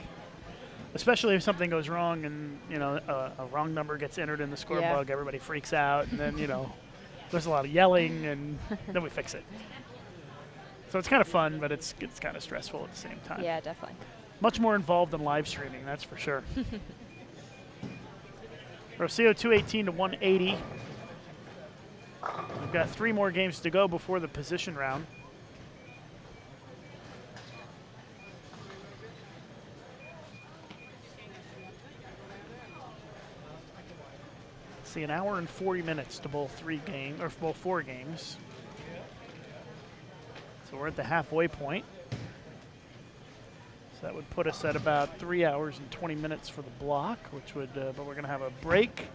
Especially if something goes wrong and a wrong number gets entered in the score bug, everybody freaks out, and then there's a lot of yelling, and then we fix it. So it's kind of fun, but it's kind of stressful at the same time. Yeah, definitely. Much more involved than live streaming, that's for sure. Rocio 218 to 180. We've got 3 more games to go before the position round. See, an hour and 40 minutes to bowl 4 games. So we're at the halfway point. So that would put us at about 3 hours and 20 minutes for the block, which would, but we're going to have a break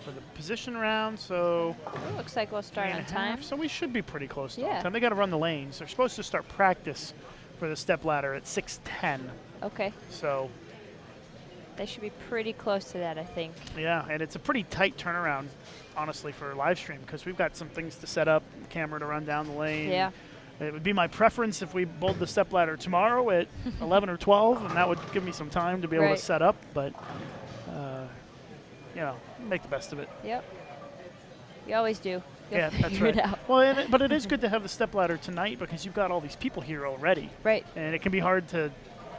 for the position round. So it looks like we'll start on time. So we should be pretty close to on time. They got to run the lanes. They're supposed to start practice for the step ladder at 6:10. Okay. So they should be pretty close to that, I think. Yeah, and it's a pretty tight turnaround, honestly, for live stream because we've got some things to set up, the camera to run down the lane. Yeah. It would be my preference if we bowled the step ladder tomorrow at 11 or 12, and that would give me some time to be able to set up. But, make the best of it. Yep. You always do. Yeah, that's right. Well, but it is good to have the step ladder tonight because you've got all these people here already. Right. And it can be hard to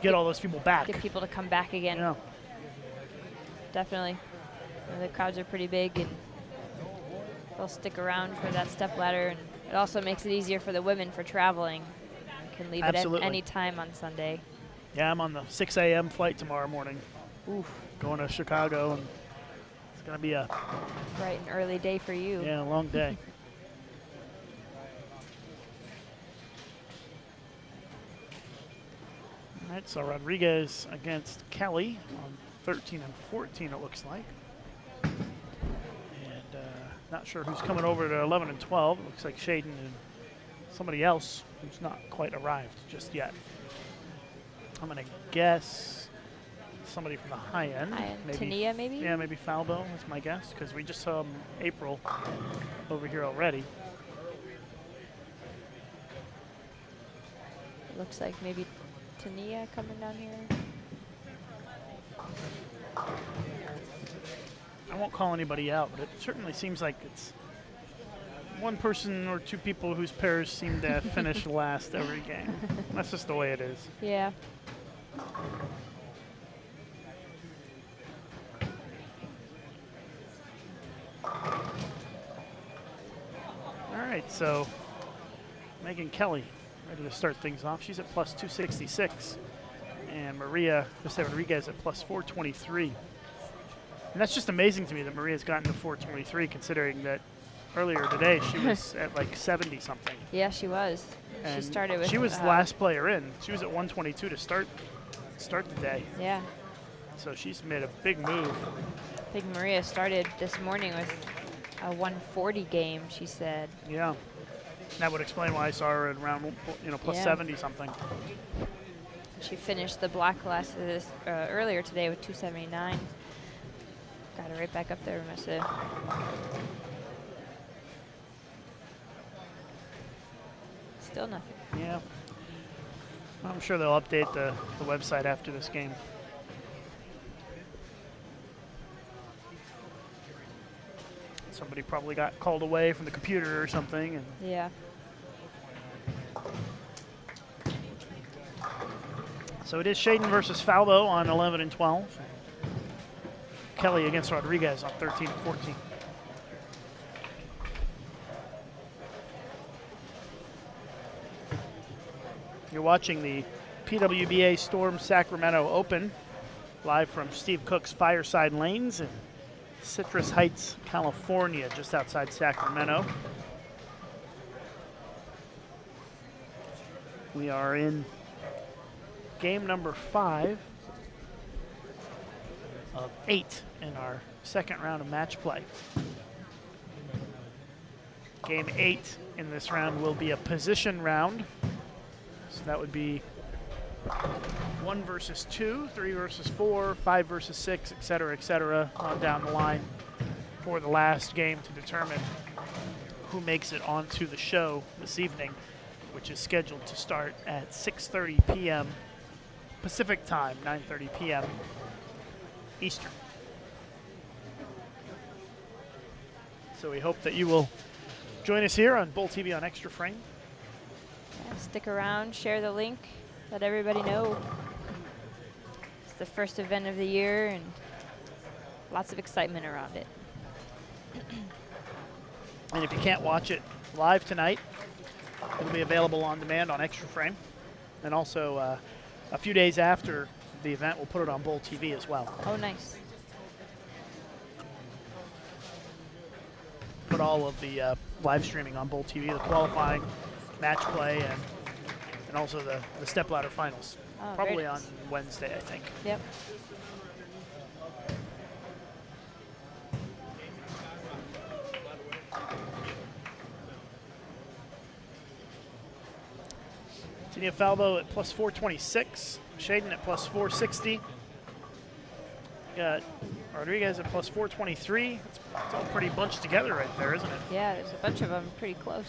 get all those people back. Get people to come back again. Yeah. Definitely. The crowds are pretty big, and they'll stick around for that step ladder. And it also makes it easier for the women for traveling. You can leave it at any time on Sunday. Yeah, I'm on the 6 a.m. flight tomorrow morning. Oof. Going to Chicago, and it's going to be a bright and early day for you. Yeah, a long day. All right, so Rodriguez against Kelly on 13 and 14, it looks like. And not sure who's coming over to 11 and 12. It looks like Shaden and somebody else who's not quite arrived just yet. I'm going to guess somebody from the high end. Tania, maybe? Yeah, maybe Falbo is my guess, because we just saw April over here already. Looks like maybe Tania coming down here. I won't call anybody out, but it certainly seems like it's one person or 2 people whose pairs seem to finish last every game. That's just the way it is. Yeah. All right, so Megan Kelly ready to start things off. She's at plus 266. And Maria Jose Rodriguez at plus 423. And that's just amazing to me that Maria's gotten to 423, considering that earlier today she was at like 70 something. Yeah, she was. And she started with. She was the last player in. She was at 122 to start the day. Yeah. So she's made a big move. I think Maria started this morning with a 140 game, she said. Yeah. That would explain why I saw her at around plus 70 something. She finished the block classes earlier today with 279. Got her right back up there, must have. Still nothing. Yeah. I'm sure they'll update the website after this game. Somebody probably got called away from the computer or something. And yeah. So it is Shaden versus Falbo on 11 and 12. Kelly against Rodriguez on 13 and 14. You're watching the PWBA Storm Sacramento Open, live from Steve Cook's Fireside Lanes in Citrus Heights, California, just outside Sacramento. We are in game number 5 of 8 in our second round of match play. Game 8 in this round will be a position round. So that would be 1 versus 2, 3 versus 4, 5 versus 6, et cetera, on down the line for the last game to determine who makes it onto the show this evening, which is scheduled to start at 6:30 p.m. Pacific time, 9:30 p.m. Eastern. So we hope that you will join us here on Bull TV on Extra Frame. Yeah, stick around, share the link, let everybody know. It's the first event of the year and lots of excitement around it. And if you can't watch it live tonight, it'll be available on demand on Extra Frame. And also a few days after the event, we'll put it on Bull TV as well. Oh, nice. Put all of the live streaming on Bull TV, the qualifying, match play, and also the Stepladder finals. Oh, probably on Wednesday, I think. Yep. Tina Falbo at plus 426, Shaden at plus 460. Got Rodriguez at plus 423. It's all pretty bunched together right there, isn't it? Yeah, there's a bunch of them pretty close.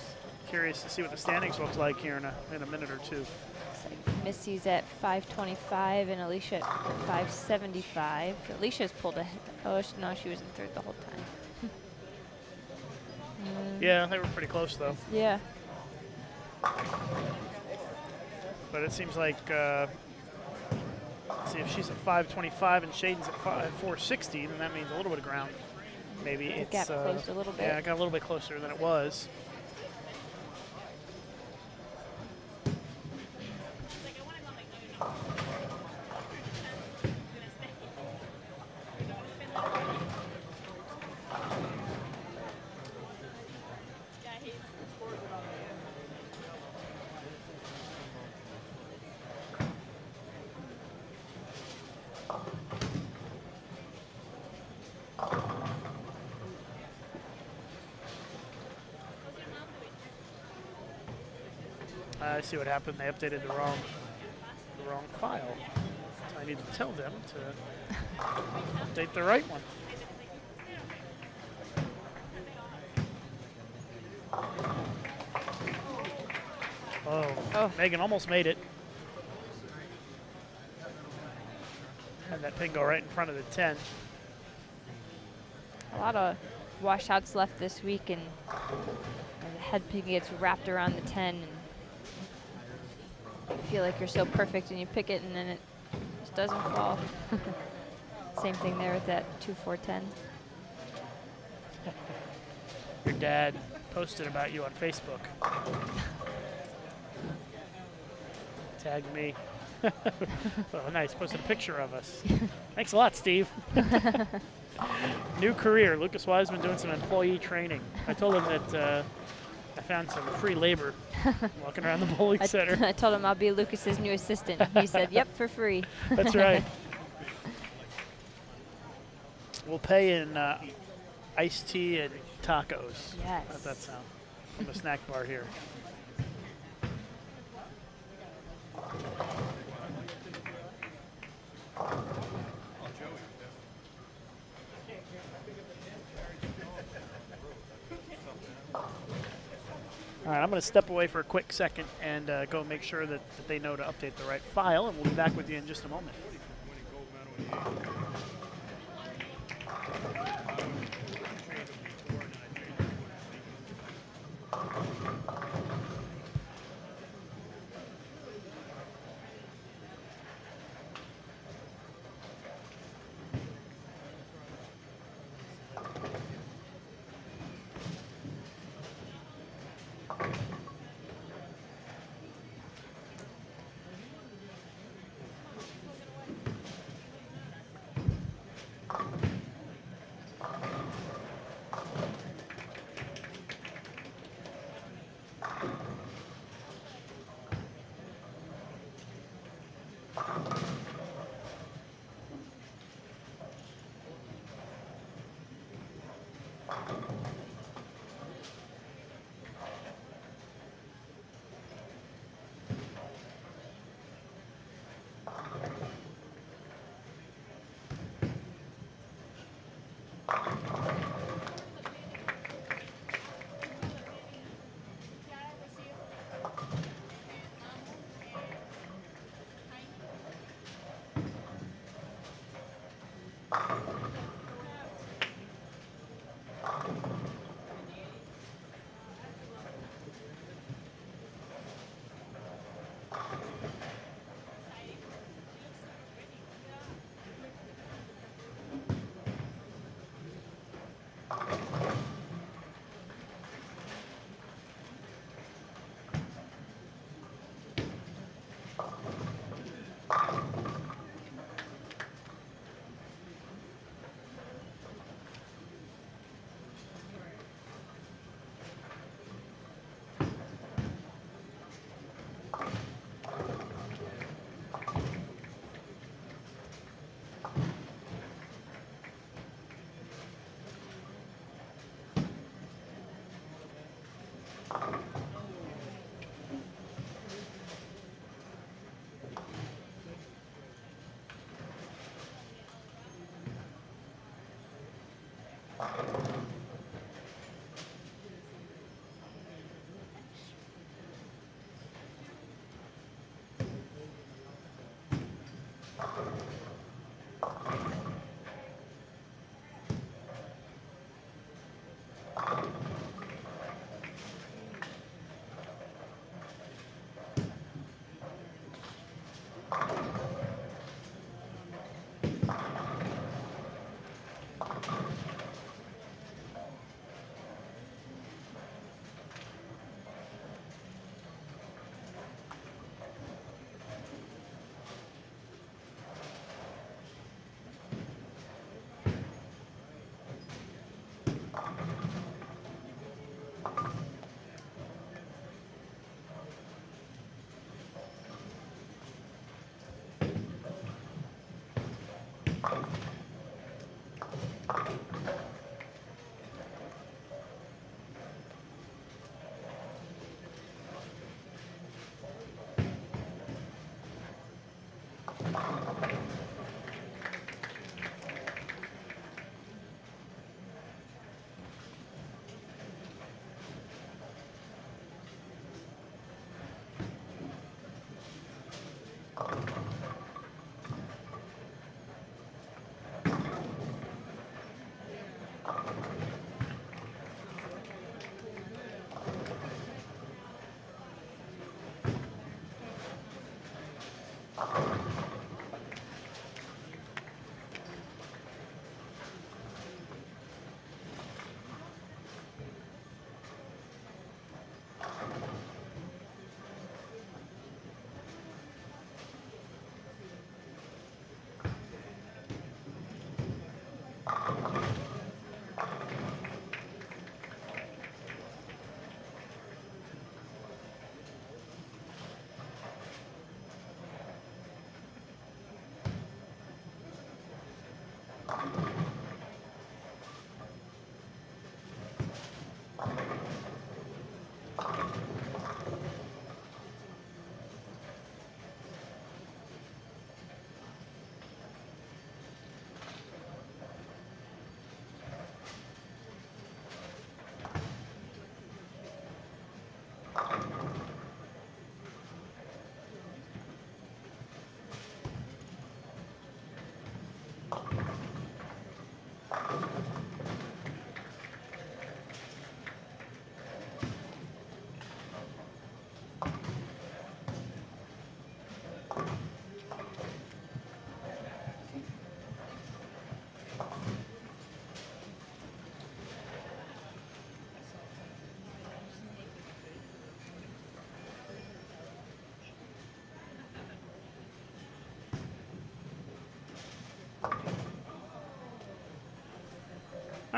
Curious to see what the standings looks like here in a minute or two. Looks like Missy's at 525 and Alicia at 575. Alicia's pulled ahead. Oh, no, she was in third the whole time. Yeah, they were pretty close, though. Yeah. But it seems like, let's see, if she's at 525 and Shaden's at 460, then that means a little bit of ground. Maybe The it's gap closed a little bit. Yeah, it got a little bit closer than it was. I see what happened. They updated the wrong file. So I need to tell them to update the right one. Oh, Megan almost made it. Had that pin go right in front of the 10. A lot of washouts left this week, and the head pin gets wrapped around the 10. And you feel like you're so perfect, and you pick it, and then it just doesn't fall. Same thing there with that 2-4-10. Your dad posted about you on Facebook. Tagged me. Oh, nice. Posted a picture of us. Thanks a lot, Steve. New career. Lucas Wiseman doing some employee training. I told him that I found some free labor walking around the bowling center. I told him I'll be Lucas's new assistant. He said, yep, for free. That's right. We'll pay in iced tea and tacos. Yes. How's that sound? From the snack bar here. All right, I'm going to step away for a quick second and go make sure that they know to update the right file, and we'll be back with you in just a moment.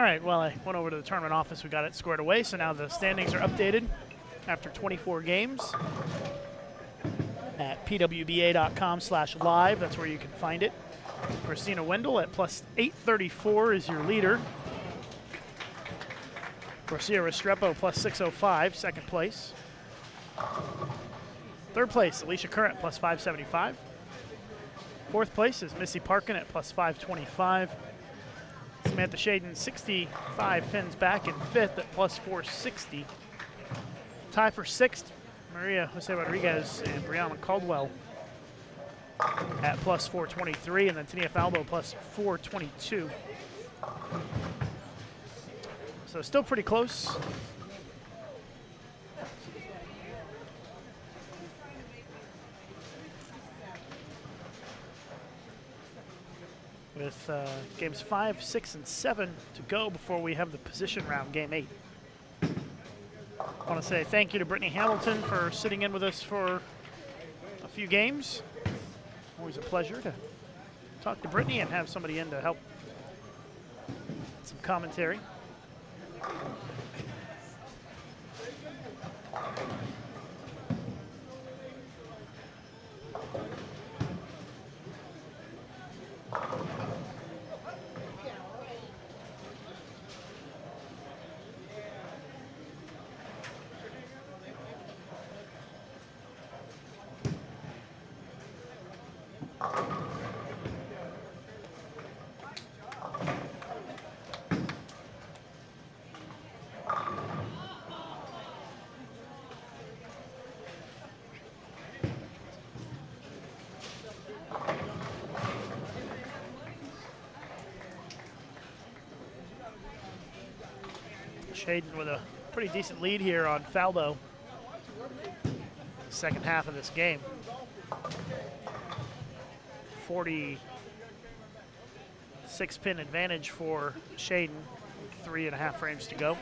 All right, well, I went over to the tournament office. We got it squared away, so now the standings are updated after 24 games at pwba.com/live. That's where you can find it. Christina Wendell at plus 834 is your leader. Garcia Restrepo plus 605, second place. Third place, Alicia Current plus 575. Fourth place is Missy Parkin at plus 525. Samantha Shaden 65 pins back in fifth at plus 460. Tie for sixth, Maria Jose Rodriguez and Brianna Caldwell at plus 423, and then Tania Falbo plus 422. So still pretty close. With games 5, 6, and 7 to go before we have the position round, game 8. I want to say thank you to Britney Hamilton for sitting in with us for a few games. Always a pleasure to talk to Britney and have somebody in to help some commentary. Shaden with a pretty decent lead here on Faldo. Second half of this game. 46 pin advantage for Shaden. 3.5 frames to go.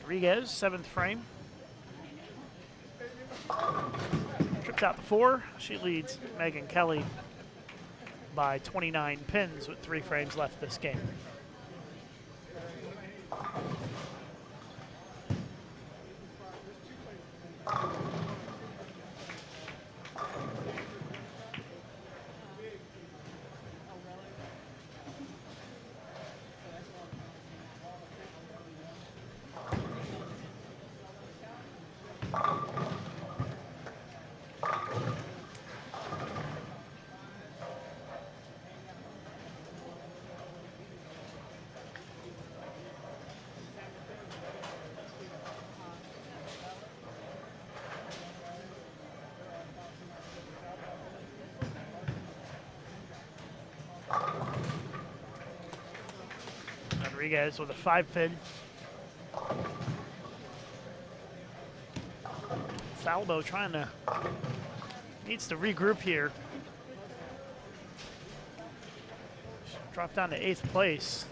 Rodriguez, 7th frame. Trips out the 4. She leads Megan Kelly by 29 pins with 3 frames left this game. Rodriguez with a 5 pin. Falbo needs to regroup here. Dropped down to 8th place.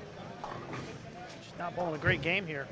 She's not bowling a great game here.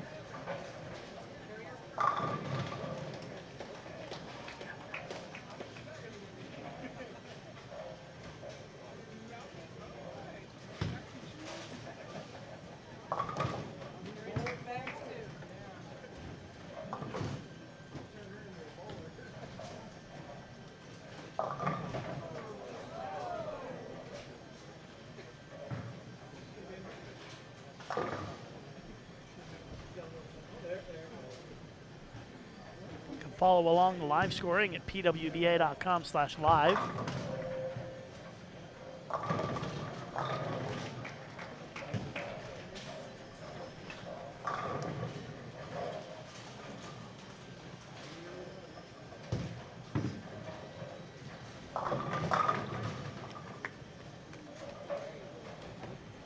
Follow along the live scoring at pwba.com/live.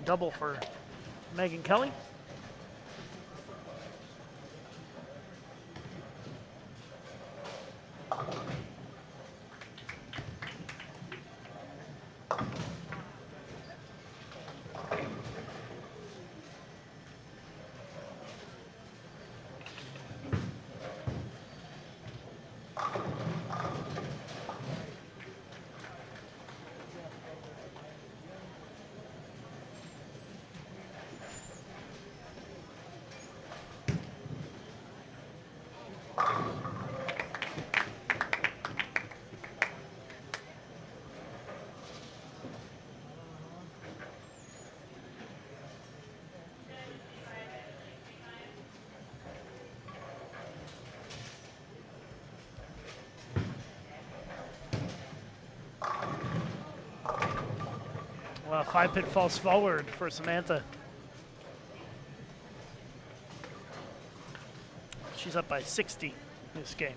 Double for Megan Kelly. Well, 5-pin falls forward for Samantha. She's up by 60 this game.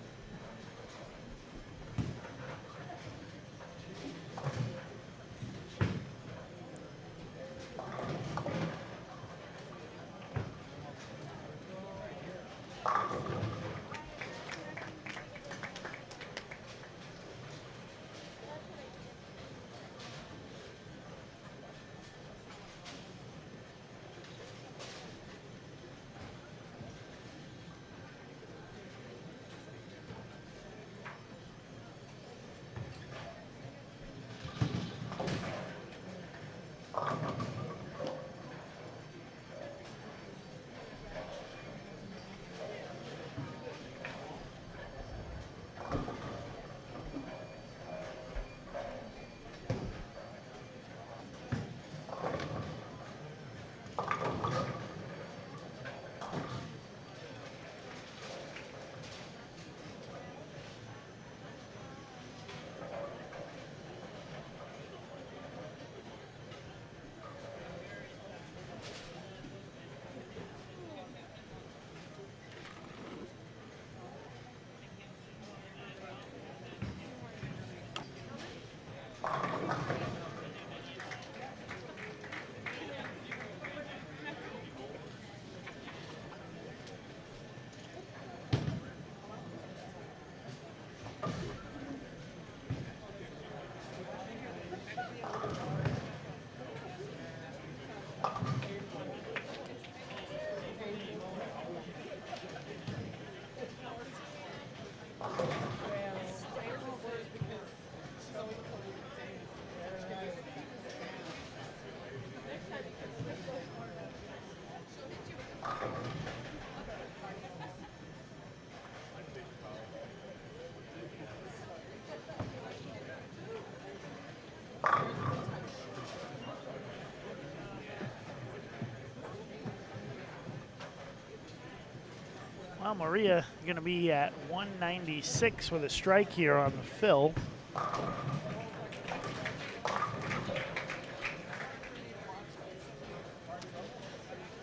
Well, Maria going to be at 196 with a strike here on the fill.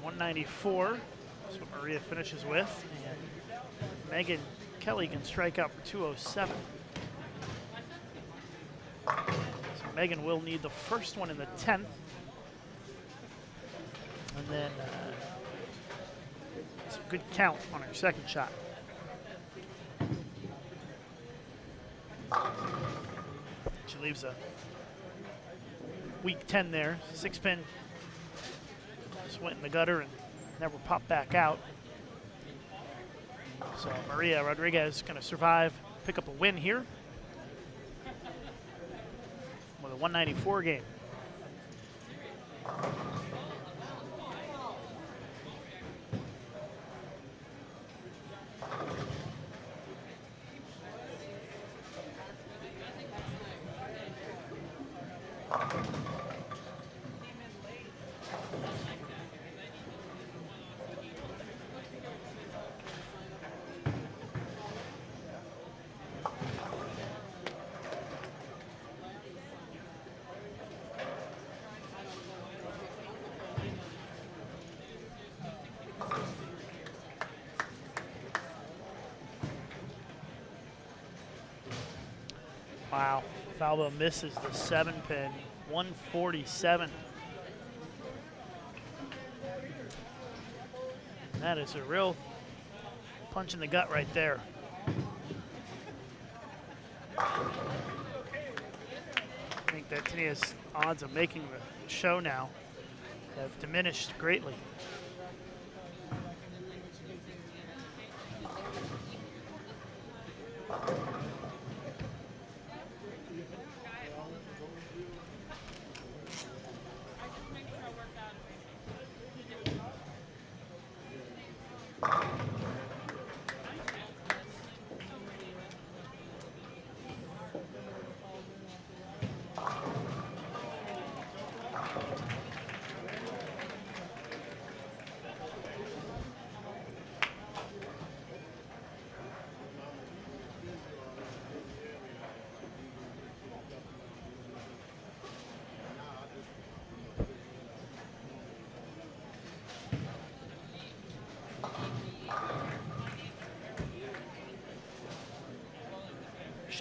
.194 is what Maria finishes with. And Megan Kelly can strike out for 207. So Megan will need the first one in the 10th. And then it's a good count on her second shot. She leaves a weak 10 there. 6-pin just went in the gutter and never popped back out. So Maria Rodriguez going to survive, pick up a win here with a 194 game. Wow, Falbo misses the 7-pin, 147. That is a real punch in the gut right there. I think that Tania's odds of making the show now have diminished greatly.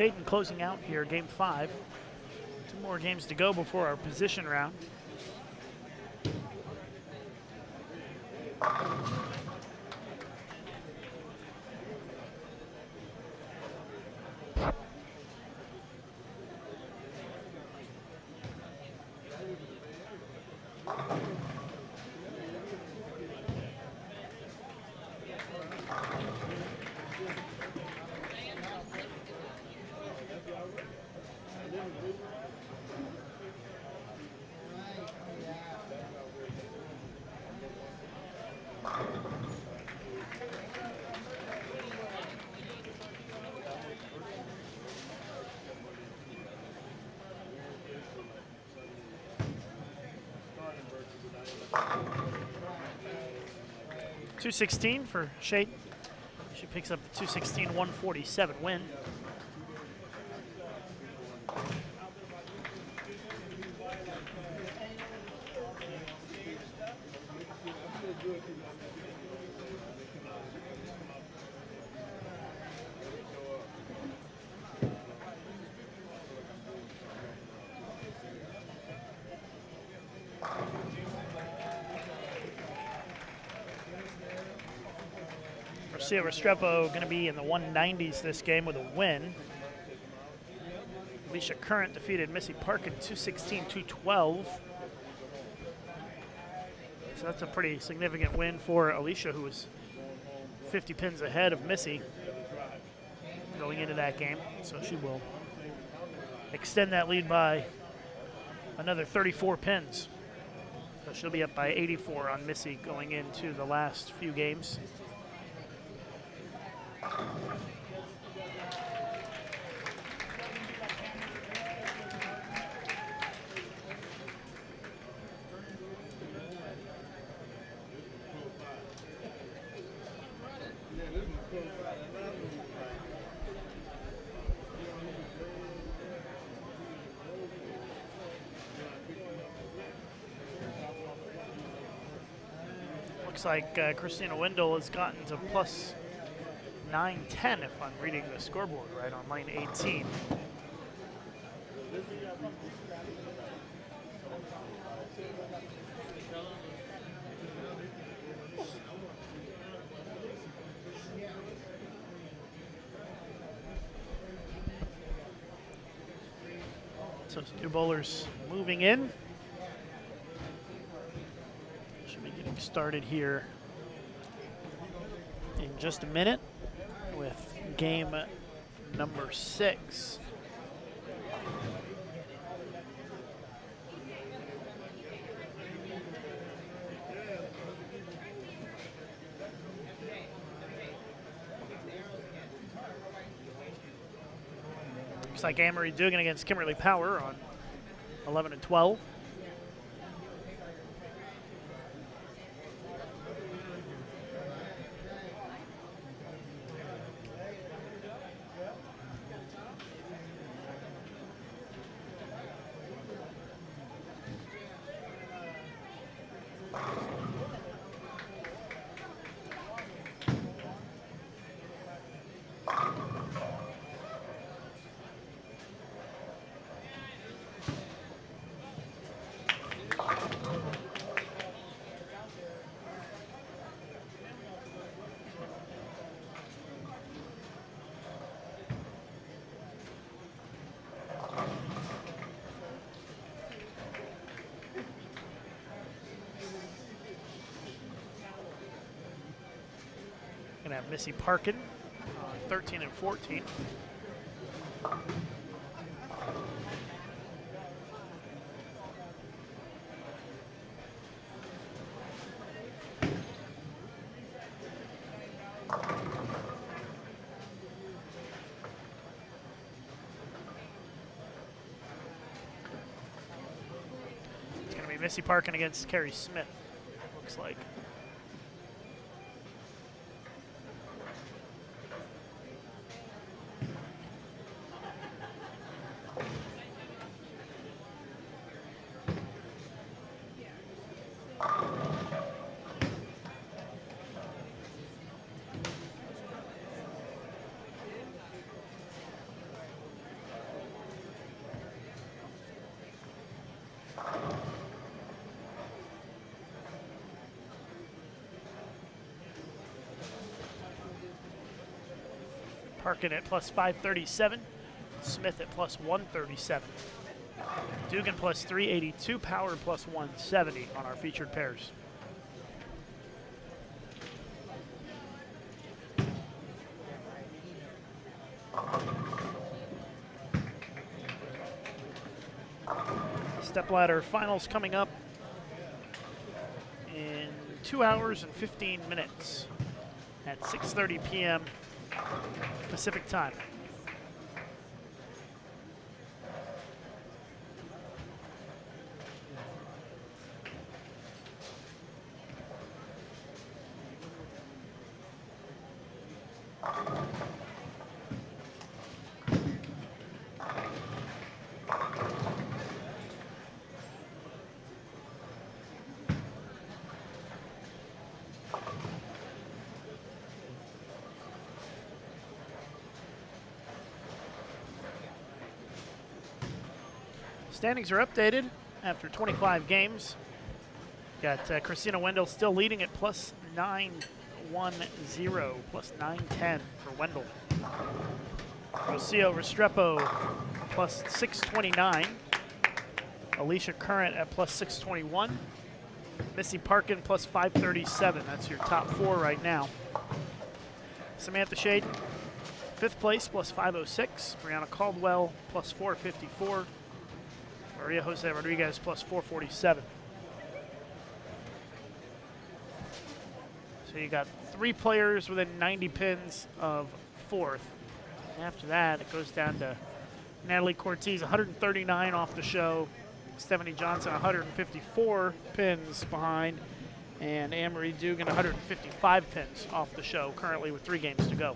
Shaden closing out here, game 5. 2 more games to go before our position round. .216 for Shaden. She picks up the 216-147 win. Garcia Restrepo going to be in the 190s this game with a win. Alicia Current defeated Missy Parkin 216-212. So that's a pretty significant win for Alicia, who was 50 pins ahead of Missy going into that game. So she will extend that lead by another 34 pins. So she'll be up by 84 on Missy going into the last few games. Looks like Christina Wendell has gotten to plus 910 if I'm reading the scoreboard right on lane 18. So two bowlers moving in. Should be getting started here in just a minute with game number 6. Looks like Anne-Marie Dugan against Kimberly Power on 11 and 12. Gonna have Missy Parkin, 13 and 14. It's gonna be Missy Parkin against Carrie Smith, looks like. Parkin at plus 537. Smith at plus 137. Dugan plus 382. Power plus 170 on our featured pairs. Stepladder finals coming up in 2 hours and 15 minutes at 6:30 p.m. Pacific time. Standings are updated after 25 games. Got Christina Wendell still leading at plus 910, plus 910 for Wendell. Rocio Restrepo plus 629. Alicia Current at plus 621. Missy Parkin plus 537. That's your top 4 right now. Samantha Shaden, 5th place, plus 506. Brianna Caldwell plus 454. Maria Jose Rodriguez plus 447. So you got 3 players within 90 pins of 4th. After that, it goes down to Natalie Cortez, 139 off the show. Stephanie Johnson, 154 pins behind. And Anne-Marie Dugan, 155 pins off the show, currently with 3 games to go.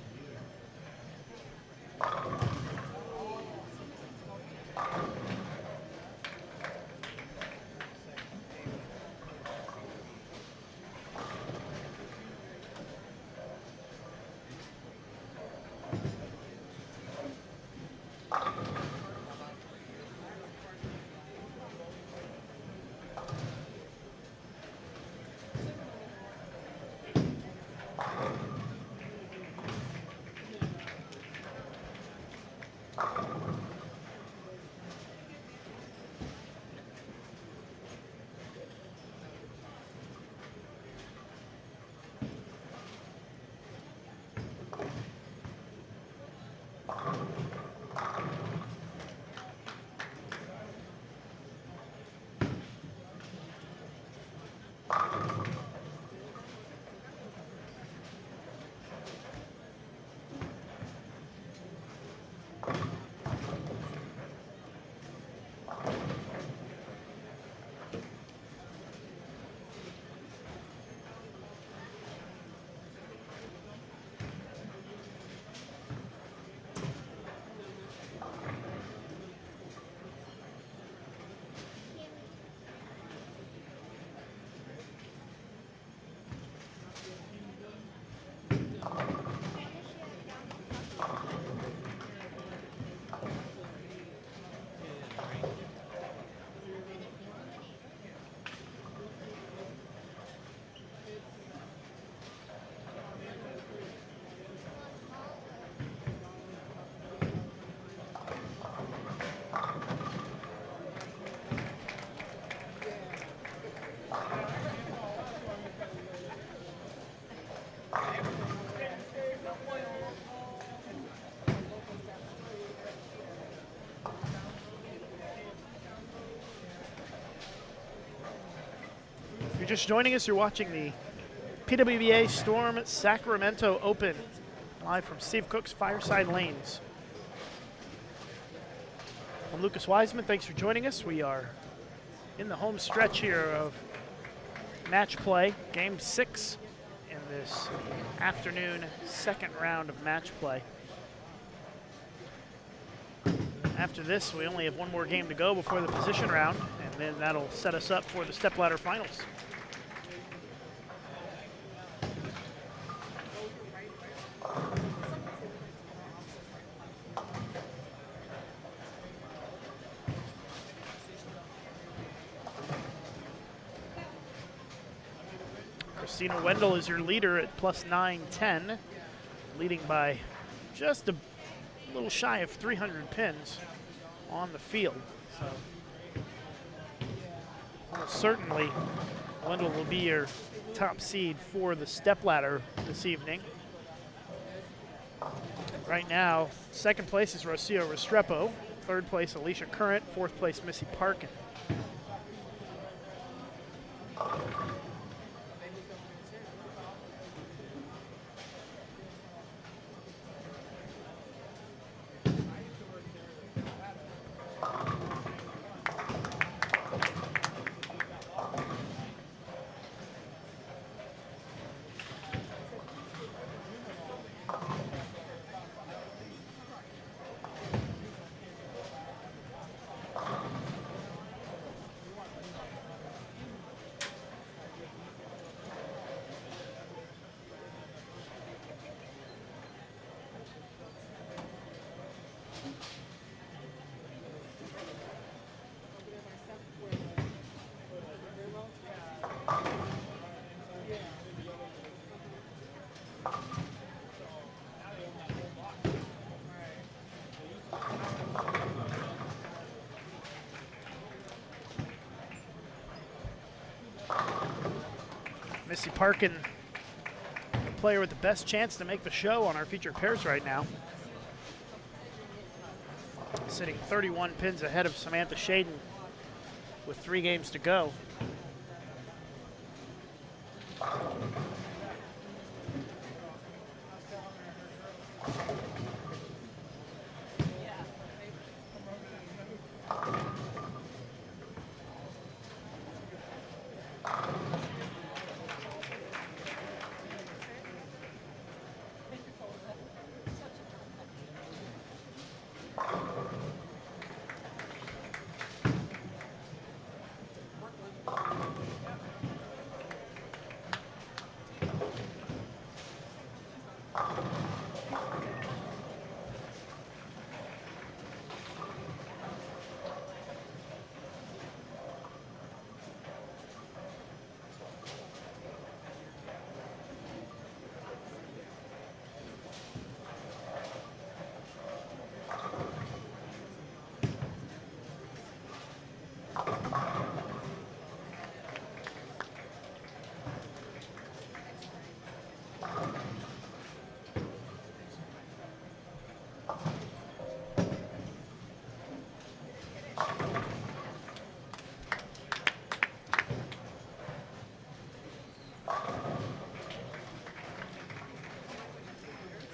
If you're just joining us, you're watching the PWBA Storm Sacramento Open, live from Steve Cook's Fireside Lanes. I'm Lucas Wiseman. Thanks for joining us. We are in the home stretch here of match play, game 6 in this afternoon second round of match play. After this, we only have one more game to go before the position round, and then that'll set us up for the Stepladder finals. Christina Wendell is your leader at plus 910, leading by just a little shy of 300 pins on the field. So almost certainly Wendell will be your top seed for the stepladder this evening. Right now, second place is Rocio Restrepo, third place Alicia Current, fourth place Missy Parkin. Missy Parkin, the player with the best chance to make the show on our featured pairs right now. Sitting 31 pins ahead of Samantha Shaden with 3 games to go.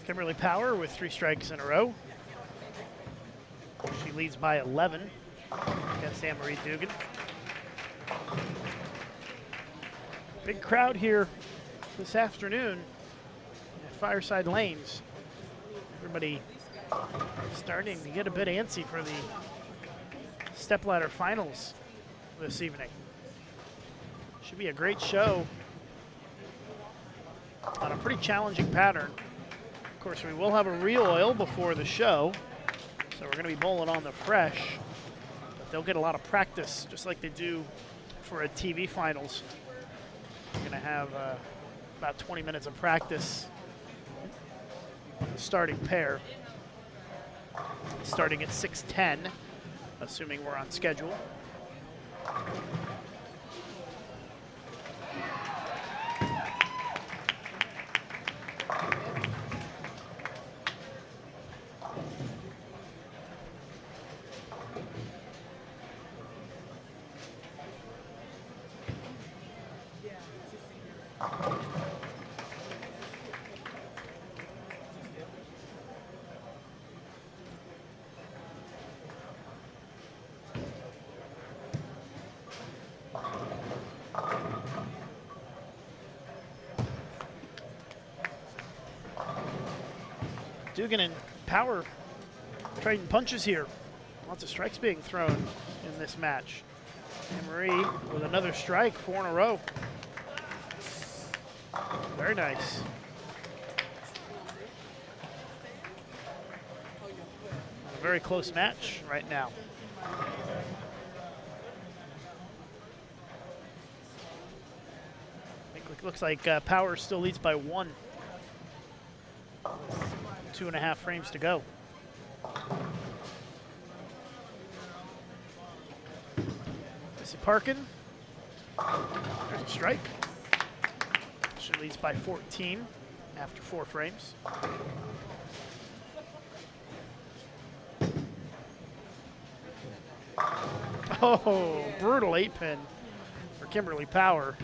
Kimberly Power with 3 strikes in a row. She leads by 11 against Anne-Marie Dugan. Big crowd here this afternoon at Fireside Lanes. Everybody starting to get a bit antsy for the stepladder finals this evening. Should be a great show on a pretty challenging pattern. Of course, we will have a real oil before the show, so we're going to be bowling on the fresh. But they'll get a lot of practice, just like they do for a TV finals. We're going to have about 20 minutes of practice on the starting pair, starting at 6:10, assuming we're on schedule. Dugan and Power trading punches here. Lots of strikes being thrown in this match. Anne-Marie with another strike, 4 in a row. Very nice. A very close match right now. It looks like Power still leads by 1. 2.5 frames to go. Missy Parkin. There's a strike. She leads by 14 after 4 frames. Oh, brutal 8-pin for Kimberly Power.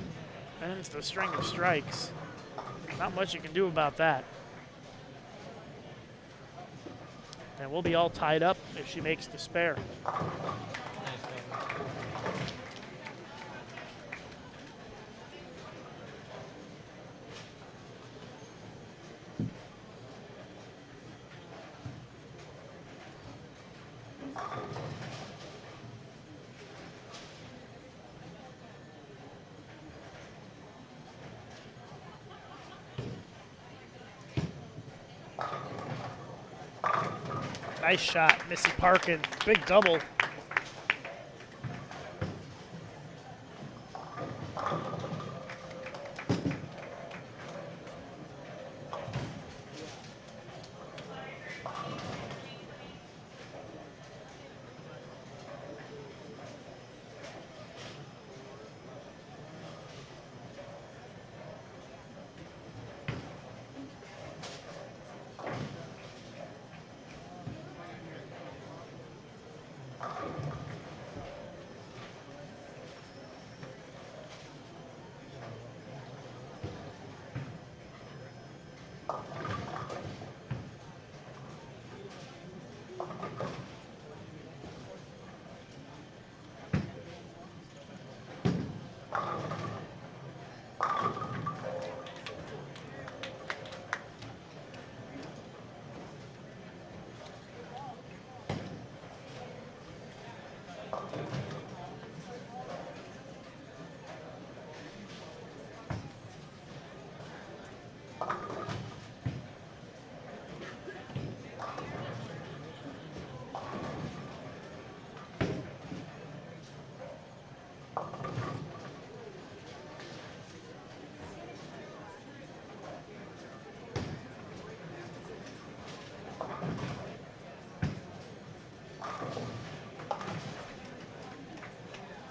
Ends the string of strikes. Not much you can do about that. And we'll be all tied up if she makes the spare. Nice shot, Missy Parkin. Big double.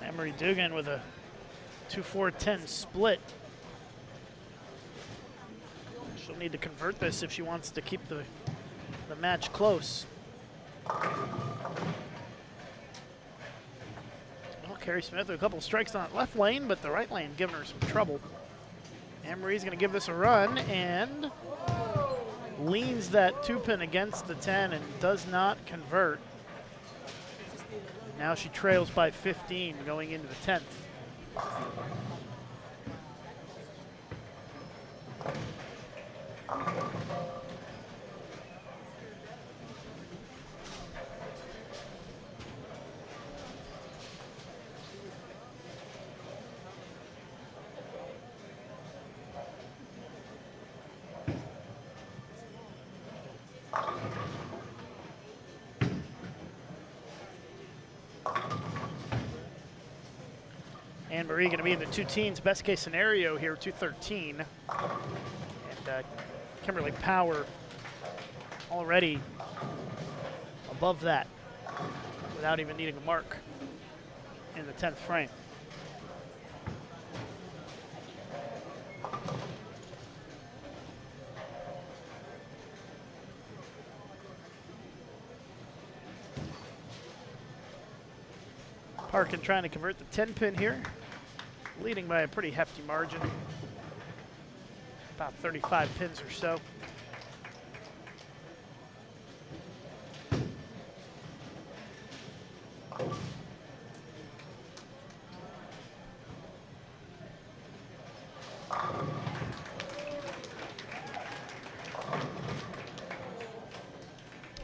Emery Dugan with a 2-4-10 split. She'll need to convert this if she wants to keep the match close. Well, Carrie Smith with a couple strikes on that left lane, but the right lane giving her some trouble. Emery's going to give this a run and leans that 2-pin against the 10 and does not convert. Now she trails by 15 going into the 10th. Anne Marie going to be in the 2 teens, best case scenario here, 213. And Kimberly Power already above that without even needing a mark in the 10th frame. Parkin trying to convert the 10-pin here, leading by a pretty hefty margin, about 35 pins or so.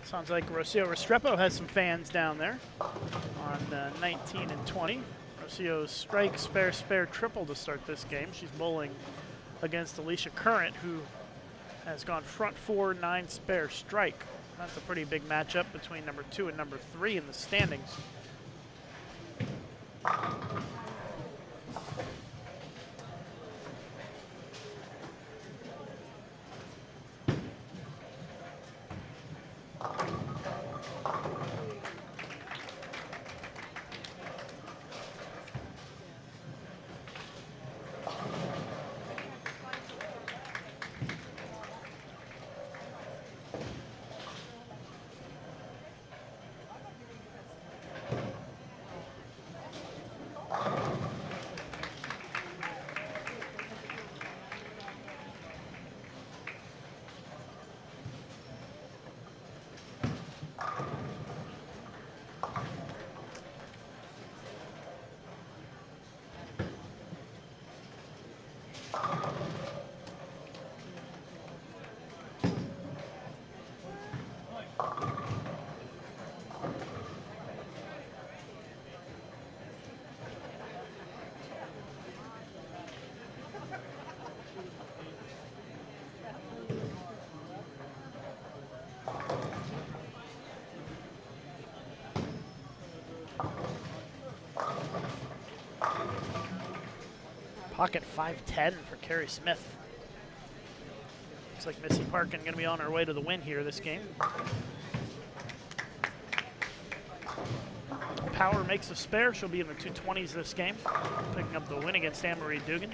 Sounds like Rocio Restrepo has some fans down there on 19 and 20. Rocio strike, spare, triple to start this game. She's bowling against Alicia Current, who has gone front 4, 9 spare strike. That's a pretty big matchup between number 2 and number 3 in the standings. Pocket 5'10" for Carrie Smith. Looks like Missy Parkin going to be on her way to the win here this game. Power makes a spare. She'll be in the 220s this game, picking up the win against Anne-Marie Dugan.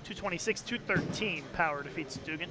.226, 213 Power defeats Dugan.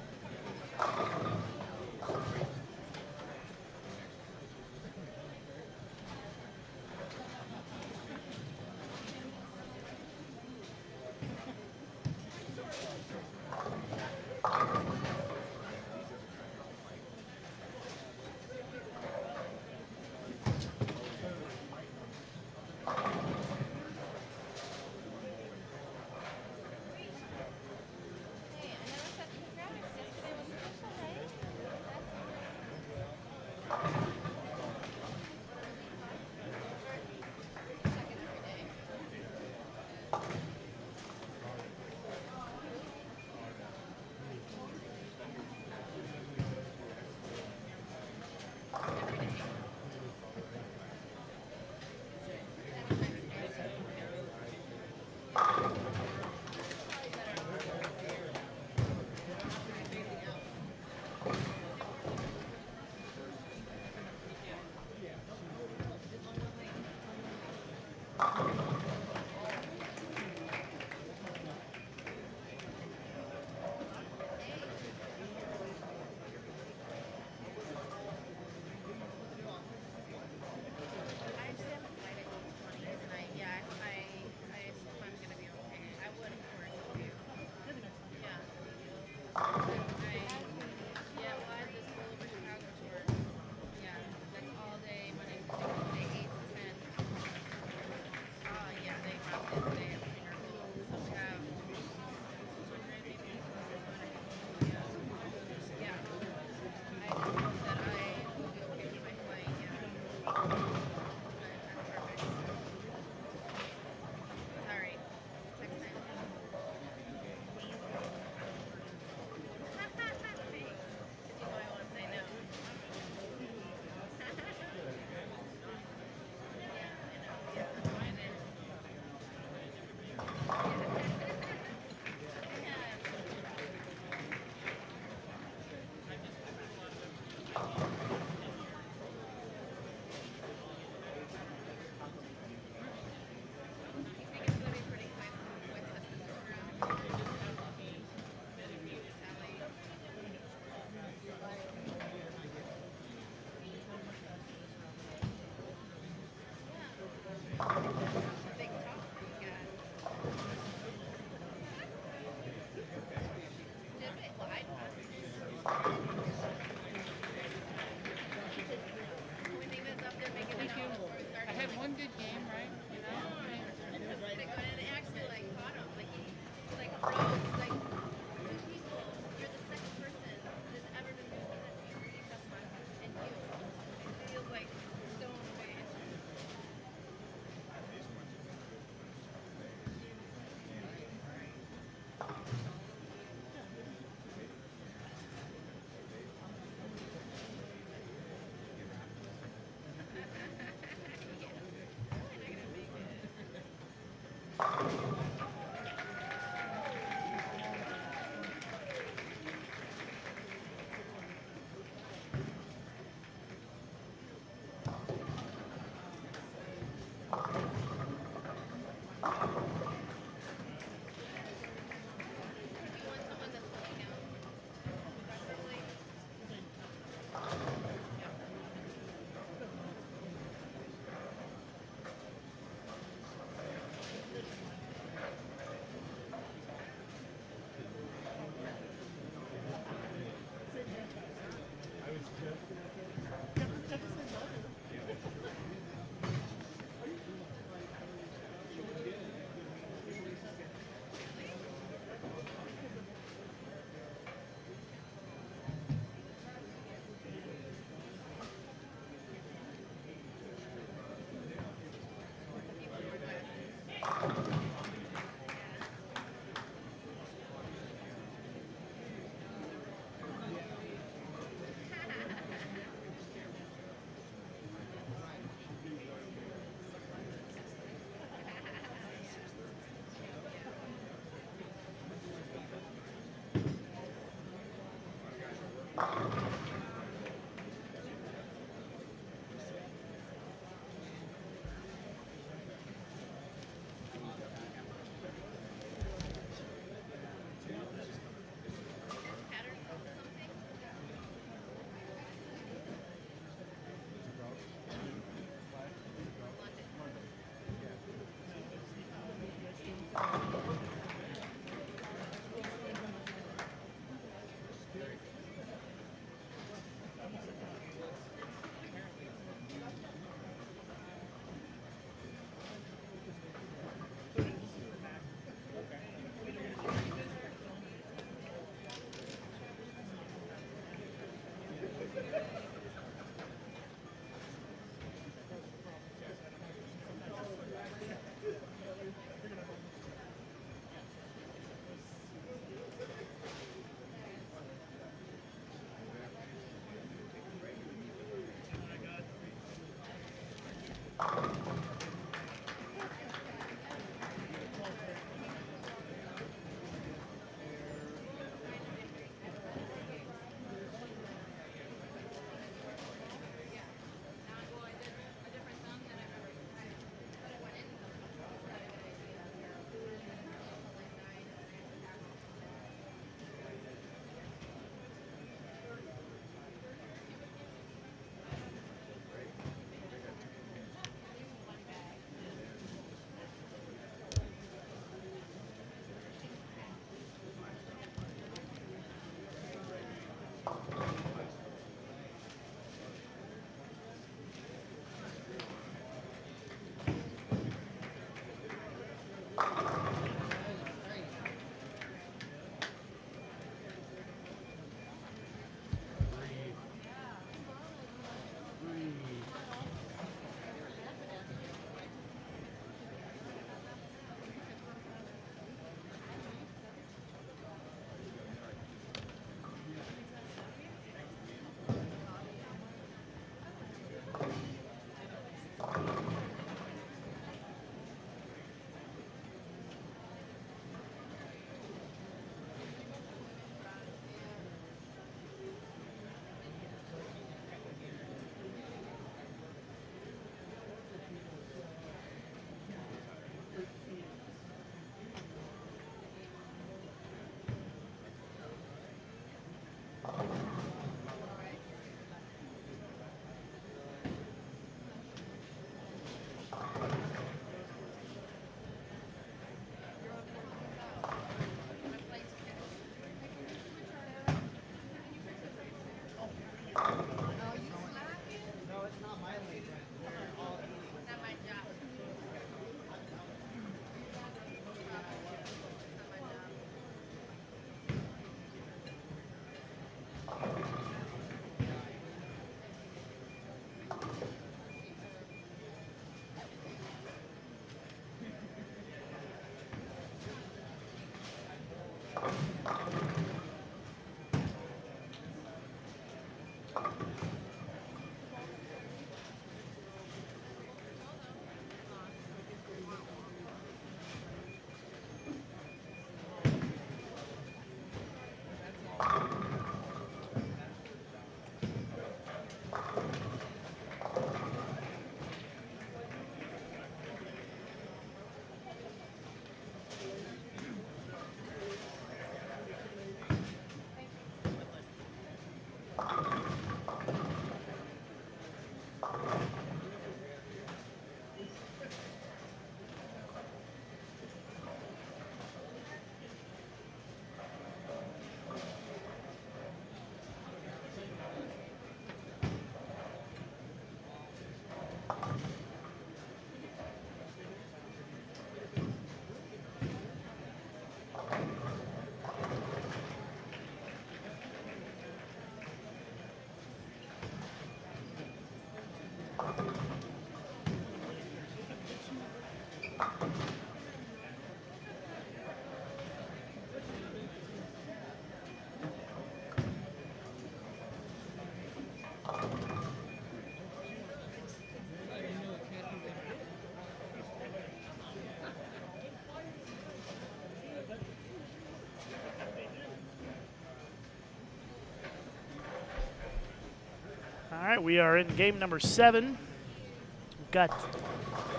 All right, we are in game number 7. We've got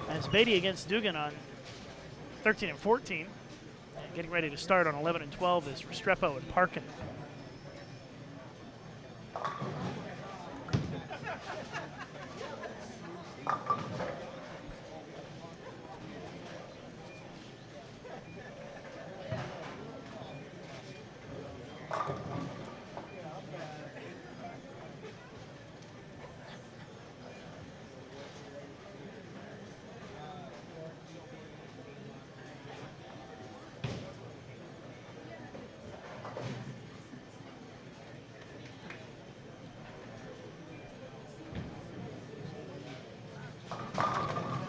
Asbady against Dugan on 13 and 14. And getting ready to start on 11 and 12 is Restrepo and Parkin.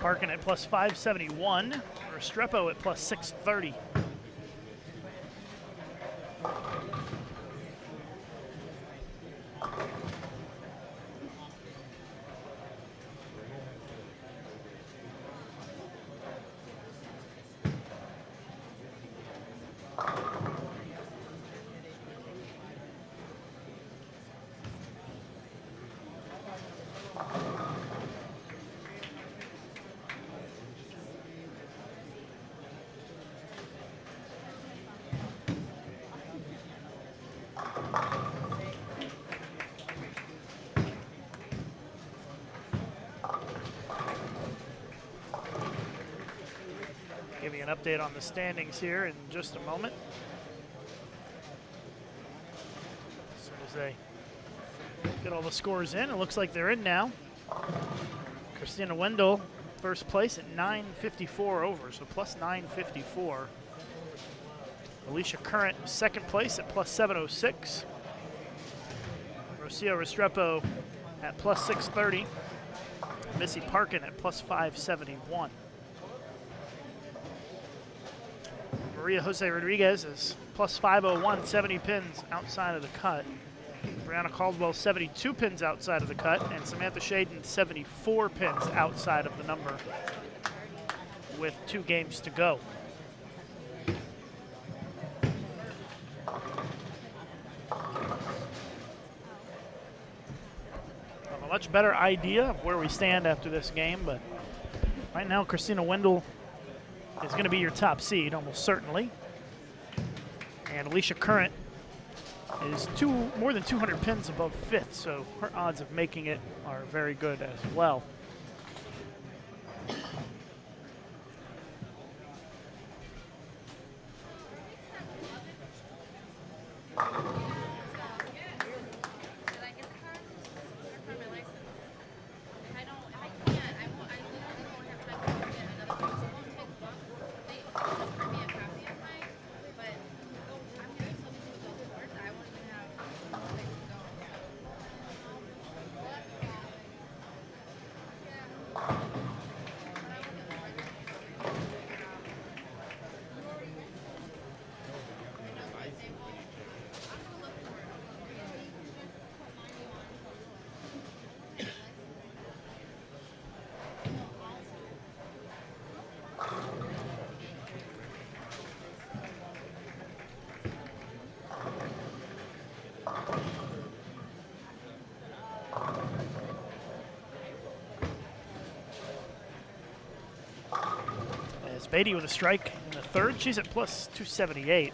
Parkin at plus 571, Restrepo at plus 630. Give you an update on the standings here in just a moment. As soon as they get all the scores in, it looks like they're in now. Christina Wendell first place at 954 over, so plus 954. Alicia Current, second place at plus 706. Rocio Restrepo at plus 630. Missy Parkin at plus 571. Maria Jose Rodriguez is plus 501, 70 pins outside of the cut. Brianna Caldwell, 72 pins outside of the cut, and Samantha Shaden, 74 pins outside of the number with 2 games to go. A much better idea of where we stand after this game, but right now Christina Wendell is going to be your top seed, almost certainly. And Alicia Current is more than 200 pins above 5th, so her odds of making it are very good as well. Beatty with a strike in the third. She's at plus 278.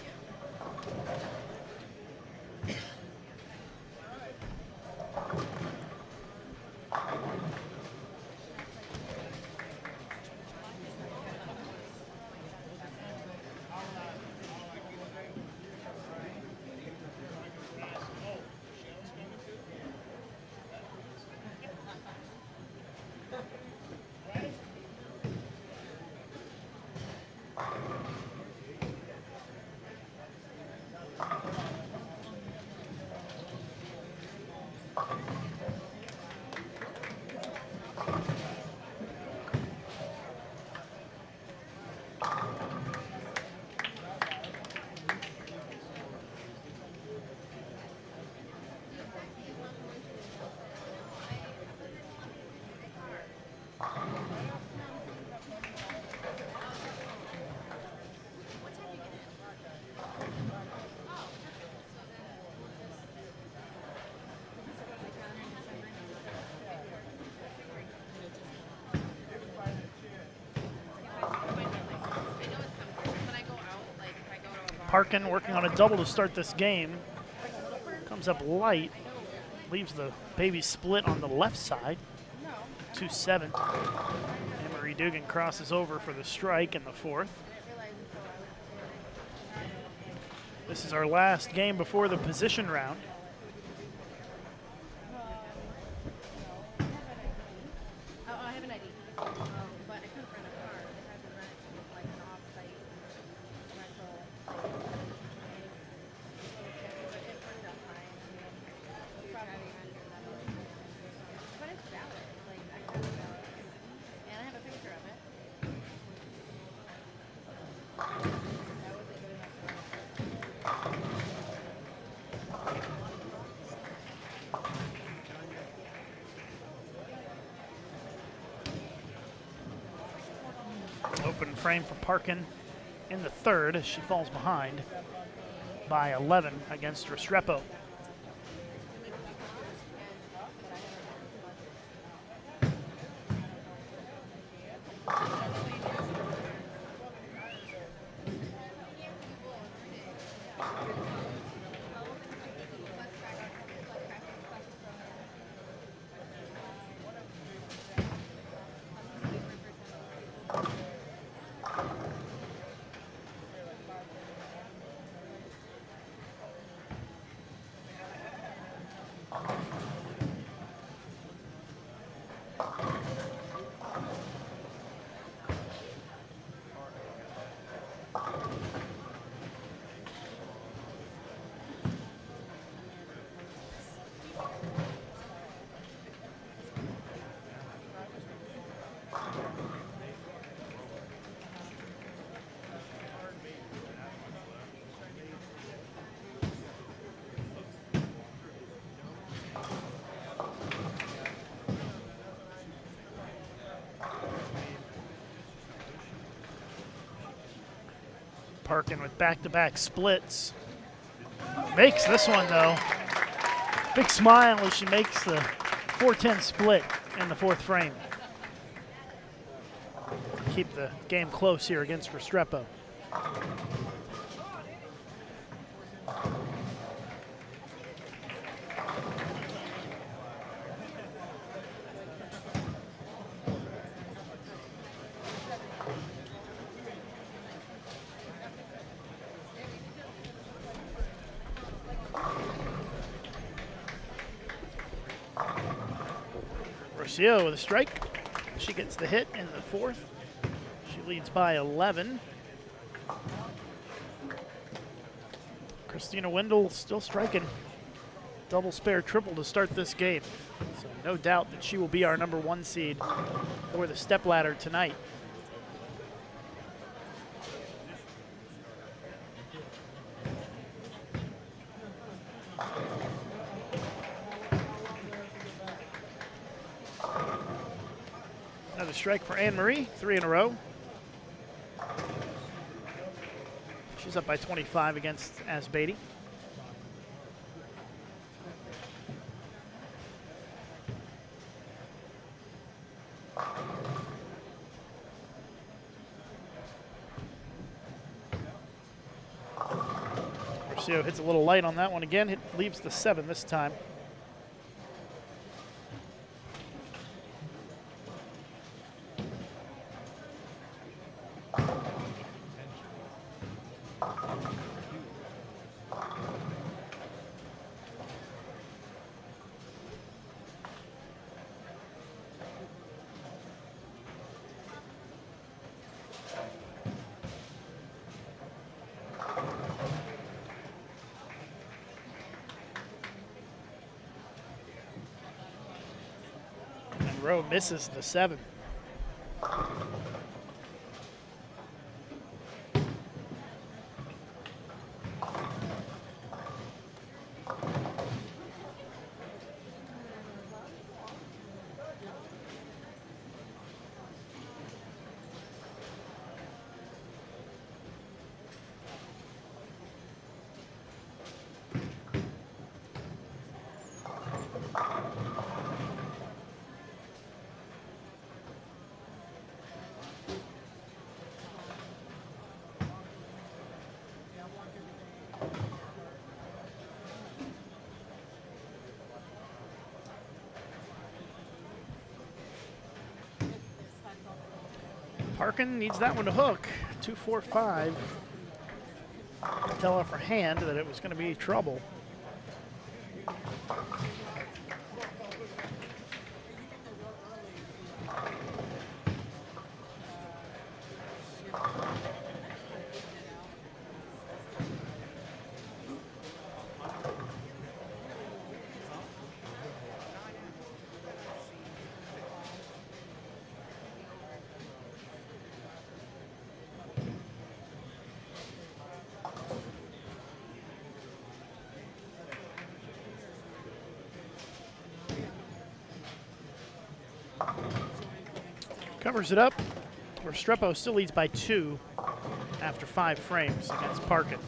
Parkin working on a double to start this game. Comes up light, leaves the baby split on the left side. 2-7. Anne-Marie Dugan crosses over for the strike in the fourth. This is our last game before the position round. Open frame for Parkin in the third as she falls behind by 11 against Restrepo. Parkin with back-to-back splits. Makes this one, though. Big smile as she makes the 4-10 split in the fourth frame. Keep the game close here against Restrepo. Rocio with a strike. She gets the hit in the fourth. She leads by 11. Christina Wendell still striking. Double spare triple to start this game. So no doubt that she will be our number 1 seed for the stepladder tonight. Another strike for Anne-Marie, 3 in a row. She's up by 25 against Asbeidi. Rocio hits a little light on that one again. Leaves the 7 this time. Rowe misses the 7. Parkin needs that one to hook. 2-4-5. Tell off her hand that it was going to be trouble. Covers it up. Restrepo still leads by 2 after 5 frames against Parkin.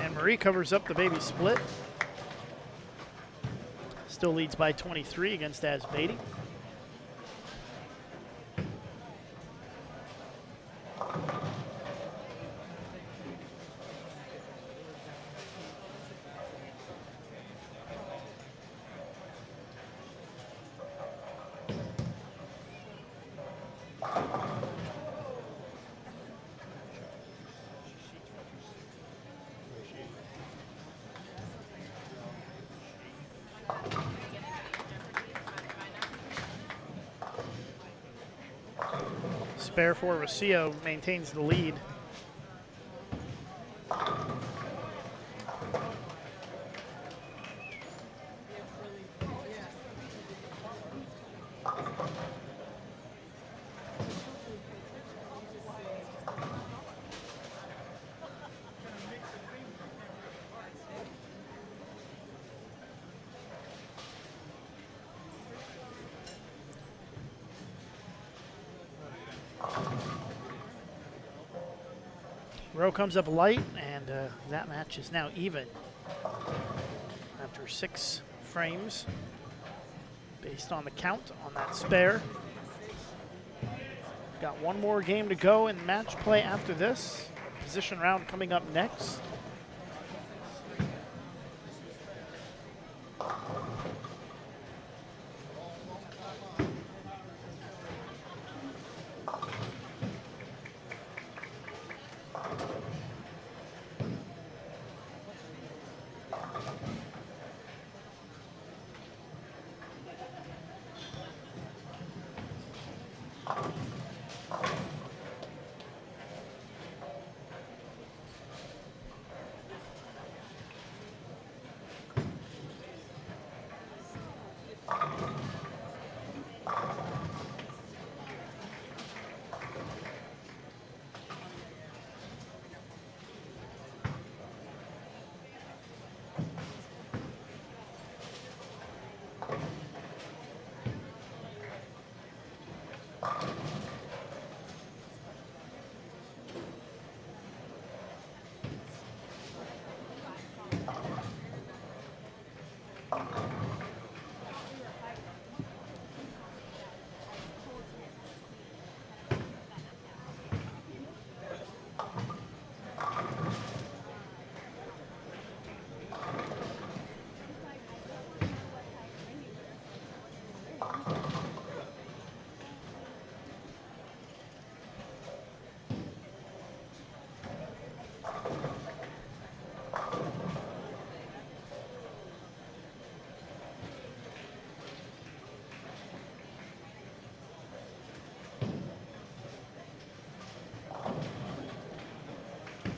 And Marie covers up the baby split. Still leads by 23 against Asbady. Spare for Rocio maintains the lead. Row comes up light, and that match is now even after 6 frames based on the count on that spare. Got one more game to go in match play after this. Position round coming up next.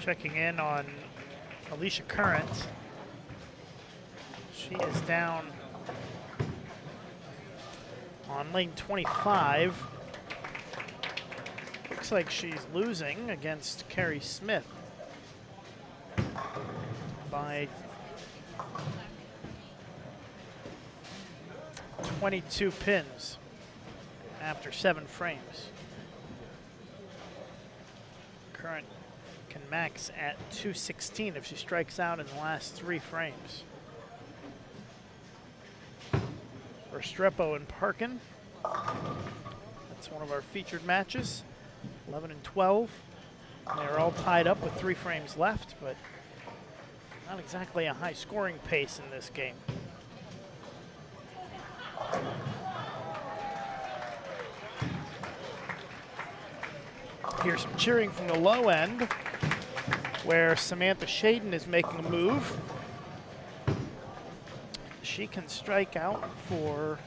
Checking in on Alicia Current. She is down on lane 25. Looks like she's losing against Carrie Smith by 22 pins after 7 frames. Current can max at 216 if she strikes out in the last 3 frames. Restrepo and Parkin. That's one of our featured matches. 11 and 12. They're all tied up with 3 frames left, but not exactly a high scoring pace in this game. Here's some cheering from the low end, where Samantha Shaden is making a move. She can strike out for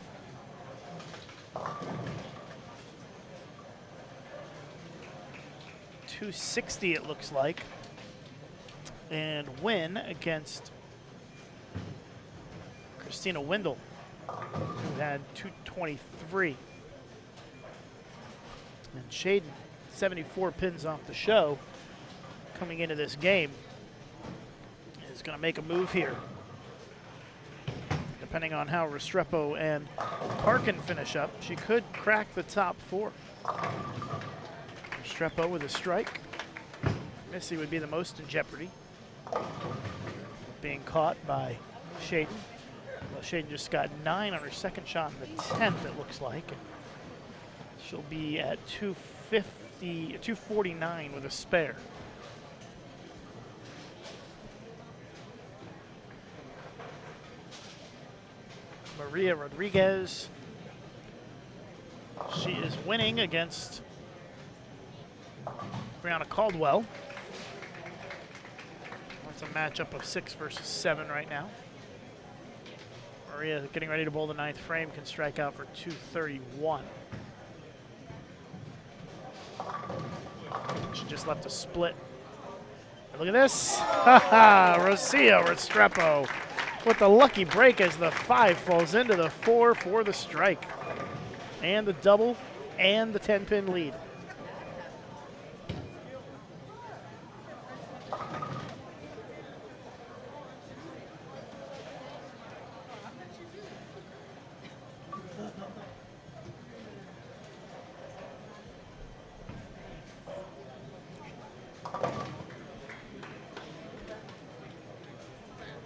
.260, it looks like, and win against Christina Windle, who had .223. And Shaden, 74 pins off the show, coming into this game, is going to make a move here. The depending on how Restrepo and Parkin finish up. She could crack the top 4. Restrepo with a strike. Missy would be the most in jeopardy, being caught by Shaden. Well, Shaden just got 9 on her second shot in the 10th, it looks like. And she'll be at 249 with a spare. Maria Rodriguez. She is winning against Brianna Caldwell. It's a matchup of 6 versus 7 right now. Maria getting ready to bowl the 9th frame, can strike out for 231. She just left a split. And look at this. Rocio Restrepo with the lucky break as the 5 falls into the 4 for the strike. And the double and the 10-pin lead.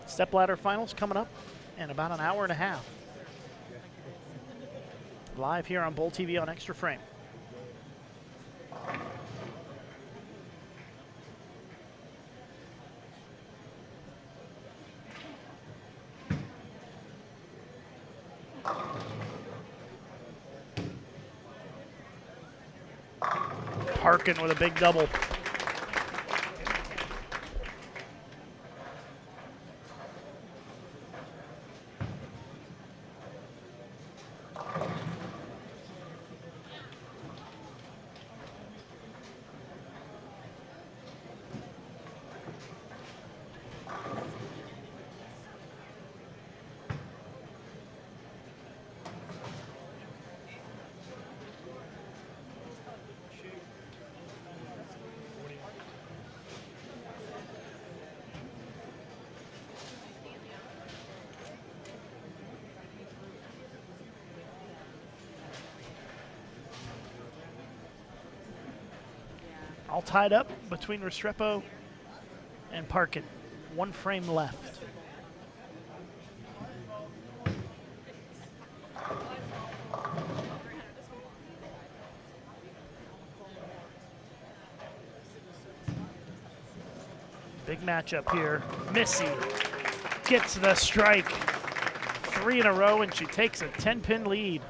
Stepladder finals coming up in about an hour and a half. Live here on Bowl TV on Extra Frame. Parkin with a big double. All tied up between Restrepo and Parkin. 1 frame left. Big matchup here. Missy gets the strike. 3 in a row, and she takes a 10-pin lead.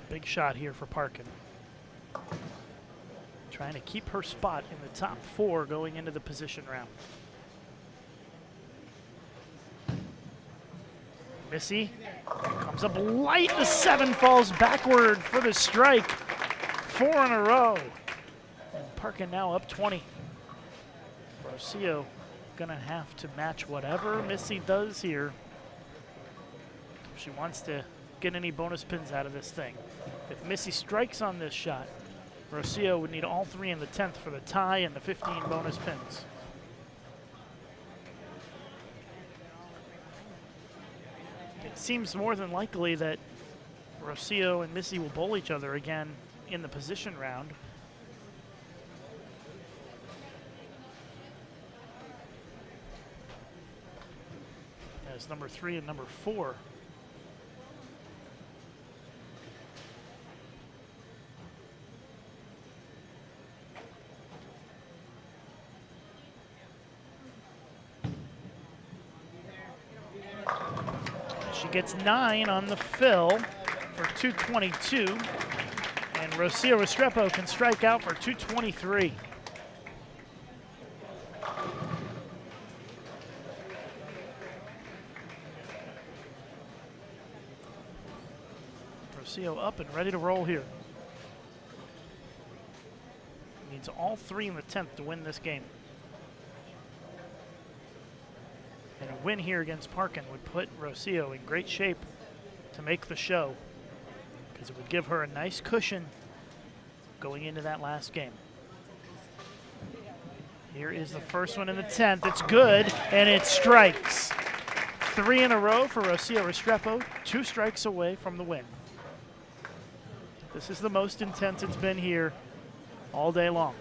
Big shot here for Parkin. Trying to keep her spot in the top 4 going into the position round. Missy comes up light. The 7 falls backward for the strike. 4 in a row. And Parkin now up 20. Rocio gonna have to match whatever Missy does here if she wants to get any bonus pins out of this thing. If Missy strikes on this shot, Rocio would need all 3 in the 10th for the tie and the 15 bonus pins. It seems more than likely that Rocio and Missy will bowl each other again in the position round. As number 3 and number 4. She gets 9 on the fill for 222. And Rocio Restrepo can strike out for 223. Rocio up and ready to roll here. Needs all three in the 10th to win this game. And a win here against Parkin would put Rocio in great shape to make the show, because it would give her a nice cushion going into that last game. Here is the first one in the 10th. It's good, and it strikes. 3 in a row for Rocio Restrepo, 2 strikes away from the win. This is the most intense it's been here all day long.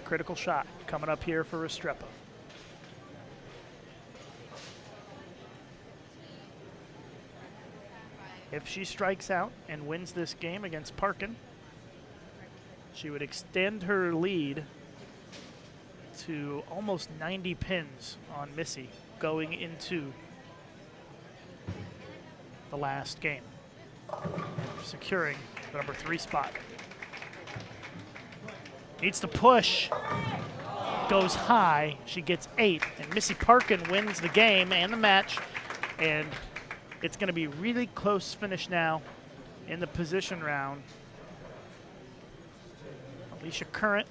Critical shot coming up here for Restrepo. If she strikes out and wins this game against Parkin, she would extend her lead to almost 90 pins on Missy going into the last game, securing the number 3 spot. Needs to push, goes high, she gets 8, and Missy Parkin wins the game and the match, and it's going to be really close finish now in the position round. Alicia Current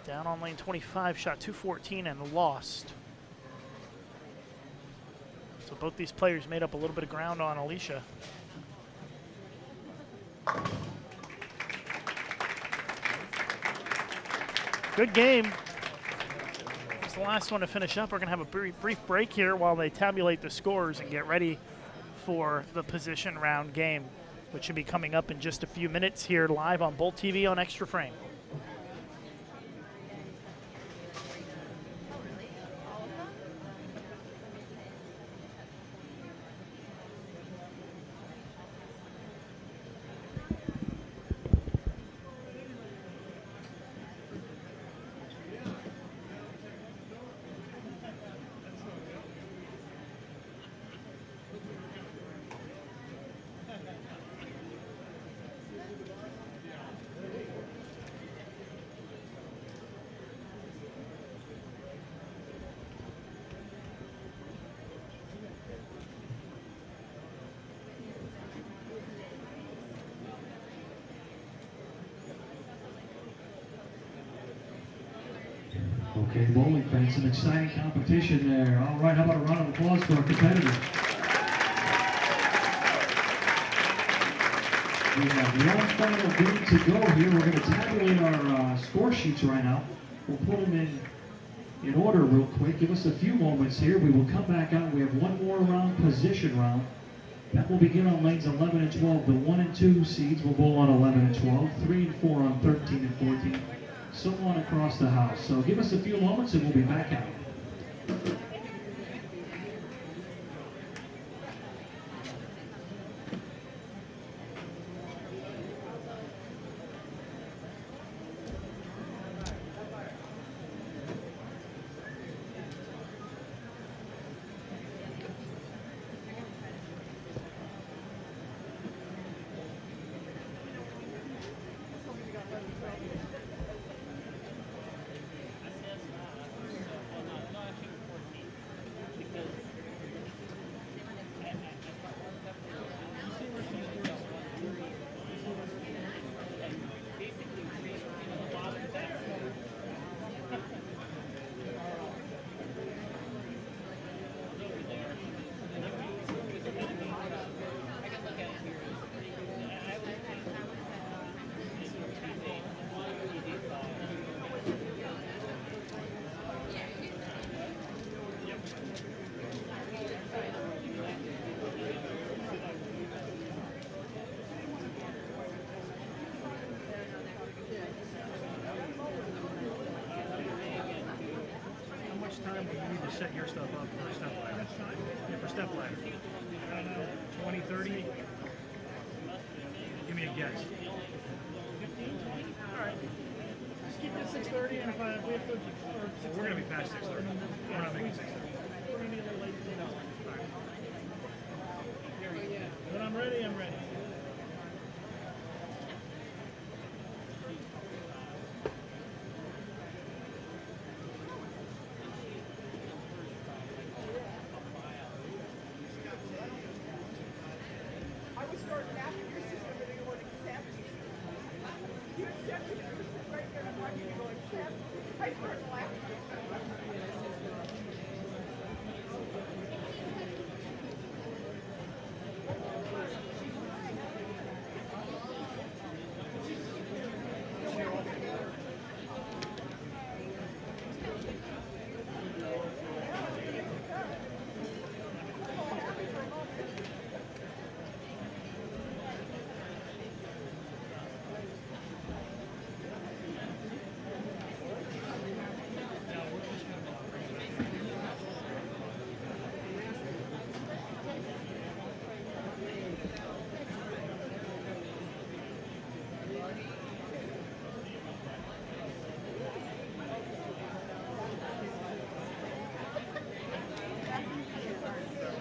down on lane 25, shot 214 and lost. So both these players made up a little bit of ground on Alicia. Good game. It's the last one to finish up. We're going to have a brief break here while they tabulate the scores and get ready for the position round game, which should be coming up in just a few minutes here live on Bolt TV on Extra Frame. Okay, bowling fans, some exciting competition there. All right, how about a round of applause for our competitors? We have one final game to go here. We're going to tabulate our score sheets right now. We'll put them in order real quick. Give us a few moments here. We will come back out. We have one more round, position round. That will begin on lanes 11 and 12. The 1 and 2 seeds will bowl on 11 and 12. 3 and 4 on 13 and 14. So on across the house. So give us a few moments and we'll be back out. Time you need to set your stuff up for a step ladder. Yeah, for step ladder. 20, 30? Give me a guess. 15? All right. Just keep it at 6:30, and if we have to, We're going to be past 6:30. We're not making 6:30. we're gonna be a little late. When I'm ready, I'm ready. I was starting after your sister, but they would accept you. You accepted it. You sit right there and I'm watching you go accept. I started laughing.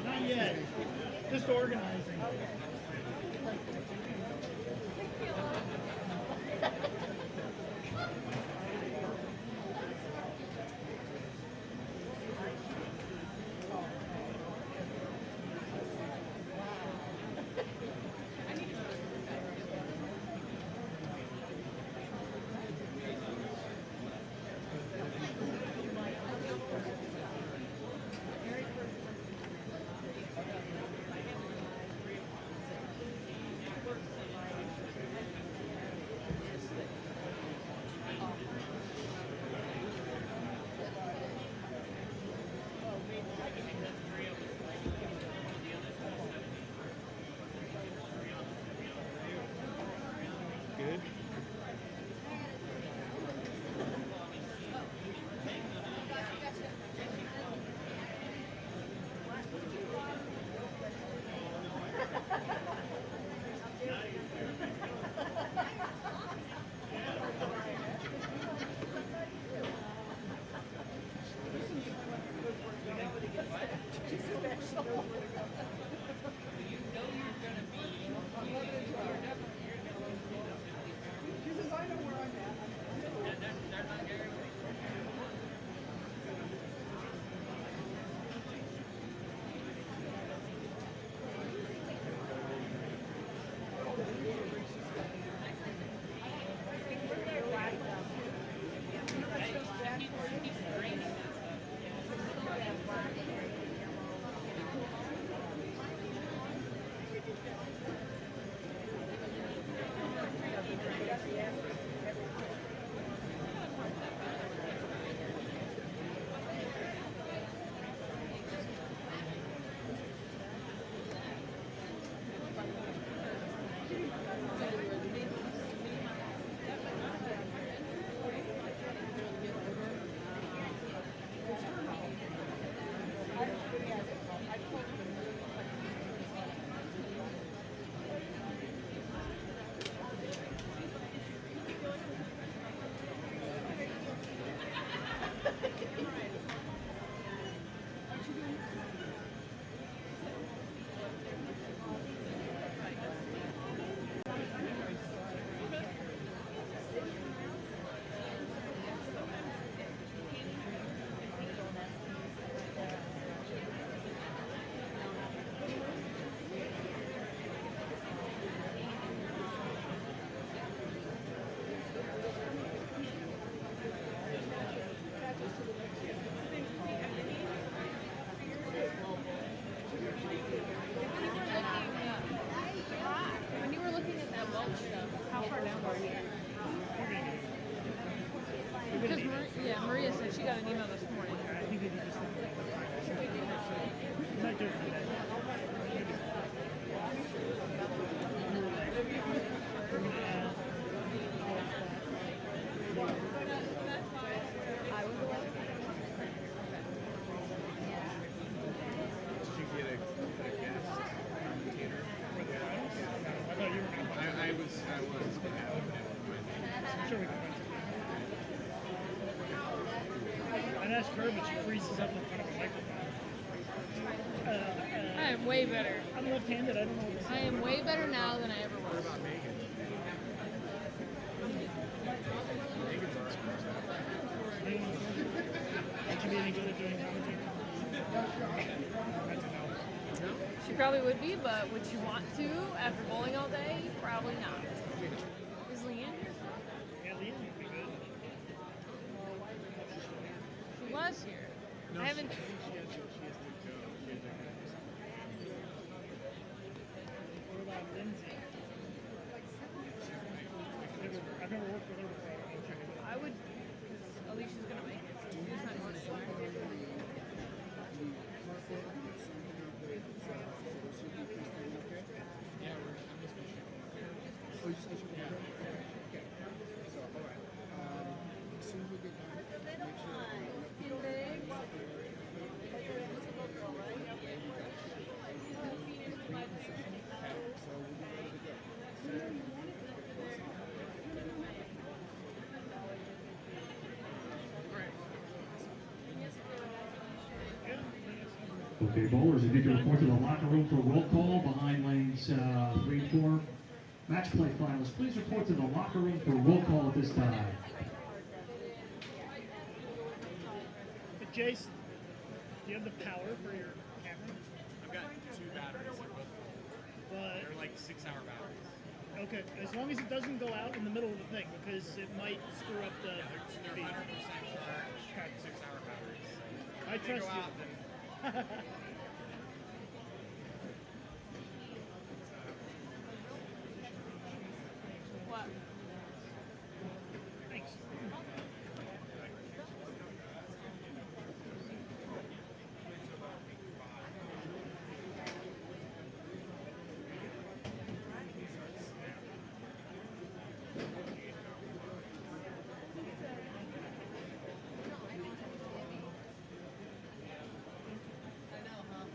Not yet. Just organizing. ask her, but she freezes up in front of a microphone. I am way better. I'm left-handed. I don't know what to say. I am way better now than I ever was. What about Megan? Megan's on scores Would you be any good at doing commentary? I don't know. She probably would be, but would she want to after bowling all day? Probably not. Is Leanne here? Yeah, Leanne would be good. She was here. I haven't. She has to go. What about Lindsay? I've never worked with her before. I don't know if she would. I would, because Alicia's gonna make it. She's not going anywhere. Okay, bowlers, if you can report to the locker room for roll call behind lanes 3 and 4. Match play finalists, please report to the locker room for roll call at this time. But Jace, do you have the power for your camera? I've got 2 batteries. But They're like 6-hour batteries. okay, as long as it doesn't go out in the middle of the thing, because it might screw up the They're feed. 100% charged, 6-hour batteries. So I if they trust go you. out, then What? Thanks. I know, huh?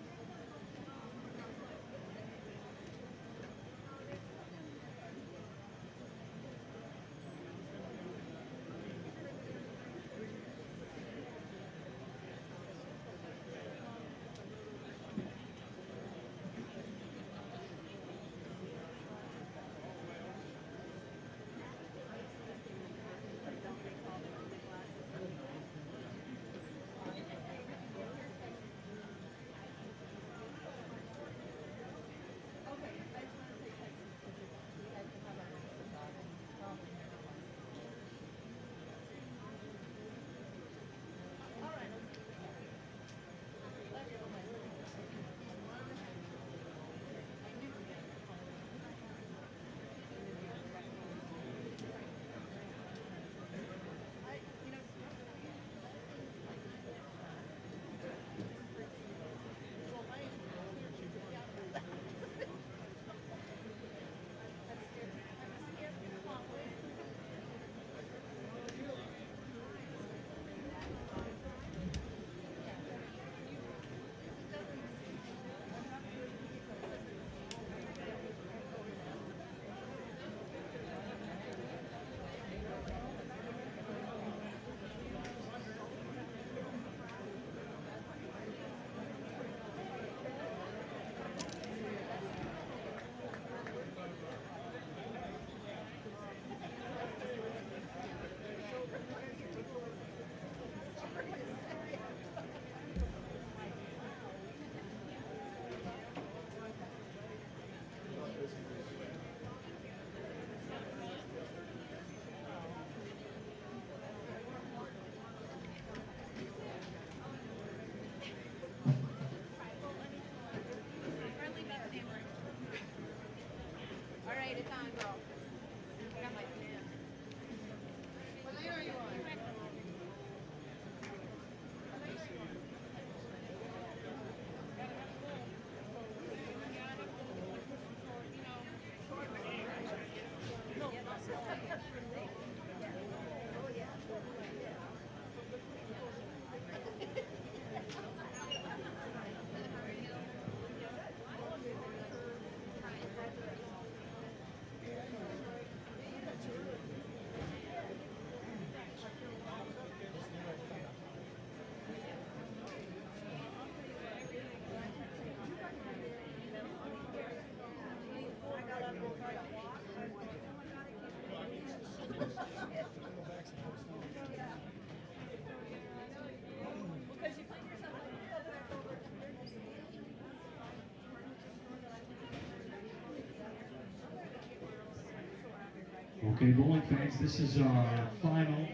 Okay, bowling fans, this is our final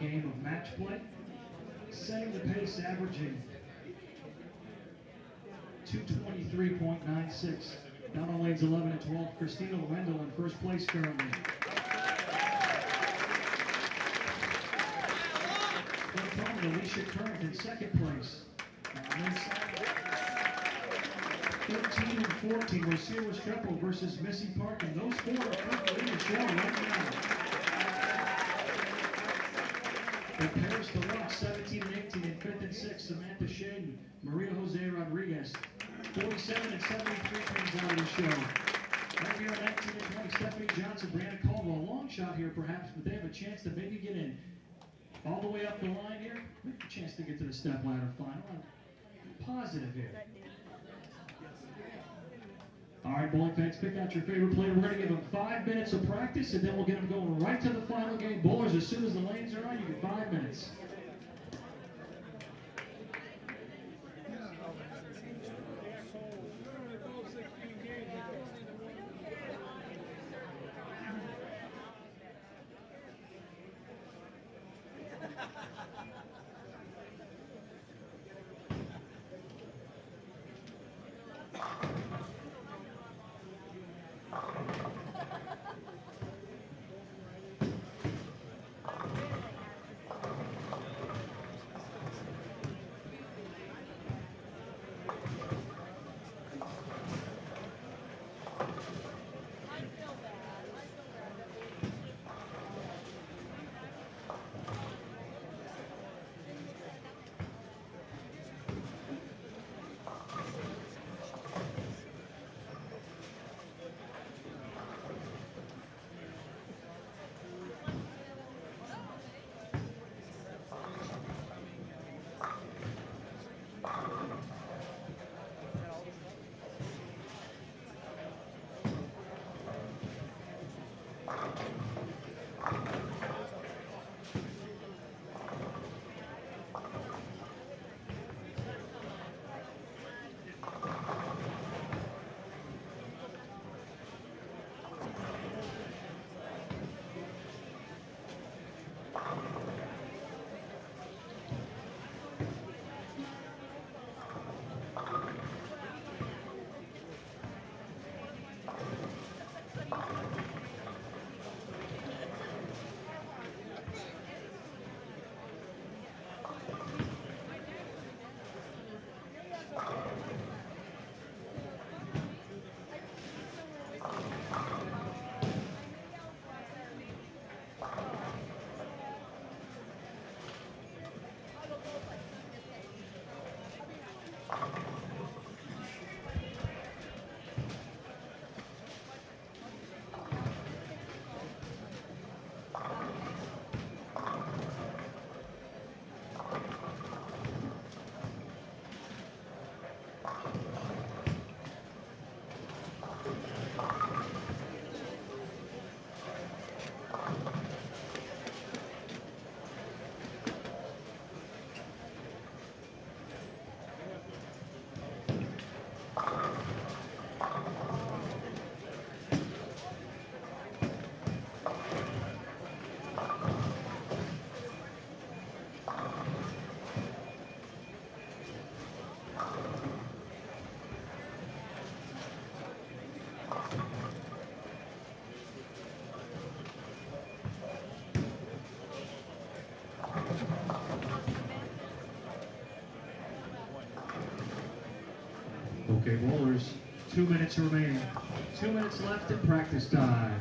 game of match play. Setting the pace, averaging 223.96. Down on lanes 11 and 12, Christina Wendell in first place currently. Alicia Current in second place. 13 and 14, Rocio Restrepo versus Missy Park, and those four are currently in the show right now. The Paris DeLotte, 17 and 18, in fifth and sixth, Samantha Shaden, Maria Jose Rodriguez, 47 and 73 comes out of the show. Right here at 19 and 20, Stephanie Johnson, Brianna Caldwell, a long shot here perhaps, but they have a chance to maybe get in. All the way up the line here, maybe a chance to get to the stepladder final. I'm positive here. All right, bowling fans, pick out your favorite player. We're going to give them 5 minutes of practice, and then we'll get them going right to the final game. Bowlers, as soon as the lanes are on, you get 5 minutes. Okay, bowlers, 2 minutes remaining. 2 minutes left in practice time.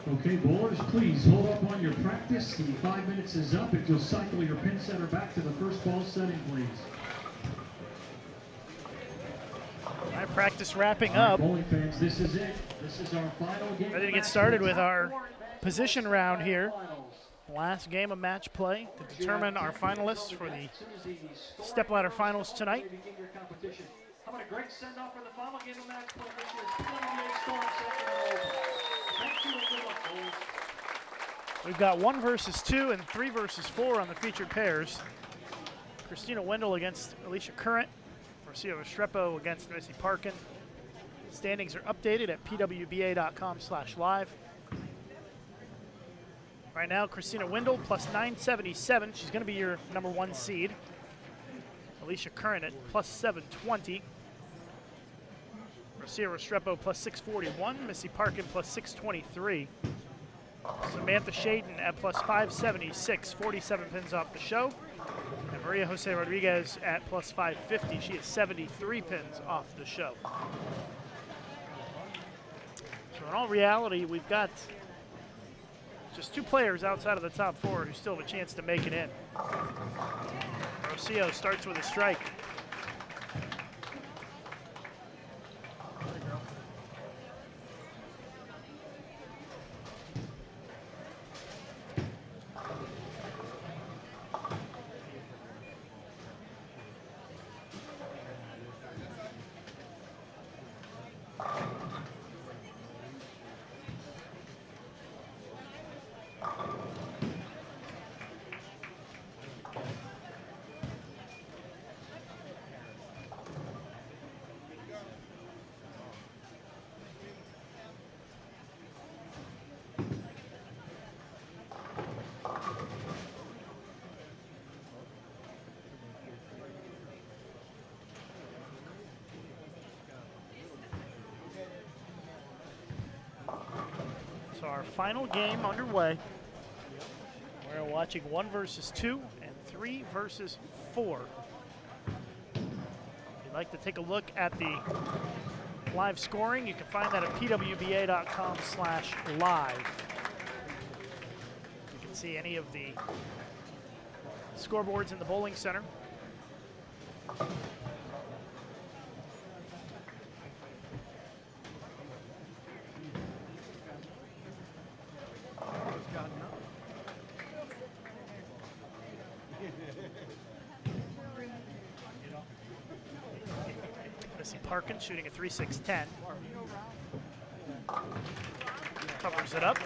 Okay, bowlers, please hold up on your practice. The 5 minutes is up. If you'll cycle your pin setter back to the first ball setting, please. Our practice wrapping All right, up. bowling fans, this is it. This is our final game. Ready to get started with our position round here. Last game of match play to determine our finalists for the Stepladder finals tonight. How about a great send-off for the final game of match play this year's PWBA Storm Sacramento Open. Thank you and good luck, bowlers. We've got 1 versus 2 and 3 versus 4 on the featured pairs. Christina Wendell against Alicia Current. Rocio Restrepo against Missy Parkin. Standings are updated at pwba.com/live. Right now, Christina Wendell plus 977. She's going to be your number 1 seed. Alicia Curran at plus 720. Rocio Restrepo plus 641. Missy Parkin plus 623. Samantha Shaden at plus 576. 47 pins off the show. And Maria Jose Rodriguez at plus 550. She is 73 pins off the show. So in all reality, we've got just 2 players outside of the top 4 who still have a chance to make it in. Rocio starts with a strike. So our final game underway. We're watching 1 versus 2 and 3 versus 4. If you'd like to take a look at the live scoring, you can find that at pwba.com/live. You can see any of the scoreboards in the bowling center. Missy Parkin shooting a 3.610. Covers it up.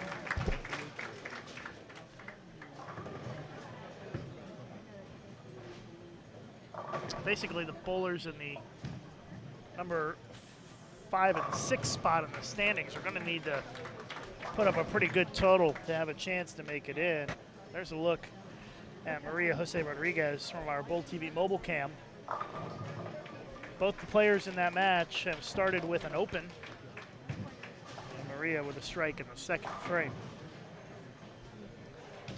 Basically, the bowlers in the number 5 and 6 spot in the standings are going to need to put up a pretty good total to have a chance to make it in. There's a look at Maria Jose Rodriguez from our Bowl TV mobile cam. Both the players in that match have started with an open. And Maria with a strike in the second frame.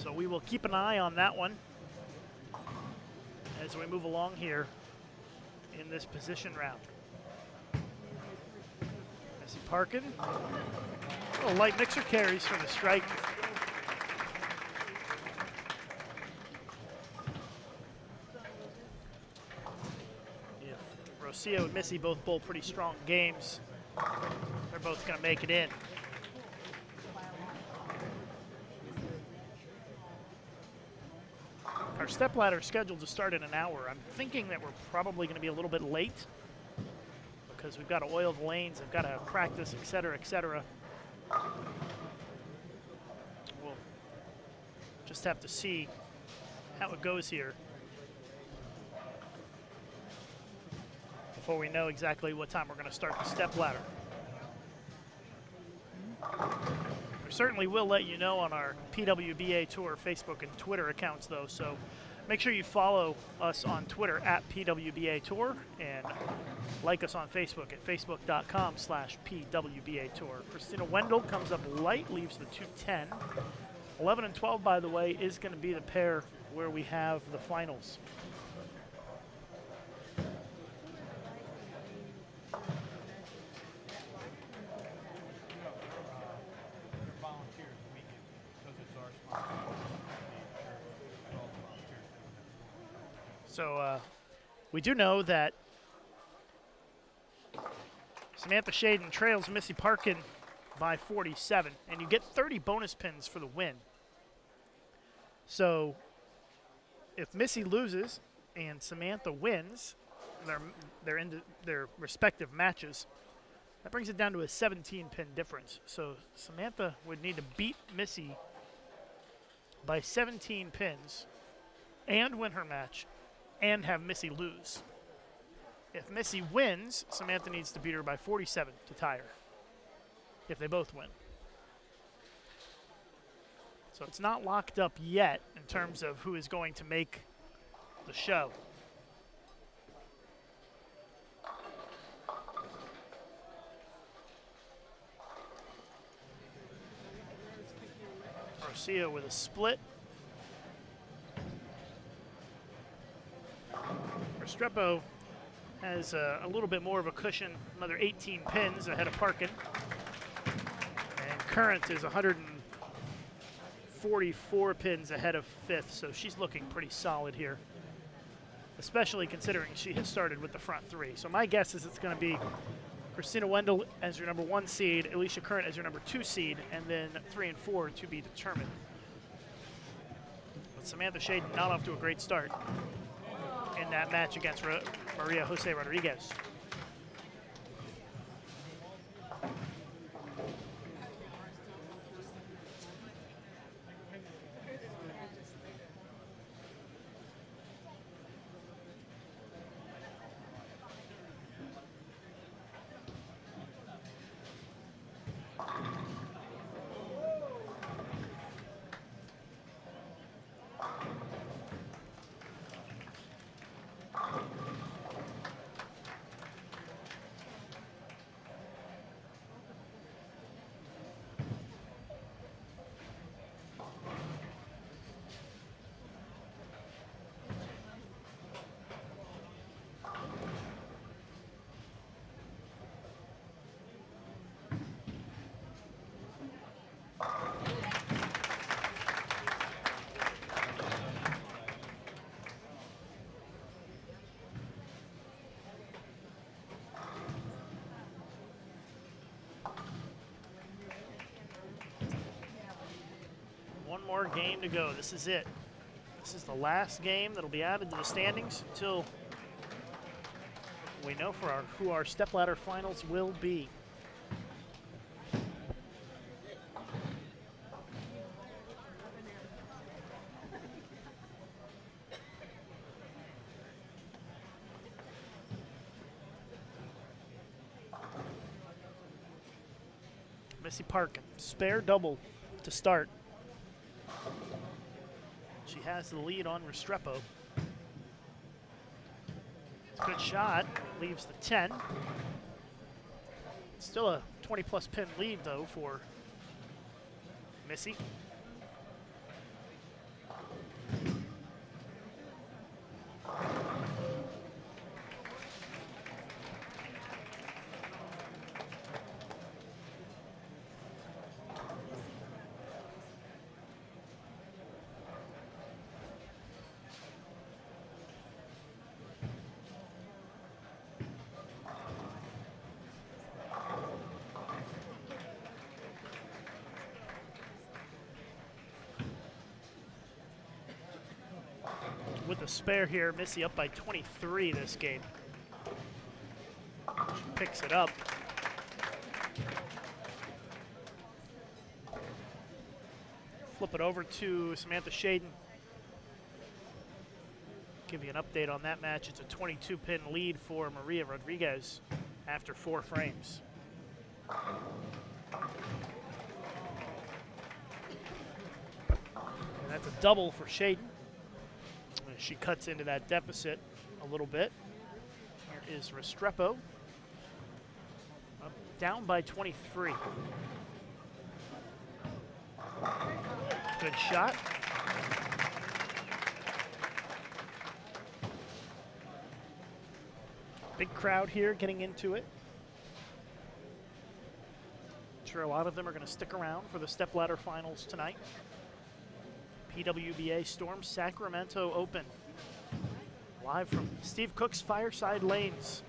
So we will keep an eye on that one as we move along here in this position round. Missy Parkin. Little light mixer carries for the strike. Rocio and Missy both bowl pretty strong games. They're both going to make it in. Our stepladder is scheduled to start in an hour. I'm thinking that we're probably going to be a little bit late because we've got to oil the lanes, I've got to practice, et cetera, et cetera. We'll just have to see how it goes here before we know exactly what time we're going to start the stepladder. We certainly will let you know on our PWBA Tour Facebook and Twitter accounts, though, so make sure you follow us on Twitter at PWBA Tour and like us on Facebook at facebook.com/PWBA Tour. Christina Wendell comes up light, leaves the 210. 11 and 12, by the way, is going to be the pair where we have the finals. So we do know that Samantha Shaden trails Missy Parkin by 47, and you get 30 bonus pins for the win. So if Missy loses and Samantha wins their respective matches, that brings it down to a 17-pin difference. So Samantha would need to beat Missy by 17 pins and win her match and have Missy lose. If Missy wins, Samantha needs to beat her by 47 to tie her, if they both win. So it's not locked up yet in terms of who is going to make the show. Garcia with a split. Restrepo has a little bit more of a cushion, another 18 pins ahead of Parkin. And Current is 144 pins ahead of fifth, so she's looking pretty solid here, especially considering she has started with the front three. So my guess is it's going to be Christina Wendell as your number 1 seed, Alicia Current as your number 2 seed, and then 3 and 4 to be determined. But Samantha Shaden not off to a great start in that match against Maria Jose Rodriguez. One more game to go. This is it. This is the last game that'll be added to the standings until we know for who our stepladder finals will be. Missy Parkin, spare double to start. She has the lead on Restrepo. It's a good shot, leaves the 10. Still a 20-plus pin lead, though, for Missy. With the spare here, Missy up by 23 this game. She picks it up. Flip it over to Samantha Shaden. Give you an update on that match. It's a 22-pin lead for Maria Rodriguez after 4 frames. And that's a double for Shaden. She cuts into that deficit a little bit. Here is Restrepo, down by 23. Good shot. Big crowd here getting into it. I'm sure a lot of them are going to stick around for the stepladder finals tonight. PWBA Storm Sacramento Open. Live from Steve Cook's Fireside Lanes.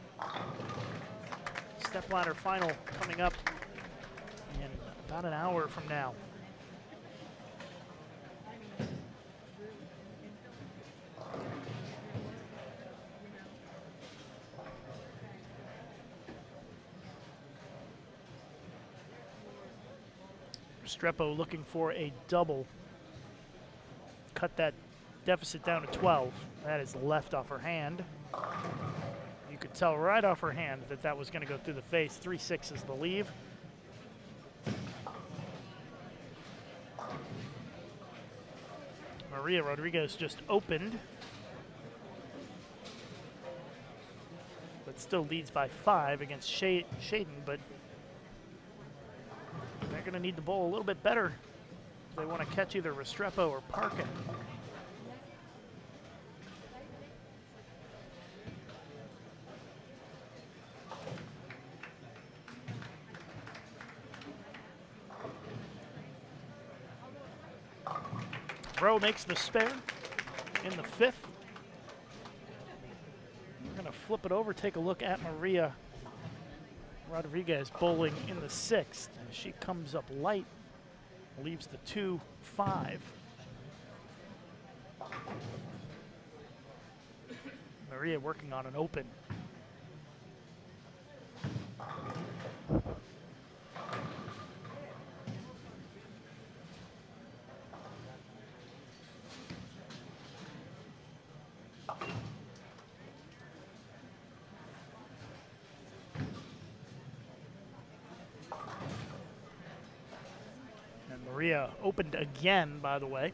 Stepladder final coming up in about an hour from now. Restrepo looking for a double. Cut that deficit down to 12. That is left off her hand. You could tell right off her hand that that was going to go through the face. 3-6 is the leave. Maria Rodriguez just opened, but still leads by 5 against Shaden, but they're going to need the bowl a little bit better if they want to catch either Restrepo or Parkin. Rowe makes the spare in the 5th. We're going to flip it over, take a look at Maria Rodriguez bowling in the 6th. She comes up light, leaves the 2-5. Maria working on an open. Maria opened again, by the way.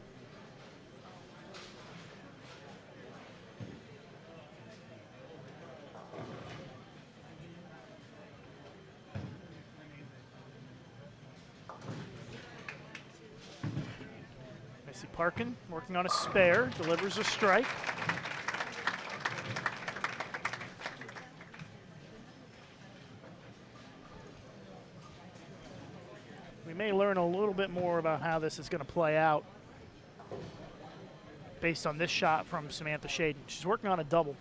Missy Parkin working on a spare, delivers a strike. We may learn a little bit more about how this is going to play out based on this shot from Samantha Shaden. She's working on a double,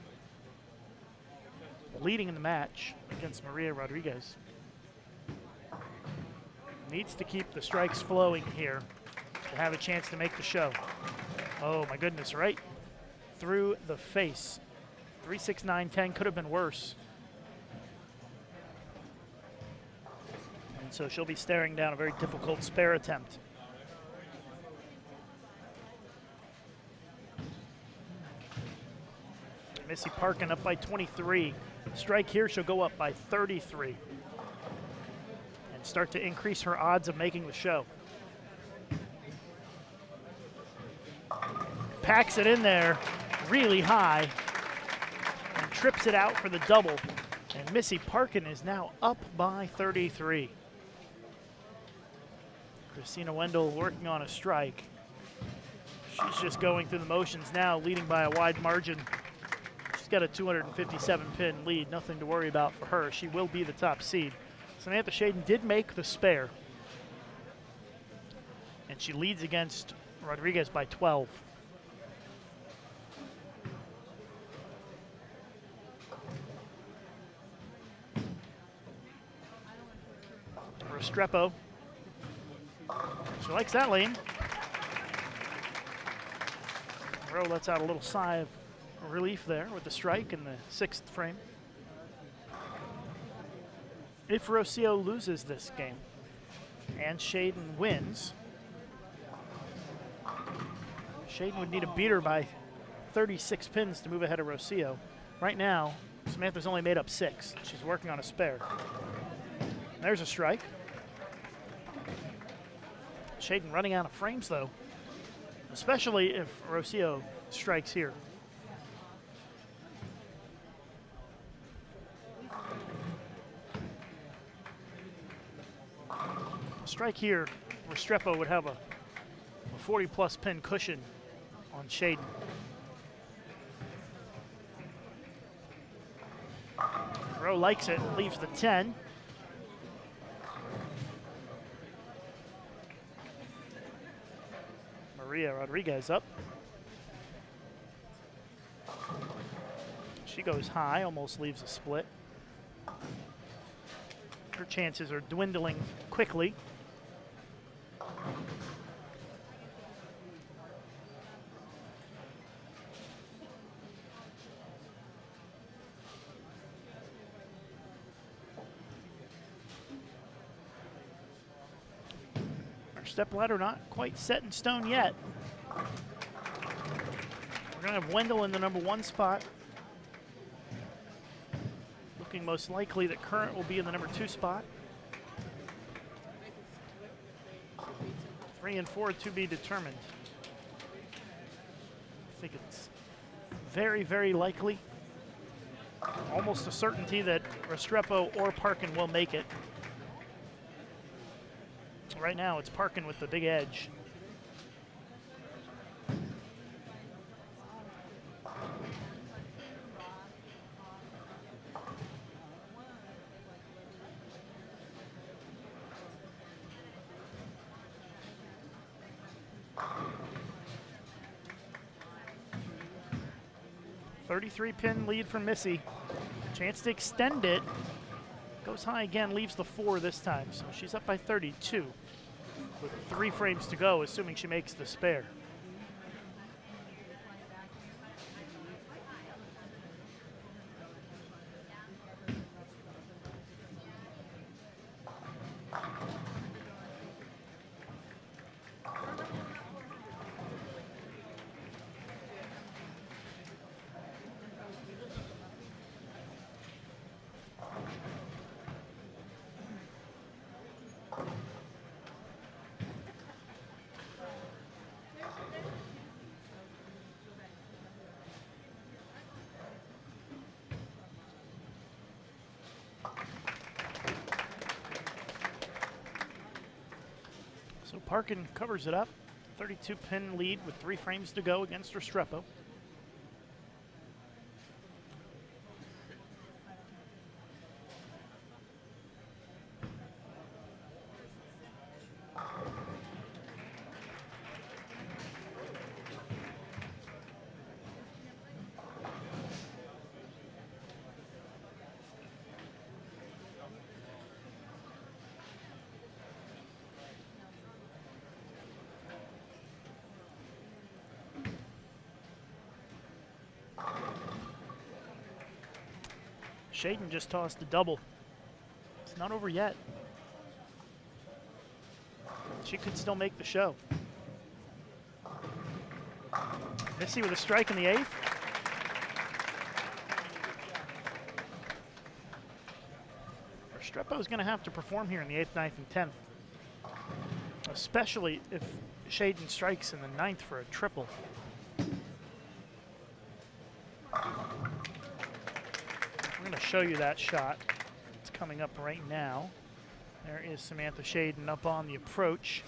leading in the match against Maria Rodriguez. Needs to keep the strikes flowing here to have a chance to make the show. Oh my goodness, right through the face. 3, 6, 9, 10 could have been worse. And so she'll be staring down a very difficult spare attempt. Missy Parkin up by 23. Strike here, she'll go up by 33 and start to increase her odds of making the show. Packs it in there really high and trips it out for the double. And Missy Parkin is now up by 33. Christina Wendell working on a strike. She's just going through the motions now, leading by a wide margin. She's got a 257 pin lead, nothing to worry about for her. She will be the top seed. Samantha Shaden did make the spare, and she leads against Rodriguez by 12. Restrepo. She likes that lane. Rowe lets out a little sigh of relief there with the strike in the 6th frame. If Rocio loses this game and Shaden wins, Shaden would need to beat her by 36 pins to move ahead of Rocio. Right now, Samantha's only made up 6. She's working on a spare. There's a strike. Shaden running out of frames, though, especially if Rocio strikes here. Strike here, Restrepo would have a 40-plus pin cushion on Shaden. Rowe likes it, leaves the 10. Maria Rodriguez up. She goes high, almost leaves a split. Her chances are dwindling quickly. Our stepladder not quite set in stone yet. We're going to have Wendell in the number 1 spot. Looking most likely that Current will be in the number 2 spot. 3 and 4 to be determined. I think it's very, very likely, almost a certainty that Restrepo or Parkin will make it. Right now it's Parkin with the big edge. Pin lead for Missy. Chance to extend it. Goes high again, leaves the 4 this time. So she's up by 32 with 3 frames to go, assuming she makes the spare. So Parkin covers it up. 32 pin lead with 3 frames to go against Restrepo. Shaden just tossed a double. It's not over yet. She could still make the show. Missy with a strike in the 8th. Restrepo is going to have to perform here in the 8th, 9th, and 10th. Especially if Shaden strikes in the 9th for a triple. I'm going to show you that shot. It's coming up right now. There is Samantha Shaden up on the approach.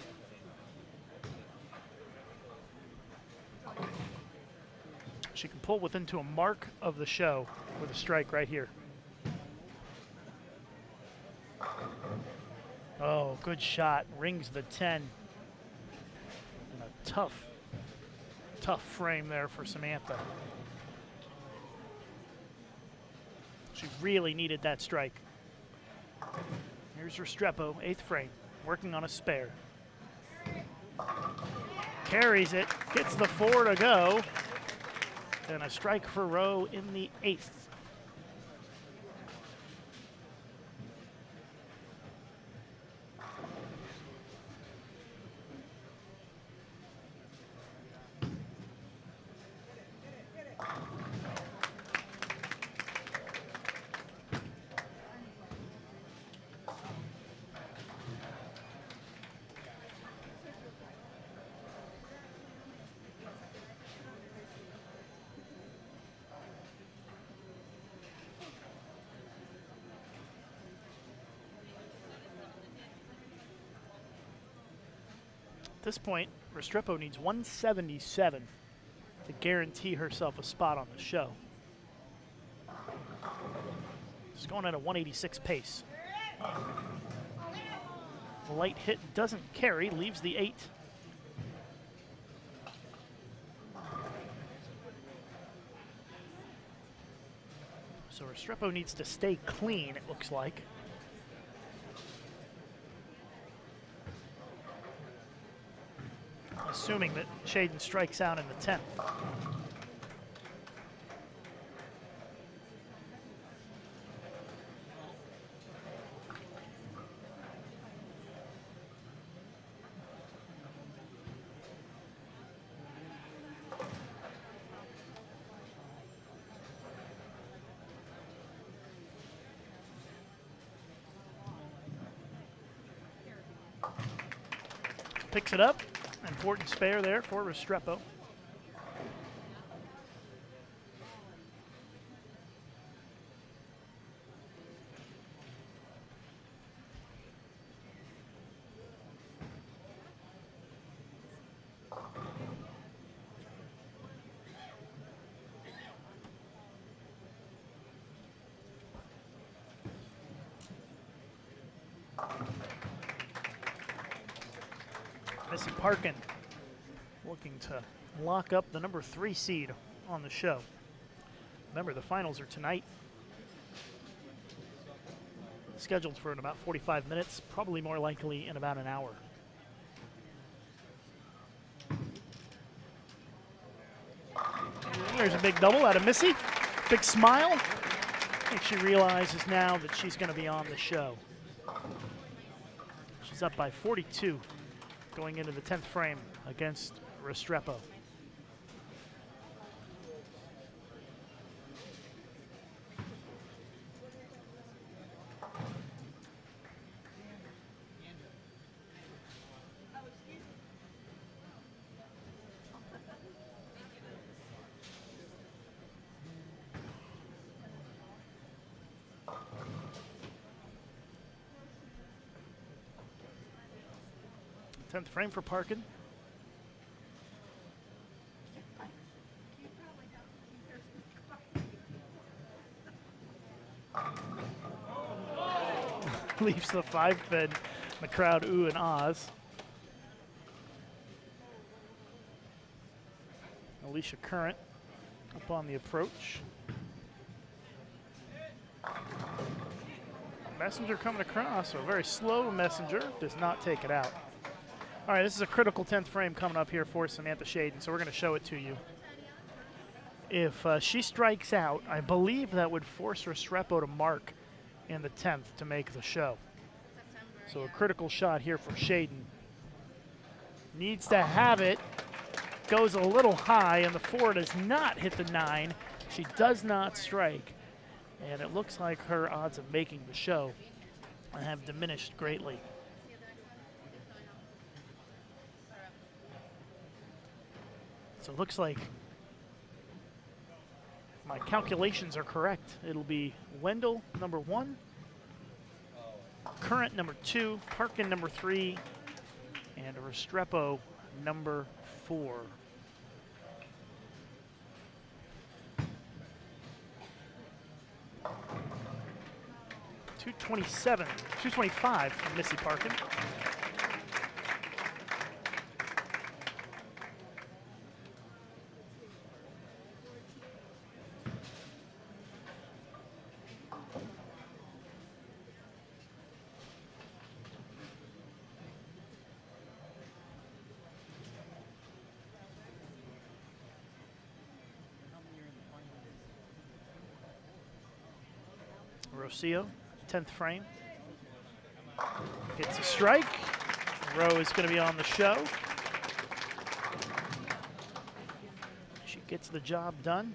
She can pull within to a mark of the show with a strike right here. Oh, good shot. Rings the 10. And a tough frame there for Samantha. She really needed that strike. Here's Restrepo, 8th frame, working on a spare. Carries it, gets the 4 to go. And a strike for Rowe in the 8th. At this point, Restrepo needs 177 to guarantee herself a spot on the show. She's going at a 186 pace. The light hit doesn't carry, leaves the 8. Restrepo needs to stay clean, it looks like. Assuming that Shaden strikes out in the 10th. Picks it up. Important spare there for Restrepo. Missy Parkin looking to lock up the number 3 seed on the show. Remember, the finals are tonight. Scheduled for in about 45 minutes, probably more likely in about an hour. There's a big double out of Missy. Big smile. I think she realizes now that she's going to be on the show. She's up by 42 going into the 10th frame against Restrepo. Tenth frame for Parkin. Leaves the 5-pin. The crowd ooh and ahs. Alicia Current up on the approach. Messenger coming across, a very slow Messenger, does not take it out. All right, this is a critical 10th frame coming up here for Samantha Shaden, so we're going to show it to you. If she strikes out, I believe that would force Restrepo to mark in the 10th to make the show. So a critical shot here for Shaden. Needs to have it. Goes a little high, and the 4 does not hit the 9. She does not strike. And it looks like her odds of making the show have diminished greatly. So it looks like my calculations are correct. It'll be Wendell, number 1, Current, number 2, Parkin, number 3, and Restrepo, number 4. $225 from Missy Parkin. Rocio, 10th frame. Gets a strike. Rowe is going to be on the show. She gets the job done.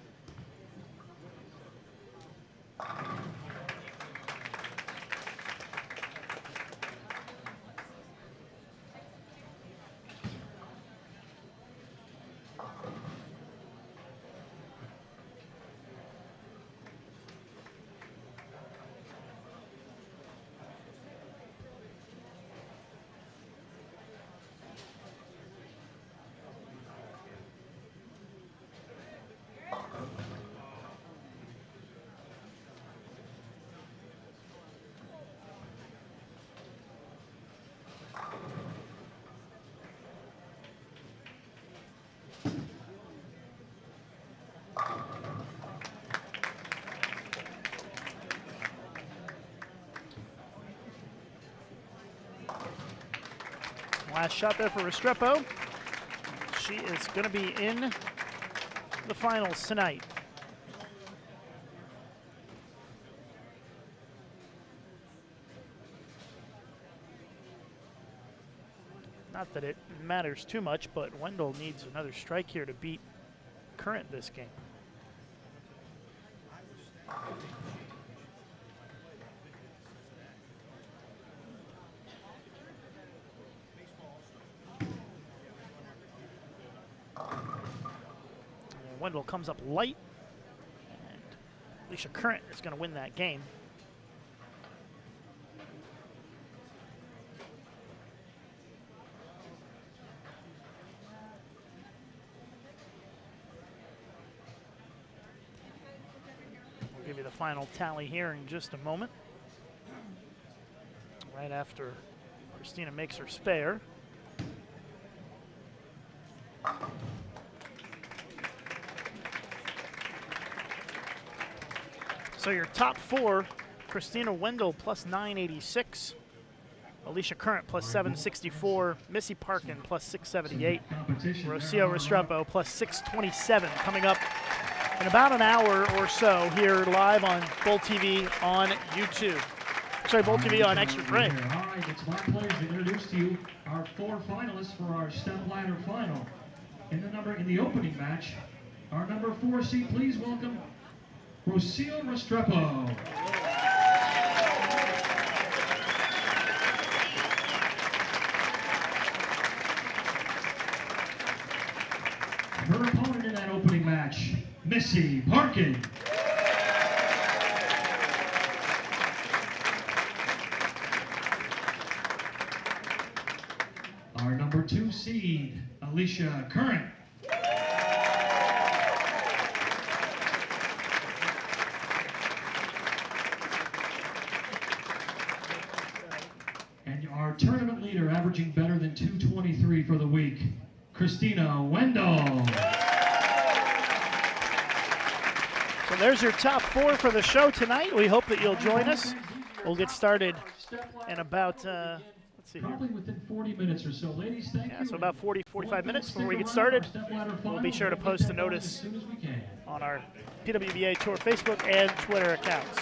Last shot there for Restrepo. She is going to be in the finals tonight. Not that it matters too much, but Wendell needs another strike here to beat Current this game. And Wendell comes up light, and Alicia Current is going to win that game. Give you the final tally here in just a moment. Right after Christina makes her spare. So your top four, Christina Wendell plus 986, Alicia Current plus 764, Missy Parkin plus 678, Rocio Restrepo plus 627 coming up in about an hour or so here live on Bowl TV on YouTube. Sorry, Bowl TV on Extra Frame. All right, it's my pleasure to introduce to you our 4 finalists for our Stepladder final. In the opening match, our number 4 seed, please welcome Rocio Restrepo. Her opponent in that opening match, Missy Parkin. Our number 2 seed, Alicia Current. And our tournament leader, averaging better than 223 for the week, Christina Wendell. So there's your top 4 for the show tonight. We hope that you'll join us. We'll get started in about, let's see here. Probably within 40 minutes or so. Ladies, thank you. Yeah, so about 40, 45 minutes before we get started. We'll be sure to post a notice on our PWBA Tour Facebook and Twitter accounts.